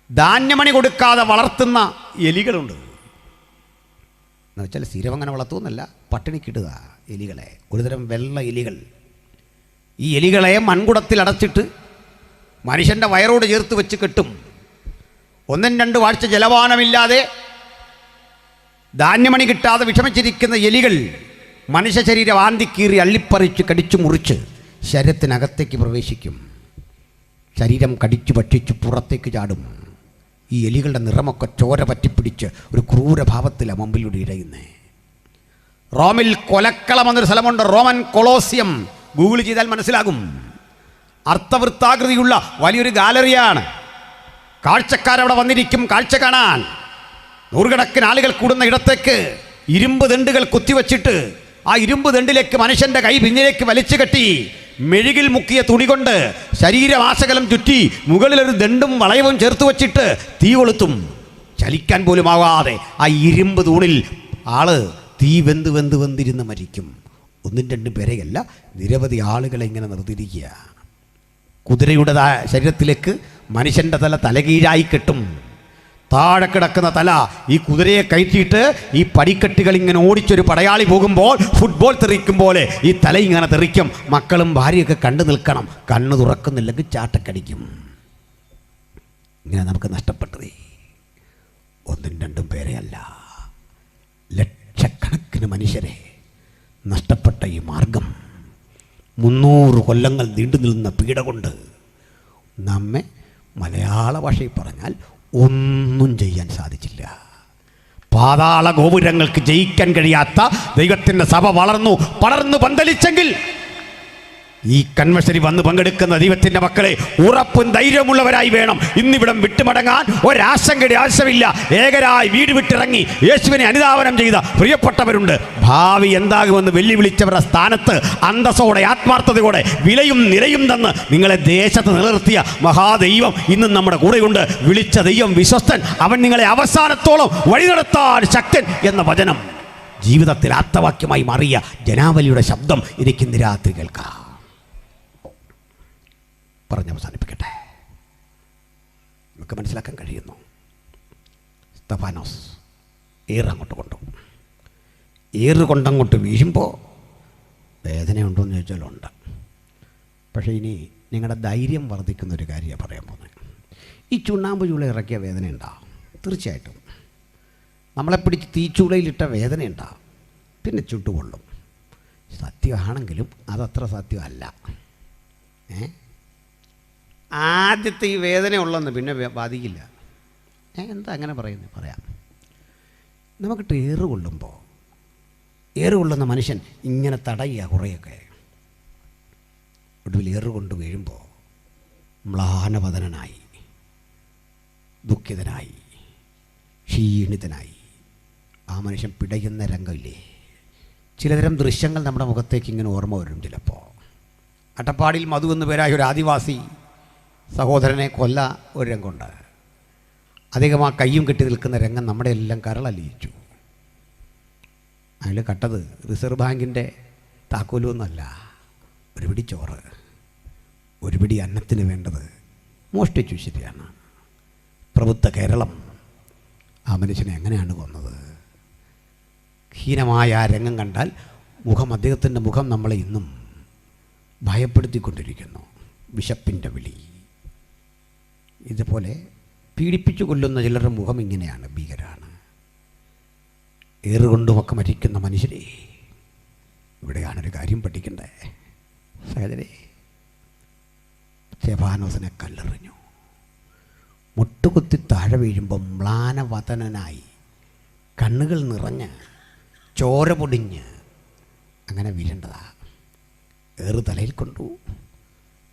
ധാന്യമണി കൊടുക്കാതെ വളർത്തുന്ന എലികളുണ്ട്. എന്ന് വെച്ചാൽ സ്ഥിരം അങ്ങനെ വളർത്തുമെന്നല്ല, പട്ടിണിക്കിടുക എലികളെ, ഒരുതരം വെള്ള എലികൾ. ഈ എലികളെ മൺകുടത്തിൽ അടച്ചിട്ട് മനുഷ്യൻ്റെ വയറോട് ചേർത്ത് വെച്ച് കെട്ടും. 1-2 ആഴ്ച ജലപാനമില്ലാതെ ധാന്യമണി കിട്ടാതെ വിഷമിച്ചിരിക്കുന്ന എലികൾ മനുഷ്യ ശരീരം ആന്തിക്കീറി അള്ളിപ്പറിച്ച് കടിച്ചു മുറിച്ച് ശരീരത്തിനകത്തേക്ക് പ്രവേശിക്കും. ശരീരം കടിച്ചു ഭക്ഷിച്ച് പുറത്തേക്ക് ചാടും. ഈ എലികളുടെ നിറമൊക്കെ ചോര പറ്റിപ്പിടിച്ച് ഒരു ക്രൂരഭാവത്തിലാണ് മുമ്പിലൂടെ ഇഴയുന്നേ. റോമിൽ കൊലക്കളം എന്നൊരു സ്ഥലമുണ്ട്, റോമൻ കൊളോസിയം. ഗൂഗിൾ ചെയ്താൽ മനസ്സിലാകും. അർത്ഥവൃത്താകൃതിയുള്ള വലിയൊരു ഗാലറിയാണ്. കാഴ്ചക്കാരവിടെ വന്നിരിക്കും കാഴ്ച കാണാൻ. 100 കണക്കിന് ആളുകൾ കൂടുന്ന ഇടത്തേക്ക് ഇരുമ്പ് ദണ്ടുകൾ കുത്തിവെച്ചിട്ട് ആ ഇരുമ്പ് ദണ്ടിലേക്ക് മനുഷ്യൻ്റെ കൈ പിന്നിലേക്ക് വലിച്ചു കെട്ടി മെഴുകിൽ മുക്കിയ തുണി കൊണ്ട് ശരീരമാസകലം ചുറ്റി മുകളിലൊരു ദണ്ടും വളയവും ചേർത്ത് വച്ചിട്ട് തീ കൊളുത്തും. ചലിക്കാൻ പോലും ആവാതെ ആ ഇരുമ്പ് തൂണിൽ ആള് തീ വെന്തിരുന്ന് മരിക്കും. 1-2 പേരെയല്ല, നിരവധി ആളുകളെ ഇങ്ങനെ നിർത്തിയിരിക്കുക. കുതിരയുടെ ശരീരത്തിലേക്ക് മനുഷ്യൻ്റെ തലകീഴായി കെട്ടും. താഴെ കിടക്കുന്ന തല ഈ കുതിരയെ കയറ്റിയിട്ട് ഈ പടിക്കെട്ടുകൾ ഇങ്ങനെ ഓടിച്ചൊരു പടയാളി പോകുമ്പോൾ ഫുട്ബോൾ തെറിക്കും പോലെ ഈ തല ഇങ്ങനെ തെറിക്കും. മക്കളും ഭാര്യയൊക്കെ കണ്ടു നിൽക്കണം. കണ്ണ് തുറക്കുന്നില്ലെങ്കിൽ ചാട്ടക്കടിക്കും. ഇങ്ങനെ നമുക്ക് നഷ്ടപ്പെട്ടതേ 1-2 പേരെയല്ല, ലക്ഷക്കണക്കിന് മനുഷ്യരെ നഷ്ടപ്പെട്ട ഈ മാർഗം 300 കൊല്ലങ്ങൾ നീണ്ടു നിൽക്കുന്ന പീഡ കൊണ്ട് നമ്മെ മലയാള ഭാഷയിൽ പറഞ്ഞാൽ ഒന്നും ചെയ്യാൻ സാധിച്ചില്ല. പാതാള ഗോപുരങ്ങൾക്ക് ജയിക്കാൻ കഴിയാത്ത ദൈവത്തിൻ്റെ സഭ പടർന്നു പന്തലിച്ചെങ്കിൽ ഈ കൺവെൻഷനിൽ വന്ന് പങ്കെടുക്കുന്ന ദൈവത്തിൻ്റെ മക്കളെ ഉറപ്പും ധൈര്യമുള്ളവരായി വേണം ഇന്നിവിടം വിട്ടുമടങ്ങാൻ. ഒരാശങ്കയുടെ ആവശ്യമില്ല. ഏകരായി വീട് വിട്ടിറങ്ങി യേശുവിനെ അനുധാവനം ചെയ്ത പ്രിയപ്പെട്ടവരുണ്ട്. ഭാവി എന്താകുമെന്ന് വെല്ലുവിളിച്ചവരുടെ സ്ഥാനത്ത് അന്തസ്സോടെ ആത്മാർത്ഥതയോടെ വിലയും നിലയും തന്ന് നിങ്ങളെ ദേശത്ത് നിലനിർത്തിയ മഹാദൈവം ഇന്നും നമ്മുടെ കൂടെയുണ്ട്. വിളിച്ച ദൈവം വിശ്വസ്തൻ, അവൻ നിങ്ങളെ അവസാനത്തോളം വഴി നടത്താൻ ശക്തൻ എന്ന വചനം ജീവിതത്തിൽ ആപ്തവാക്യമായി മാറിയ ജനാവലിയുടെ ശബ്ദം എനിക്കിന്ന് രാത്രി കേൾക്കാം. പറഞ്ഞവസാനിപ്പിക്കട്ടെ. നമുക്ക് മനസ്സിലാക്കാൻ കഴിയുന്നു, സ്തഫാനോസ് അങ്ങോട്ട് കൊണ്ടു. കൊണ്ടങ്ങോട്ട് വീഴുമ്പോൾ വേദനയുണ്ടോ എന്ന് ചോദിച്ചാൽ ഉണ്ട്. പക്ഷേ ഇനി നിങ്ങളുടെ ധൈര്യം വർദ്ധിക്കുന്നൊരു കാര്യമാണ് പറയാൻ പോകുന്നത്. ഈ ചുണ്ണാമ്പ് ചൂള ഇറക്കിയ വേദന ഉണ്ടാവും, തീർച്ചയായിട്ടും. നമ്മളെ പിടിച്ച് തീച്ചൂളയിലിട്ട വേദന ഉണ്ടാവും, പിന്നെ ചുട്ടുകൊള്ളും. സത്യമാണെങ്കിലും അതത്ര സത്യമല്ല. ആദ്യത്തെ ഈ വേദന ഉള്ളെന്ന് പിന്നെ ബാധിക്കില്ല. എന്താ അങ്ങനെ പറയുന്നത്? പറയാം. നമുക്കിട്ട് ഏറുകൊള്ളുന്ന മനുഷ്യൻ ഇങ്ങനെ തടയുക കുറേയൊക്കെ. ഒടുവിൽ ഏറുകൊണ്ട് വീഴുമ്പോൾ മ്ലാനവദനായി, ദുഃഖിതനായി, ക്ഷീണിതനായി ആ മനുഷ്യൻ പിടയുന്ന രംഗമില്ലേ? ചിലതരം ദൃശ്യങ്ങൾ നമ്മുടെ മുഖത്തേക്ക് ഇങ്ങനെ ഓർമ്മ വരും. ചിലപ്പോൾ അട്ടപ്പാടിയിൽ മധു എന്ന് പേരായ ഒരു ആദിവാസി സഹോദരനെ കൊല്ല ഒരു രംഗമുണ്ട്. അദ്ദേഹം ആ കയ്യും കെട്ടി നിൽക്കുന്ന രംഗം നമ്മുടെ എല്ലാം കരളലിയിച്ചു. അയാൾ കട്ടത് റിസർവ് ബാങ്കിൻ്റെ താക്കോലൊന്നുമല്ല, ഒരു പിടി ചോറ്, ഒരു പിടി അന്നത്തിന് വേണ്ടത് മോഷ്ടിച്ചു. ശരിയാണ്. പ്രബുദ്ധ കേരളം ആ മനുഷ്യനെ എങ്ങനെയാണ് കൊന്നത്? ഹീനമായ ആ രംഗം കണ്ടാൽ അദ്ദേഹത്തിൻ്റെ മുഖം നമ്മളെ ഇന്നും ഭയപ്പെടുത്തിക്കൊണ്ടിരിക്കുന്നു. വിശപ്പിൻ്റെ വിളി. ഇതുപോലെ പീഡിപ്പിച്ചു കൊല്ലുന്ന ചിലരുടെ മുഖം ഇങ്ങനെയാണ്, ഭീകരാണ്. ഏറുകൊണ്ടുമൊക്കെ മരിക്കുന്ന മനുഷ്യരെ, ഇവിടെയാണൊരു കാര്യം പഠിക്കണ്ടേ സഹോദരേ. സ്തെഫാനോസിനെ കല്ലെറിഞ്ഞു. മുട്ടുകുത്തി താഴെ വീഴുമ്പം മ്ലാനവദനനായി, കണ്ണുകൾ നിറഞ്ഞ് ചോര പൊടിഞ്ഞ് അങ്ങനെ വീഴേണ്ടതാ. ഏറ് തലയിൽ കൊണ്ടു.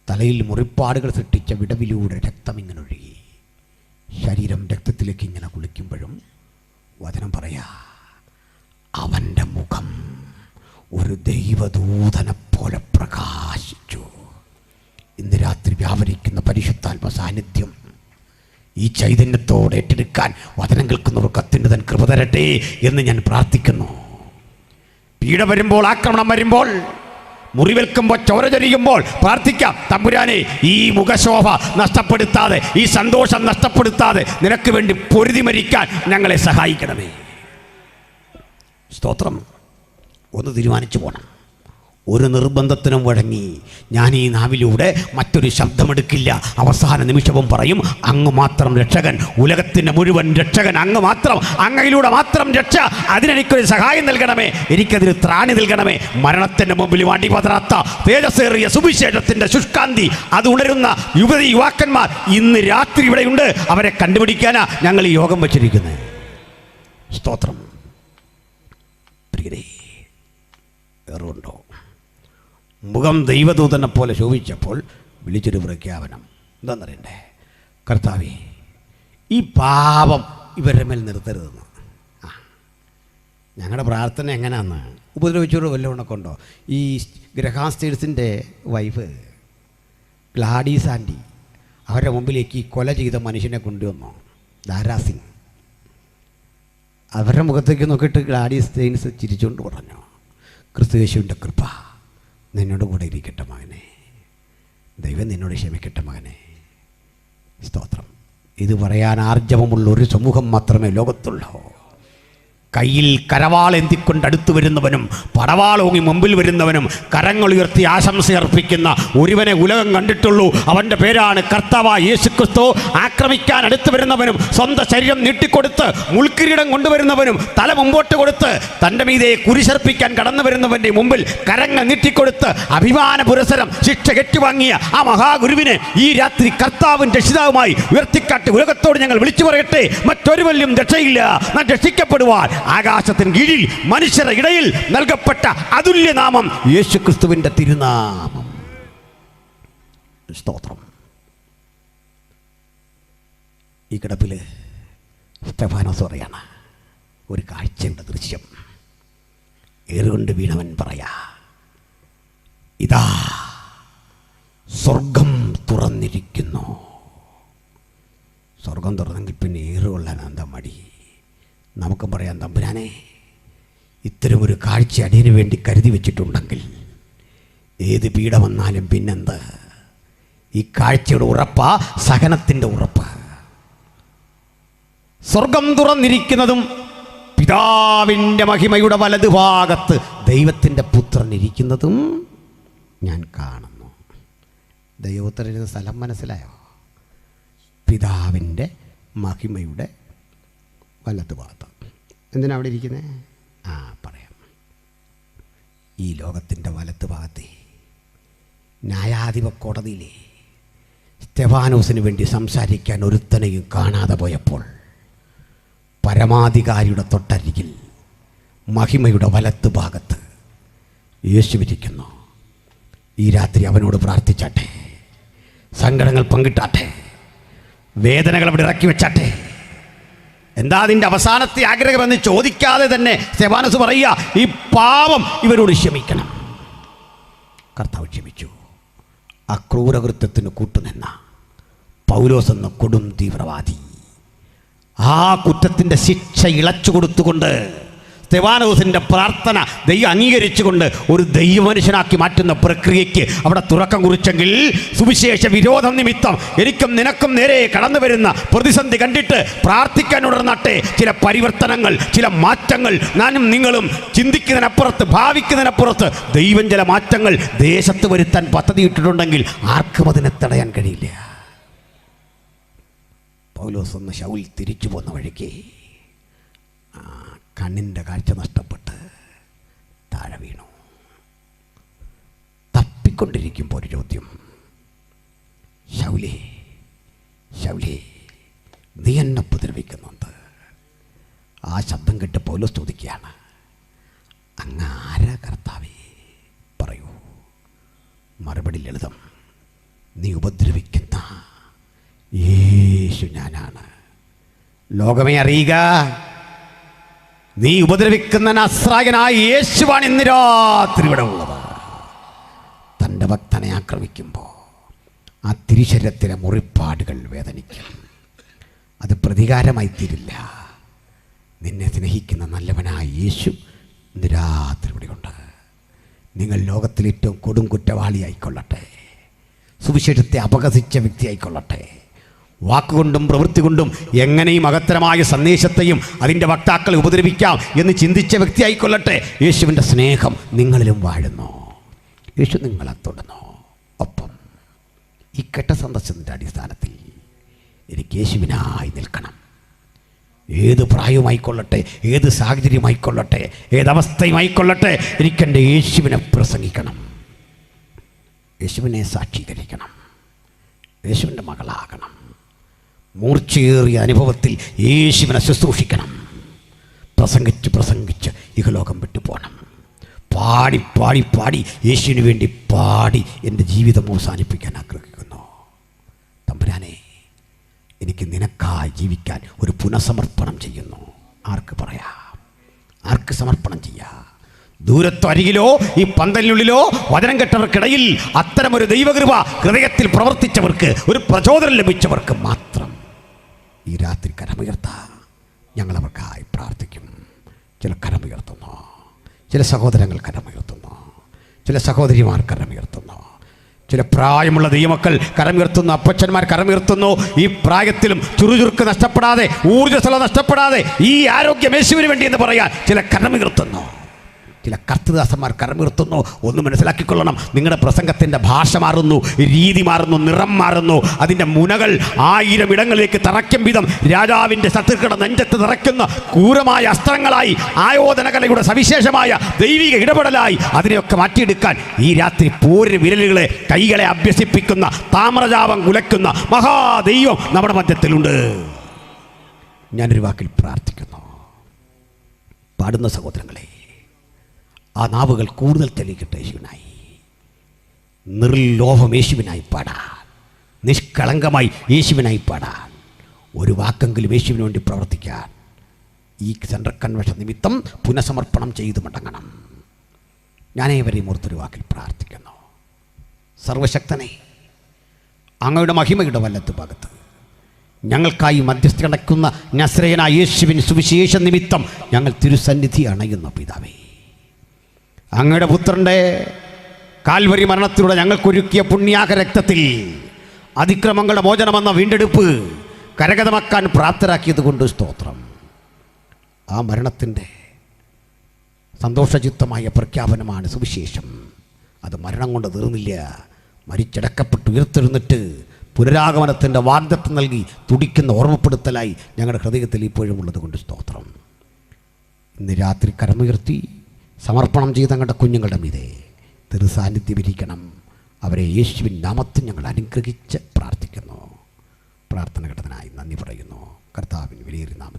തലയിൽ മുറിപ്പാടുകൾ സൃഷ്ടിച്ച വിടവിലൂടെ രക്തം ഇങ്ങനെ ഒഴുകി. ശരീരം രക്തത്തിലേക്ക് ഇങ്ങനെ കുളിക്കുമ്പോഴും വചനം പറയാ, അവൻ്റെ മുഖം ഒരു ദൈവദൂതനെ പോലെ പ്രകാശിച്ചു. ഇന്ന് രാത്രി വ്യാപരിക്കുന്ന പരിശുദ്ധാത്മ സാന്നിധ്യം ഈ ചൈതന്യത്തോടെ ഏറ്റെടുക്കാൻ വചനം കേൾക്കുന്നവർക്ക് അത്യുന്നതൻ കൃപ തരട്ടെ എന്ന് ഞാൻ പ്രാർത്ഥിക്കുന്നു. പീഡ വരുമ്പോൾ, ആക്രമണം വരുമ്പോൾ, മുറിവേൽക്കുമ്പോൾ, ചോര ചൊരിയുമ്പോൾ പ്രാർത്ഥിക്കാം, തമ്പുരാനെ ഈ മുഖശോഭ നഷ്ടപ്പെടുത്താതെ, ഈ സന്തോഷം നഷ്ടപ്പെടുത്താതെ നിനക്ക് വേണ്ടി പൊരുതി മരിക്കാൻ ഞങ്ങളെ സഹായിക്കണമേ. സ്തോത്രം. ഒന്ന് തീരുമാനിച്ചു പോകണം. ഒരു നിർബന്ധത്തിനും വഴങ്ങി ഞാൻ ഈ നാവിലൂടെ മറ്റൊരു ശബ്ദമെടുക്കില്ല. അവസാന നിമിഷവും പറയും, അങ്ങ് മാത്രം രക്ഷകൻ, ഉലകത്തിൻ്റെ മുഴുവൻ രക്ഷകൻ അങ്ങ് മാത്രം, അങ്ങയിലൂടെ മാത്രം രക്ഷ. അതിനെനിക്കൊരു സഹായം നൽകണമേ, എനിക്കതിന് ത്രാണി നൽകണമേ. മരണത്തിൻ്റെ മുമ്പിൽ അടിപതറാത്ത തേജസ്സേറിയ സുവിശേഷത്തിൻ്റെ ശുഷ്കാന്തി അത് ഉണരുന്ന യുവതി യുവാക്കന്മാർ ഇന്ന് രാത്രി ഇവിടെയുണ്ട്. അവരെ കണ്ടുപിടിക്കാനാ ഞങ്ങൾ ഈ യോഗം വച്ചിരിക്കുന്നത്. സ്തോത്രം. പ്രിയരേ, വേറുണ്ടോ? മുഖം ദൈവദൂതനെ പോലെ ശോഭിച്ചപ്പോൾ വിളിച്ചൊരു പ്രഖ്യാപനം എന്താണെന്നറിയണ്ടേ? കർത്താവേ, ഈ പാപം ഇവരുടെ മേൽ നിർത്തരുതെന്ന്. ഞങ്ങളുടെ പ്രാർത്ഥന എങ്ങനെയാന്ന് ഉപദ്രവിച്ചോട് വല്ലതുകൊണ്ടൊക്കെ ഉണ്ടോ? ഈ ഗ്രഹാം സ്റ്റേഴ്സിൻ്റെ വൈഫ് ഗ്ലാഡീസ് ആൻറ്റി അവരുടെ മുമ്പിലേക്ക് ഈ കൊല ചെയ്ത മനുഷ്യനെ കൊണ്ടുവന്നു, ദാരാ സിംഗ്. അവരുടെ മുഖത്തേക്ക് നോക്കിയിട്ട് ഗ്ലാഡീസ് സ്റ്റെയിൻസ് ചിരിച്ചുകൊണ്ട് പറഞ്ഞു, ക്രിസ്തുയേശുവിൻ്റെ കൃപ നിന്നോട് കൂടെ ഇരിക്കട്ടെ മകനെ, ദൈവം നിന്നോട് ക്ഷമിക്കട്ടെ മകനെ. സ്തോത്രം. ഇത് പറയാൻ ആർജവമുള്ള ഒരു സമൂഹം മാത്രമേ ലോകത്തുള്ളൂ. കയ്യിൽ കരവാളെന്തിക്കൊണ്ട് അടുത്തു വരുന്നവനും പടവാളോങ്ങി മുമ്പിൽ വരുന്നവനും കരങ്ങളുയർത്തി ആശംസയർപ്പിക്കുന്ന ഒരുവനെ ഉലകം കണ്ടിട്ടുള്ളൂ. അവൻ്റെ പേരാണ് കർത്താവായ യേശുക്രിസ്തു. ആക്രമിക്കാൻ അടുത്തു വരുന്നവനും സ്വന്തം ശരീരം നീട്ടിക്കൊടുത്ത് മുൾക്കിരീടം കൊണ്ടുവരുന്നവനും തല മുമ്പോട്ട് കൊടുത്ത് തൻ്റെ മീതെ കുരിശർപ്പിക്കാൻ കടന്നു വരുന്നവൻ്റെ മുമ്പിൽ കരങ്ങൾ നീട്ടിക്കൊടുത്ത് അഭിമാന പുരസരം ശിക്ഷ കെട്ടുവാങ്ങിയ ആ മഹാഗുരുവിനെ ഈ രാത്രി കർത്താവും രക്ഷിതാവുമായി ഉയർത്തിക്കാട്ടി ഉലകത്തോട് ഞങ്ങൾ വിളിച്ചു പറയട്ടെ, മറ്റൊരു വല്യം രക്ഷയില്ല. നാം രക്ഷിക്കപ്പെടുവാൻ ആകാശത്തിന് കീഴിൽ മനുഷ്യരുടെ ഇടയിൽ നൽകപ്പെട്ട അതുല്യനാമം യേശുക്രിസ്തുവിൻ്റെ തിരുനാമം. സ്തോത്രം. ഈ കിടപ്പിൽ സ്തെഫാനോസ് പറയാണ്, ഒരു കാഴ്ചയുടെ ദൃശ്യം. ഏറുകൊണ്ട് വീണവൻ പറയാ, ഇതാ സ്വർഗം തുറന്നിരിക്കുന്നു. സ്വർഗം തുറന്നെങ്കിൽ പിന്നെ ഏറുകൊള്ളാൻ എന്താ മടി? നമുക്കും പറയാം, തമ്പുരാനെ ഇത്തരമൊരു കാഴ്ച അടിയന് വേണ്ടി കരുതി വെച്ചിട്ടുണ്ടെങ്കിൽ ഏത് പീഡ വന്നാലും പിന്നെന്ത്? ഈ കാഴ്ചയുടെ ഉറപ്പാ, സഹനത്തിൻ്റെ ഉറപ്പ്. സ്വർഗം തുറന്നിരിക്കുന്നതും പിതാവിൻ്റെ മഹിമയുടെ വലതുഭാഗത്ത് ദൈവത്തിൻ്റെ പുത്രൻ ഇരിക്കുന്നതും ഞാൻ കാണുന്നു. ദൈവപുത്രൻ ഇരുന്ന സ്ഥലം മനസ്സിലായോ? പിതാവിൻ്റെ മഹിമയുടെ വലതുഭാഗത്ത്. എന്തിനാ അവിടെ ഇരിക്കുന്നത്? പറയാം. ഈ ലോകത്തിൻ്റെ വലത്തുഭാഗത്തെ ന്യായാധിപ കോടതിയിലെ സ്തെഫാനോസിന് വേണ്ടി സംസാരിക്കാൻ ഒരുത്തനെയും കാണാതെ പോയപ്പോൾ പരമാധികാരിയുടെ തൊട്ടരികിൽ മഹിമയുടെ വലത്തുഭാഗത്ത് യേശുവിരിക്കുന്നു. ഈ രാത്രി അവനോട് പ്രാർത്ഥിച്ചാട്ടെ, സങ്കടങ്ങൾ പങ്കിട്ടാട്ടെ, വേദനകൾ അവിടെ ഇറക്കി വെച്ചാട്ടെ. എന്താ അതിൻ്റെ അവസാനത്തെ ആഗ്രഹമെന്ന് ചോദിക്കാതെ തന്നെ സ്തെഫാനോസ് പറയുക, ഈ പാപം ഇവരോട് ക്ഷമിക്കണം. കർത്താവ് ക്ഷമിച്ചു. അക്രൂരകൃത്യത്തിന് കൂട്ടുനിന്ന പൗലോസ് എന്ന കൊടും തീവ്രവാദി ആ കുറ്റത്തിൻ്റെ ശിക്ഷ ഇളച്ചു കൊടുത്തുകൊണ്ട് സ്തെഫാനോസിൻ്റെ പ്രാർത്ഥന ദൈവം അംഗീകരിച്ചുകൊണ്ട് ഒരു ദൈവമനുഷ്യനാക്കി മാറ്റുന്ന പ്രക്രിയയ്ക്ക് അവിടെ തുറക്കം കുറിച്ചെങ്കിൽ സുവിശേഷ വിരോധം നിമിത്തം എനിക്കും നിനക്കും നേരെ കടന്നു വരുന്ന പ്രതിസന്ധി കണ്ടിട്ട് പ്രാർത്ഥിക്കാൻ ഉണർന്നാട്ടെ ചില പരിവർത്തനങ്ങൾ, ചില മാറ്റങ്ങൾ ഞാനും നിങ്ങളും ചിന്തിക്കുന്നതിനപ്പുറത്ത്, ഭാവിക്കുന്നതിനപ്പുറത്ത് ദൈവം ചില മാറ്റങ്ങൾ ദേശത്ത് വരുത്താൻ പദ്ധതിയിട്ടിട്ടുണ്ടെങ്കിൽ ആർക്കും അതിനെ തടയാൻ കഴിയില്ല. പൗലോസ് ഒന്ന് ശൗൽ തിരിച്ചു പോന്ന വഴിക്ക് കണ്ണിൻ്റെ കാഴ്ച നഷ്ടപ്പെട്ട് താഴെ വീണു. തപ്പിക്കൊണ്ടിരിക്കുമ്പോൾ ഒരു ചോദ്യം, ശൗലേ ശൗലേ നീ എന്നെ ഉപദ്രവിക്കുന്നുണ്ട്. ആ ശബ്ദം കേട്ട് പൗലോസ് ചോദിക്കുകയാണ്, അങ്ങ് ആരാ കർത്താവേ, പറയൂ. മറുപടി ലളിതം, നീ ഉപദ്രവിക്കുന്ന യേശു ഞാനാണ്. ലോകമേ അറിയുക, നീ ഉപദ്രവിക്കുന്ന നസ്രായനായ യേശുവാണ് ഇന്ന് രാത്രി ഇവിടെ ഉള്ളത്. തൻ്റെ ഭക്തനെ ആക്രമിക്കുമ്പോൾ ആ തിരുശരീരത്തിലെ മുറിപ്പാടുകൾ വേദനിക്കും. അത് പ്രതികാരമായി തീരില്ല. നിന്നെ സ്നേഹിക്കുന്ന നല്ലവനായ യേശു ഇന്ന് രാത്രി ഇവിടെയുണ്ട്. നിങ്ങൾ ലോകത്തിലെ ഏറ്റവും കൊടും കുറ്റവാളിയായിക്കൊള്ളട്ടെ, സുവിശേഷത്തെ അപകസിച്ച വ്യക്തിയായിക്കൊള്ളട്ടെ, വാക്കുകൊണ്ടും പ്രവൃത്തി കൊണ്ടും എങ്ങനെയും മഹത്തരമായ സന്ദേശത്തെയും അതിൻ്റെ വക്താക്കളെ ഉപദ്രവിക്കാം എന്ന് ചിന്തിച്ച വ്യക്തിയായിക്കൊള്ളട്ടെ, യേശുവിൻ്റെ സ്നേഹം നിങ്ങളിലും വാഴുന്നു. യേശു നിങ്ങളെ തൊടുന്നു. ഒപ്പം ഈ കെട്ട സന്ദർശനത്തിൻ്റെ അടിസ്ഥാനത്തിൽ എനിക്ക് യേശുവിനായി നിൽക്കണം. ഏത് പ്രായമായിക്കൊള്ളട്ടെ, ഏത് സാഹചര്യമായിക്കൊള്ളട്ടെ, ഏതവസ്ഥയുമായിക്കൊള്ളട്ടെ, എനിക്കെൻ്റെ യേശുവിനെ പ്രസംഗിക്കണം, യേശുവിനെ സാക്ഷീകരിക്കണം, യേശുവിൻ്റെ മകളാകണം. മൂർച്ചയേറിയ അനുഭവത്തിൽ യേശുവിനെ ശുശ്രൂഷിക്കണം. പ്രസംഗിച്ച് പ്രസംഗിച്ച് ഇഹലോകം വിട്ടു പോകണം. പാടി പാടി പാടി യേശുവിന് വേണ്ടി പാടി എൻ്റെ ജീവിതം അവസാനിപ്പിക്കാൻ ആഗ്രഹിക്കുന്നു. തമ്പുരാനെ, എനിക്ക് നിനക്കായി ജീവിക്കാൻ ഒരു പുനഃസമർപ്പണം ചെയ്യുന്നു. ആർക്ക് പറയാം? ആർക്ക് സമർപ്പണം ചെയ്യാം? ദൂരത്തോ അരികിലോ ഈ പന്തലിനുള്ളിലോ വചനം കേട്ടവർക്കിടയിൽ അത്തരമൊരു ദൈവകൃപ ഹൃദയത്തിൽ പ്രവർത്തിച്ചവർക്ക്, ഒരു പ്രചോദനം ലഭിച്ചവർക്ക് മാത്രം ഈ രാത്രി കരമുയർത്താം. ഞങ്ങളവർക്കായി പ്രാർത്ഥിക്കും. ചില കരമുയർത്തുന്നു, ചില സഹോദരങ്ങൾ കരമുയർത്തുന്നു, ചില സഹോദരിമാർ കരമുയർത്തുന്നു, ചില പ്രായമുള്ള ദൈവമക്കൾ കരമുയർത്തുന്നു, അപ്പച്ചന്മാർ കരമുയർത്തുന്നു. ഈ പ്രായത്തിലും ചുറുചുറുക്ക് നഷ്ടപ്പെടാതെ, ഊർജ്ജസ്വല നഷ്ടപ്പെടാതെ ഈ ആരോഗ്യം യേശുവിന് വേണ്ടി എന്ന് പറയാൻ ചില കരമുയർത്തുന്നു. ചില കർത്തൃദാസന്മാർ കരമുയർത്തുന്നു. ഒന്ന് മനസ്സിലാക്കിക്കൊള്ളണം, നിങ്ങളുടെ പ്രസംഗത്തിൻ്റെ ഭാഷ മാറുന്നു, രീതി മാറുന്നു, നിറം മാറുന്നു. അതിൻ്റെ മുനകൾ 1000 ഇടങ്ങളിലേക്ക് തറയ്ക്കും വിധം രാജാവിൻ്റെ ശത്രുക്കളുടെ നെഞ്ചത്ത് നിറയ്ക്കുന്ന ക്രൂരമായ അസ്ത്രങ്ങളായി, ആയോധനകലയുടെ സവിശേഷമായ ദൈവിക ഇടപെടലായി അതിനെയൊക്കെ മാറ്റിയെടുക്കാൻ ഈ രാത്രി പോര് വിരലുകളെ, കൈകളെ അഭ്യസിപ്പിക്കുന്ന, താമ്രജാപം കുലയ്ക്കുന്ന മഹാദൈവം നമ്മുടെ മധ്യത്തിലുണ്ട്. ഞാനൊരു വാക്കിൽ പ്രാർത്ഥിക്കുന്നു. പാടുന്ന സഹോദരങ്ങളെ, ആ നാവുകൾ കൂടുതൽ തെളിയിക്കട്ടെ യേശുവിനായി. നിർലോഭം യേശുവിനായി പാടാൻ, നിഷ്കളങ്കമായി യേശുവിനായി പാടാൻ, ഒരു വാക്കെങ്കിലും യേശുവിന് വേണ്ടി പ്രവർത്തിക്കാൻ ഈ സെൻട്രൽ കൺവെൻഷൻ നിമിത്തം പുനഃസമർപ്പണം ചെയ്തു മടങ്ങണം. ഞാനേവരെയും ഓർത്തൊരു വാക്കിൽ പ്രാർത്ഥിക്കുന്നു. സർവശക്തനെ, അങ്ങയുടെ മഹിമയുടെ വലത്ത് ഭാഗത്ത് ഞങ്ങൾക്കായി മധ്യസ്ഥ കിടക്കുന്ന നസ്രയനായ യേശുവിൻ സുവിശേഷ നിമിത്തം ഞങ്ങൾ തിരുസന്നിധി അണയുന്നു. പിതാവേ, അങ്ങയുടെ പുത്രൻ്റെ കാൽവരി മരണത്തിലൂടെ ഞങ്ങൾക്കൊരുക്കിയ പുണ്യാക രക്തത്തിൽ അതിക്രമങ്ങളുടെ മോചനമെന്ന വീണ്ടെടുപ്പ് കരഗതമാക്കാൻ പ്രാപ്തരാക്കിയത് കൊണ്ട് സ്തോത്രം. ആ മരണത്തിൻ്റെ സന്തോഷചിത്തമായ പ്രഖ്യാപനമാണ് സുവിശേഷം. അത് മരണം കൊണ്ട് തീർന്നില്ല. മരിച്ചടക്കപ്പെട്ട് ഉയർത്തെഴുന്നിട്ട് പുനരാഗമനത്തിൻ്റെ വാഗ്ദത്തം നൽകി തുടിക്കുന്ന ഓർമ്മപ്പെടുത്തലായി ഞങ്ങളുടെ ഹൃദയത്തിൽ ഇപ്പോഴും ഉള്ളത് കൊണ്ട് സ്തോത്രം. ഇന്ന് രാത്രി കരമുയർത്തി സമർപ്പണം ചെയ്ത ഞങ്ങളുടെ കുഞ്ഞുങ്ങളുടെ മീതെ തിരുസാന്നിധ്യം ഇരിക്കണം. അവരെ യേശുവിൻ നാമത്തിൽ ഞങ്ങൾ അനുഗ്രഹിച്ച് പ്രാർത്ഥിക്കുന്നു. പ്രാർത്ഥന കേട്ടതിനായി നന്ദി പറയുന്നു. കർത്താവിൻ വിലയേറിയ നാമത്തിൽ